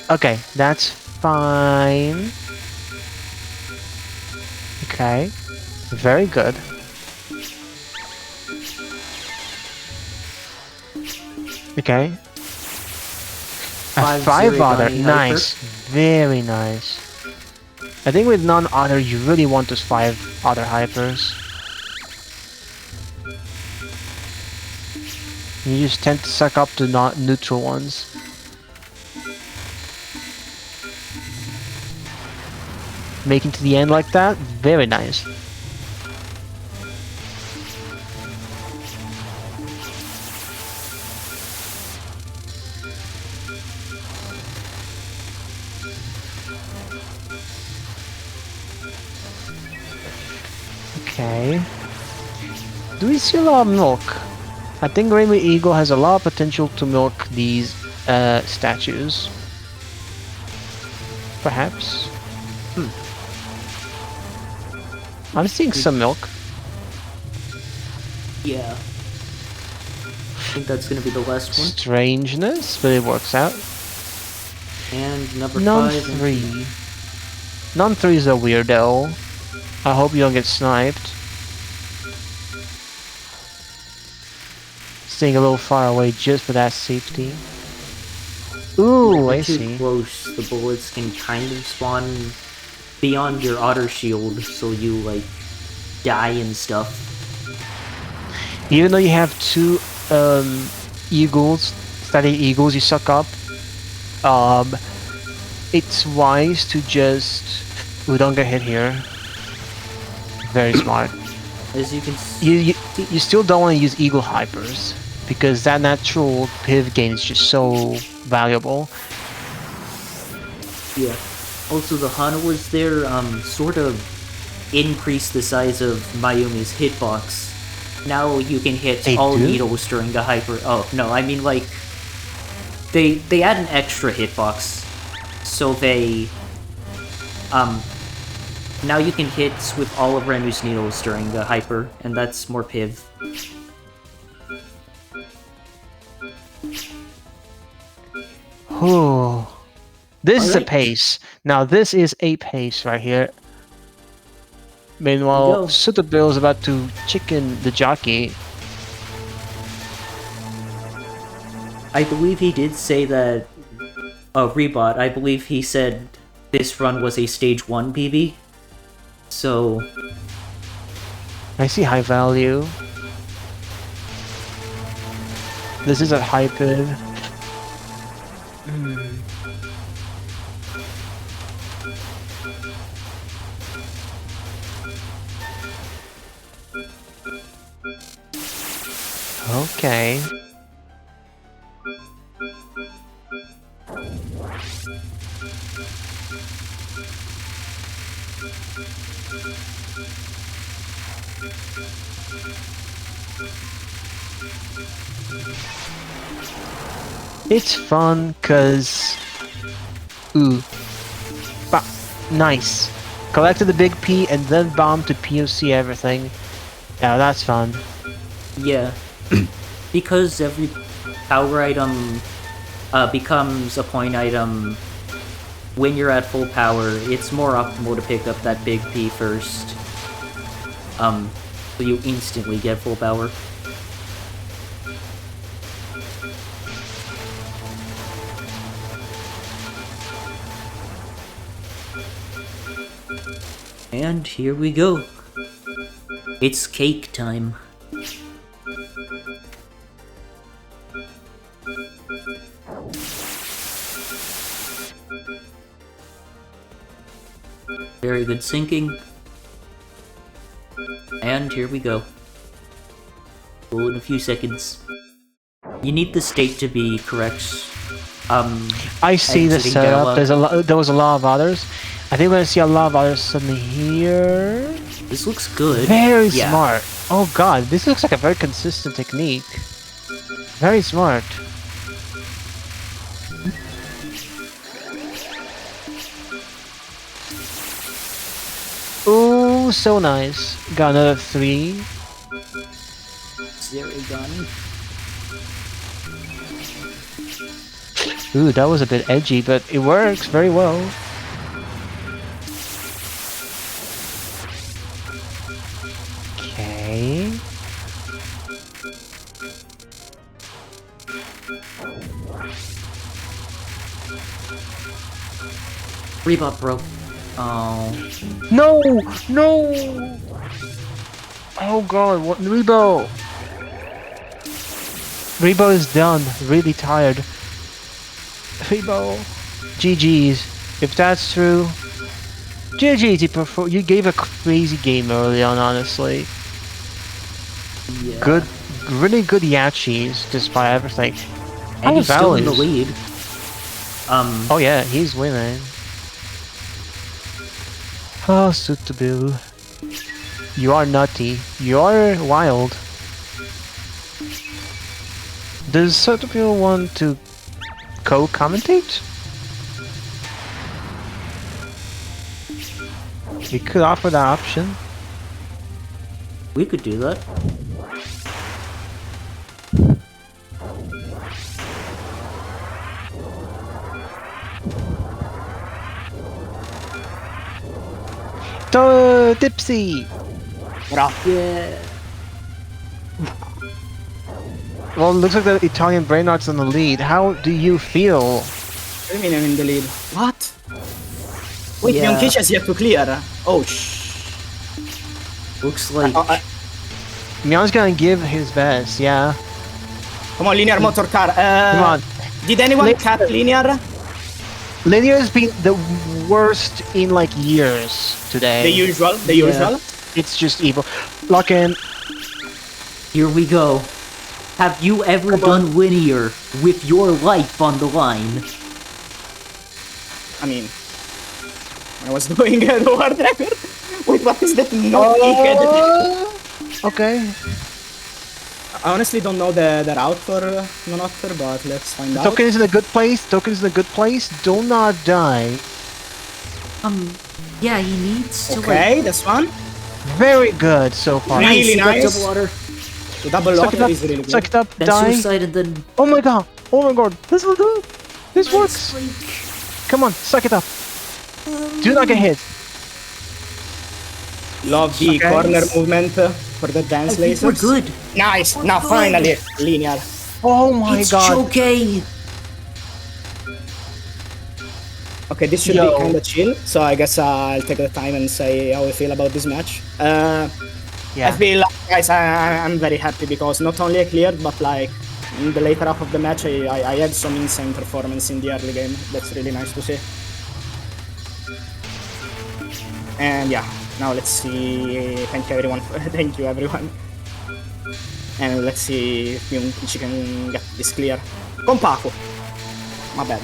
Okay, that's fine. Okay, very good. Okay. A 5 other, nice, very nice. I think with none other, you really want those 5 other hypers. You just tend to suck up the not neutral ones. Making to the end like that, very nice. Okay. Do we see a lot of milk? I think Rainbow Eagle has a lot of potential to milk these statues. Perhaps. I'm seeing some milk. Yeah. I think that's gonna be the last one. Strangeness, but it works out. And number None 5. and 3. None 3 is a weirdo. I hope you don't get sniped. Staying a little far away just for that safety. Ooh, I If you're see. too close, the bullets can kind of spawn beyond your otter shield, so you like die and stuff. Even though you have 2 eagles, static eagles you suck up, it's wise to just... Ooh, don't get hit here. Very smart. As you can see, You still don't want to use eagle hypers, because that natural piv gain is just so valuable. yeah. Also, the Hanawas there sort of increased the size of Mayumi's hitbox. Now you can hit They all do? needles during the hyper. Oh no, I mean like they add an extra hitbox, so they now you can hit with all of Renu's needles during the hyper, and that's more piv. Ooh. This is a Alright. pace. Now this is a pace right here. Meanwhile, go. Sutabil is about to chicken the jockey. I believe he did say that. Rebot. I believe he said this run was a stage 1 PB. So I see high value. This is at high piv. Okay. It's fun, cause... Ooh. Nice. Collected the big P and then bomb to POC everything. Yeah, that's fun. yeah, because every power item becomes a point item when you're at full power. It's more optimal to pick up that big P first. So you instantly get full power. And here we go. It's cake time. Very good syncing. And here we go. Well, in a few seconds. You need the state to be correct. I see the exiting setup. dialogue. There was a lot of others. I think we're gonna see a lot of others suddenly here. This looks good. Very Yeah. smart. Oh god, this looks like a very consistent technique. Very smart. Ooh, so nice. Got another 3. Zero gun. Ooh, that was a bit edgy, but it works very well. Okay. Rebop, bro. Oh. No! No! Oh god, what? Rebo! Rebo is done. Really tired. Rebo. GG's. If that's true. GG's, you gave a crazy game early on, honestly. Yeah. Good, really good Yachis, despite everything. And he's still in the Valleys. lead. Oh yeah, he's winning. Oh, Suitable. You are nutty. You are wild. Does Suitable want to co-commentate? We could offer that option. We could do that. Tipsy! Yeah. Well, it looks like the Italian Brainart's on the lead. How do you feel? What do you mean I'm in the lead? What? Wait, Yeah. Yonkish has yet to clear. Oh, Looks like Mion's gonna give his best, yeah. come on, linear motor car. Come on. Did anyone Let's- cut linear? Linear has been the worst in like years today. The usual, the usual. It's just evil. Lock in. here we go. Have you ever done linear with your life on the line? I mean, when I was doing the world record. Wait, what is that? Not naked. Okay. I honestly don't know the route for non-octor, but let's find out. Token is in a good place. Token is in a good place. Do not die. Yeah, he needs to Okay, this one. Very good so far. Really he got nice. double water. The double Suck locker it up. is really good. Suck it up. Then Die. suicide and then Oh my god. Oh my god. This will do. This works. streak. Come on. Suck it up. Do not get hit. Love the Okay. corner movement for the dance I think we're lasers. good. Nice. Now good. finally linear. Oh my It's god. okay. Okay, this should Yo. be kind of chill. So I guess I'll take the time and say how I feel about this match. I Yeah. feel like, guys, I'm very happy because not only I cleared, but like in the later half of the match, I had some insane performance in the early game. That's really nice to see. And yeah, now let's see. Thank you everyone. Thank you everyone. And let's see if Yunkichi can get this clear. KONPAKU. My bad.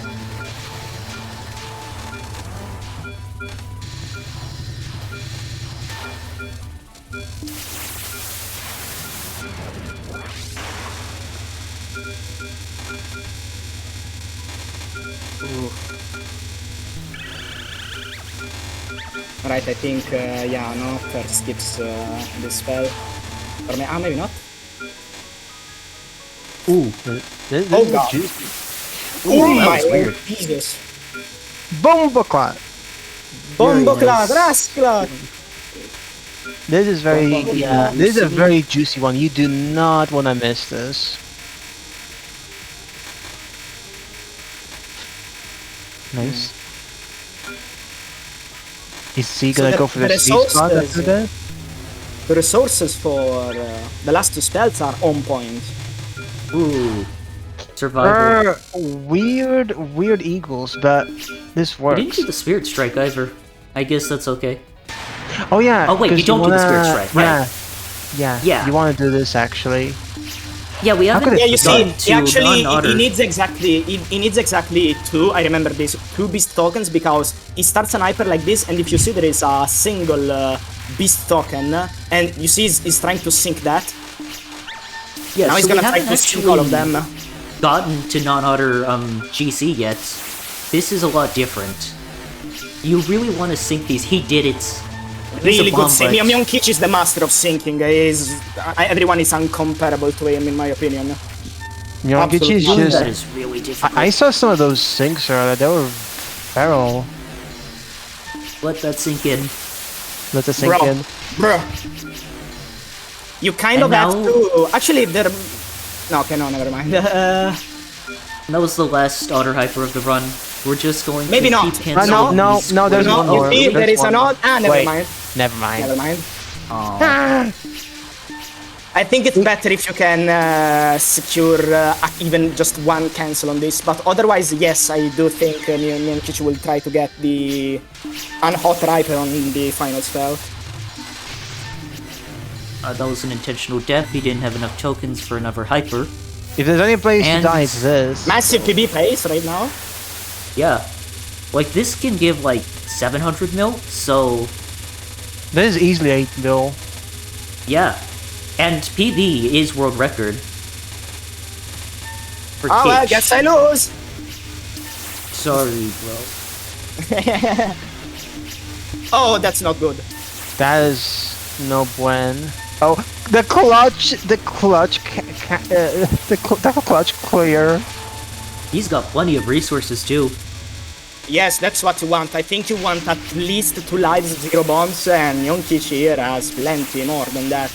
Right, I think, yeah, no, first skips this spell. Or maybe not. Ooh. This Oh, is God. juicy. Oh that my was weird. Jesus. Bomboclat! Bomboclat, nice. Rasclat! This is very, Yeah, this is a see? very juicy one. You do not want to miss this. Nice. Is he So gonna the- go for the the C spot resources- after that? The resources for the last two spells are on point. Ooh. Survival. Weird eagles, but this We didn't works. do the Spirit Strike either. I guess that's okay. Oh yeah. Oh, wait, 'cause you don't do the Spirit wanna- Strike, right. Yeah. Yeah. You want to do this actually? Yeah, we haven't could it Yeah, you see, gotten he actually non-otter. he needs exactly two. I remember this, two beast tokens, because he starts an hyper like this, and if you see there is a single beast token, and you see he's trying to sync that. Yeah, Now he's so we gonna try haven't to sync all of them. gotten to non-otter GC yet. This is a lot different. You really want to sync these. He did it. He's Really a good bomb, sync. but- Mionkichi is the master of syncing. Everyone is uncomparable to him, in my opinion. Yonkichi is Absolutely. That just. is really difficult. I saw some of those syncs earlier. They were feral. Let that sink in. Let us sink in. Bro. You kind And of have now- to. Actually, there. No, okay, no, never mind. That was the last otter hyper of the run. We're just going Maybe to not. keep No, canceling no, these no, there's squares. one No, more. you see, there There's is one an more. odd. Never Wait. mind. Never mind. Never mind. Aw. I think it's better if you can secure even just one cancel on this, but otherwise, yes, I do think Mionkichi will try to get the unhot Riper on the final spell. That was an intentional death. He didn't have enough tokens for another hyper. If there's any place And- to die, it's this. Massive PB pace right now. Yeah. Like, this can give, like, 700 mil, so... This is easily 8 mil. Yeah. And PB is world record. For Oh, well, I Kitch. guess I lose. Sorry, bro. Oh, that's not good. That is no buen. Oh, the clutch clear. He's got plenty of resources, too. Yes, that's what you want. I think you want at least 2 lives, 0 bombs, and Yonkichi here has plenty more than that.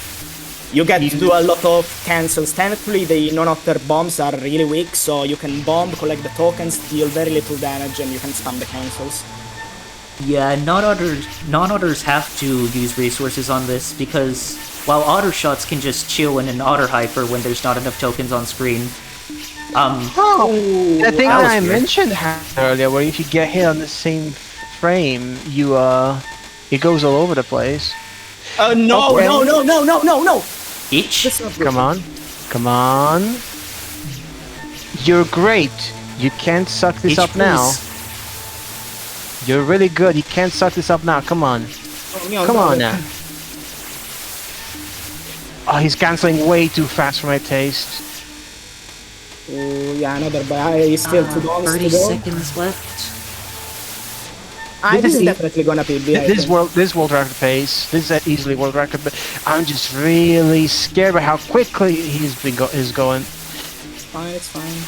You get to do a lot of cancels. Thankfully, the non-otter bombs are really weak, so you can bomb, collect the tokens, deal very little damage, and you can spam the cancels. Yeah, non-otters have to use resources on this, because while otter shots can just chill in an otter hyper when there's not enough tokens on screen, The thing that that was I weird. mentioned earlier, where if you get hit on the same frame, you it goes all over the place. No, Okay. no! Itch? That's not good. Come on. You're great. You can't suck this Itch, up now. please. You're really good. You can't suck this up now. Come on. Come on now. Oh, he's canceling way too fast for my taste. Oh, yeah, another buy. Still 2 bombs 30 to go. seconds left. This This is is- definitely gonna be big. This world record pace. This is easily world record, but I'm just really scared about how quickly he's going. It's fine.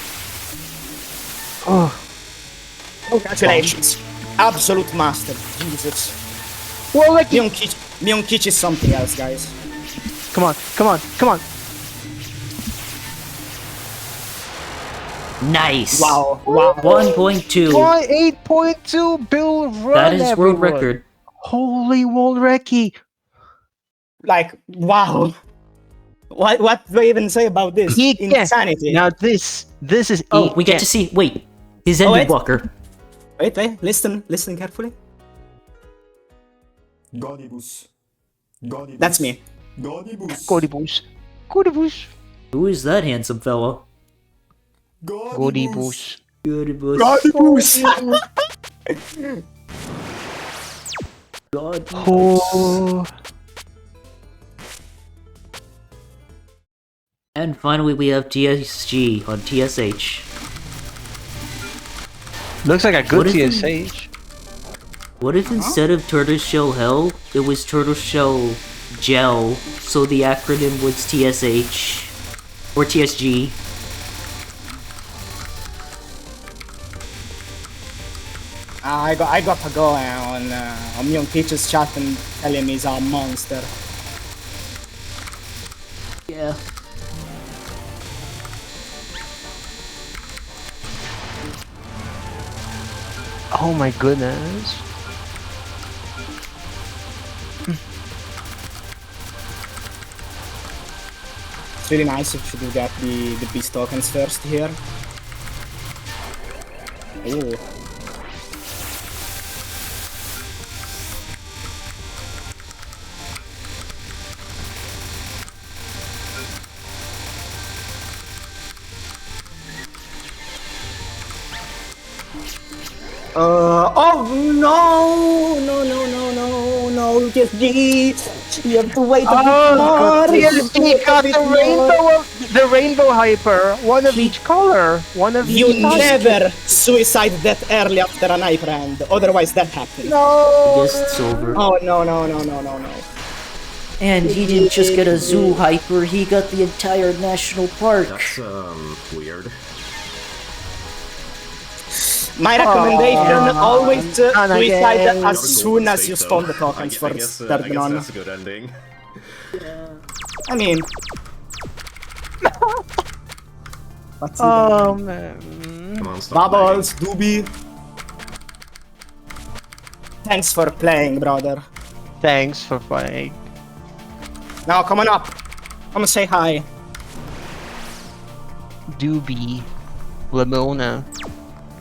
Oh, Congratulations. Absolute master. Jesus. well, like Mionkichi is something else, guys. come on. Nice! Wow. 1.2. 8.2 Bill run. That is world everyone. record. Holy world recky. Like, wow. What do I even say about this? He can. Insanity. Now this is. Oh, we get to see. Wait. His ended wait. walker. Wait, listen carefully. Godibus. That's me. Godibus. Godibus. Who is that handsome fella? Godibus. Good boy. God. Oh. And finally, we have TSG on TSH. Looks like a good What if TSH. What if instead of Turtleshell Hell, it was Turtleshell Gel, so the acronym was TSH or TSG? I got to go on Myung Peach's chat and tell him he's a monster. Yeah. Oh my goodness. It's really nice if you do get the beast tokens first here. Ooh. Oh no! No, TSG! You have to wait a bit more! TSG got the rainbow hyper. One of each color. One of You each color. never suicide that early after an hyper end, otherwise that happened. No! Guess it's over. Oh no. And he didn't just get a zoo hyper, he got the entire national park. That's weird. My recommendation, always Not suicide again. as soon as you spawn the I tokens for guess third non. that's a good ending. I mean... What's Oh man. Come on, stop Bubbles, Doobie. Thanks for playing, brother. Thanks for playing. Now come on up. Come and say hi. Doobie. Lamona.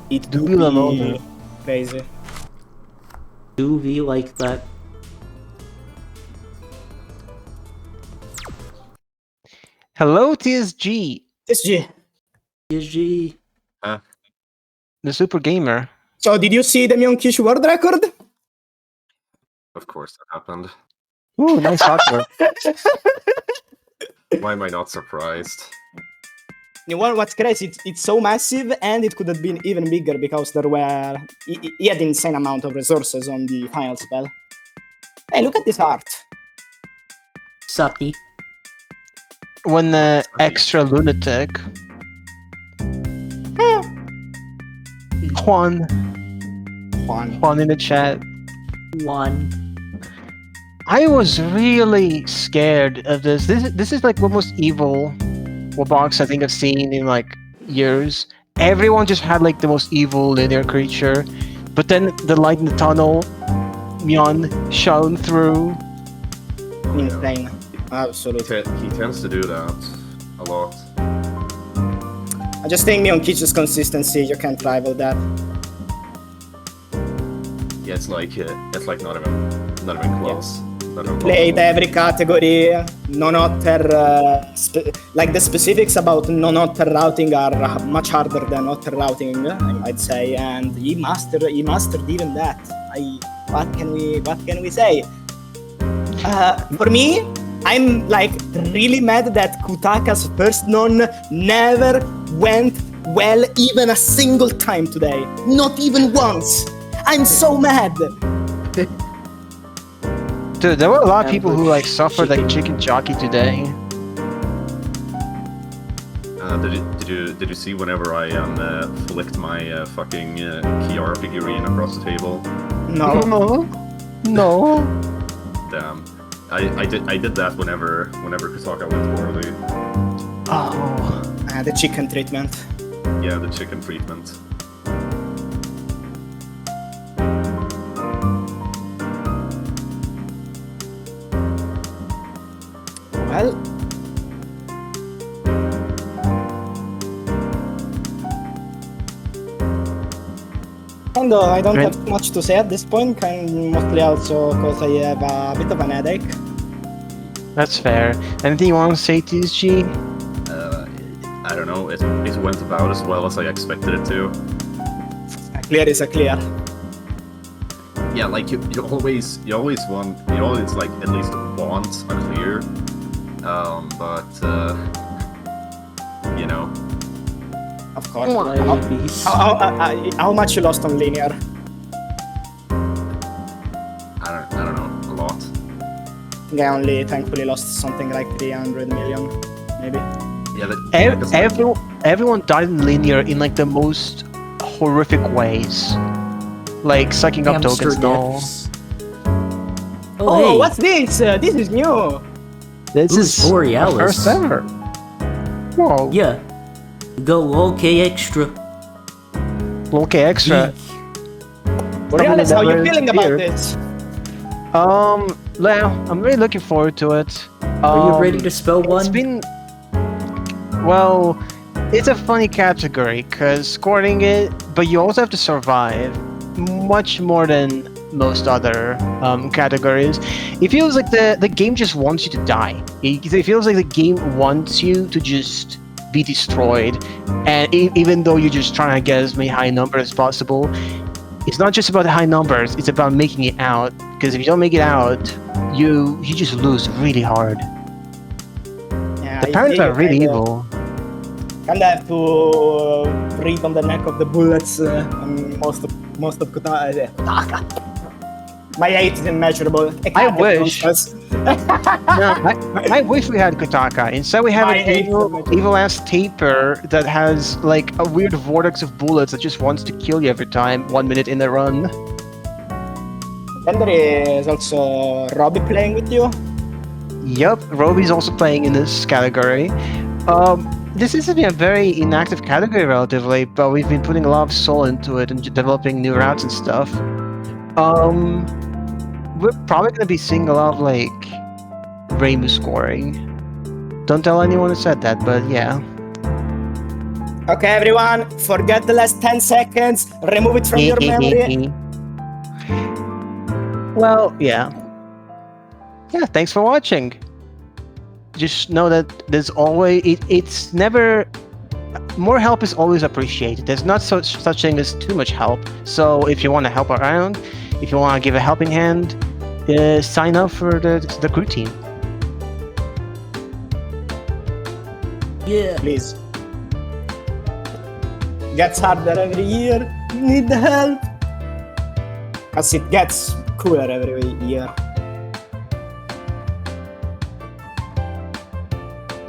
It Doobie Doobie. Lamona. Crazy. Do we like that? Hello, TSG. TSG. GG. The super gamer. So did you see the Myung-Kish world record? Of course that happened. Ooh, nice artwork. Why am I not surprised? You know what's crazy? It's so massive, and it could have been even bigger because there were he had insane amount of resources on the final spell. Hey, look at this art. Sati. When the extra lunatic. Juan in the chat. One. I was really scared of this. This is like the most evil box I think I've seen in like years. Everyone just had like the most evil linear creature, but then the light in the tunnel, Myon shone through. Insane. Absolutely. He tends to do that a lot. I just think Myung-Kich's consistency, you can't rival that. Yeah, it's like not even close. Not even Played close. every category, non-otter, like the specifics about non-otter routing are much harder than otter routing, I'd say, and he mastered even that. What can we say? For me, I'm like really mad that Kutaka's first non never went well even a single time today. Not even once. I'm so mad. Dude, there were a lot of people who like suffered like chicken jockey today. Did you see whenever I flicked my fucking Kiara figurine across the table? No. No. Damn. I did that whenever Kutaka went poorly. Oh. The chicken treatment. Yeah, the chicken treatment. Well, and I don't have too much to say at this point, mostly also because I have a bit of an headache. That's fair. Anything you want to say, TSG? I don't know. It went about as well as I expected it to. A clear is a clear. Yeah, like you always like at least want a clear, but you know. Of course. Beast. How much you lost on linear? I don't know, a lot. I think I only thankfully lost something like 300 million, maybe. Yeah, Everyone died in linear in like the most horrific ways. like sucking up Hamster tokens and all. deaths. Oh, hey, what's this? This is new. This Who's is Borealis? our first ever. Whoa. Yeah. Go okay extra. Okay, extra. Borealis, how you never feeling about appeared. this? Well, I'm really looking forward to it. Are you ready to spell one? It's been... Well, it's a funny category, because scoring it, but you also have to survive much more than most other categories. It feels like the game just wants you to die. It feels like the game wants you to just be destroyed, and even though you're just trying to get as many high numbers as possible, it's not just about the high numbers, it's about making it out, because if you don't make it out, you just lose really hard. Yeah, The parents are really kinda- evil. Kinda have to breathe on the neck of the bullets on most of Kotaka. My hate is immeasurable. I wish. No, I wish we had Kotaka. Instead, we have My an hate evil ass taper that has like a weird vortex of bullets that just wants to kill you every time 1 minute in the run. Then there is also Robbie playing with you. Yup, Roby's also playing in this category. This is a very inactive category relatively, but we've been putting a lot of soul into it and developing new routes and stuff. We're probably gonna be seeing a lot of like Reimu scoring. Don't tell anyone who said that, but yeah. Okay, everyone, forget the last 10 seconds. Remove it from your memory. Well, yeah. Yeah, thanks for watching. Just know that there's always it's never more help is always appreciated. There's not such thing as too much help. So if you want to help around, if you want to give a helping hand, sign up for the crew team. Yeah. Please. Gets harder every year. You need the help. As it gets cooler every year.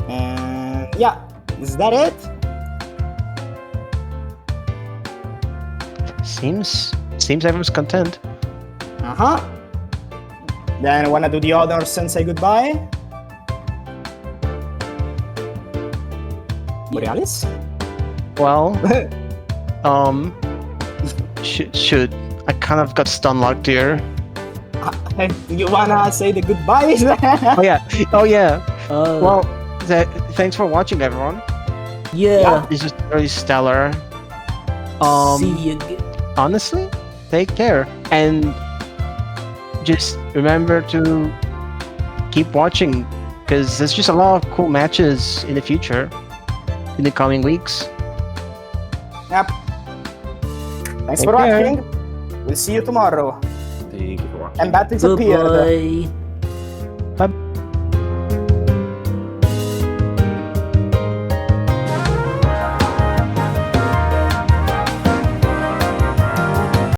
And yeah, is that it? Seems everyone's content. Uh-huh. Then wanna do the honors and say goodbye? Borealis? Well, should I kind of got stun locked here. Do you wanna say the goodbyes? Oh yeah. Uh, Well, thanks for watching, everyone. yeah. This is very stellar. See you. Honestly, take care and just remember to keep watching because there's just a lot of cool matches in the future, in the coming weeks. Yep. Thanks for Take care. watching. We'll see you tomorrow. Thank you for watching. And that disappeared. Goodbye. Bye.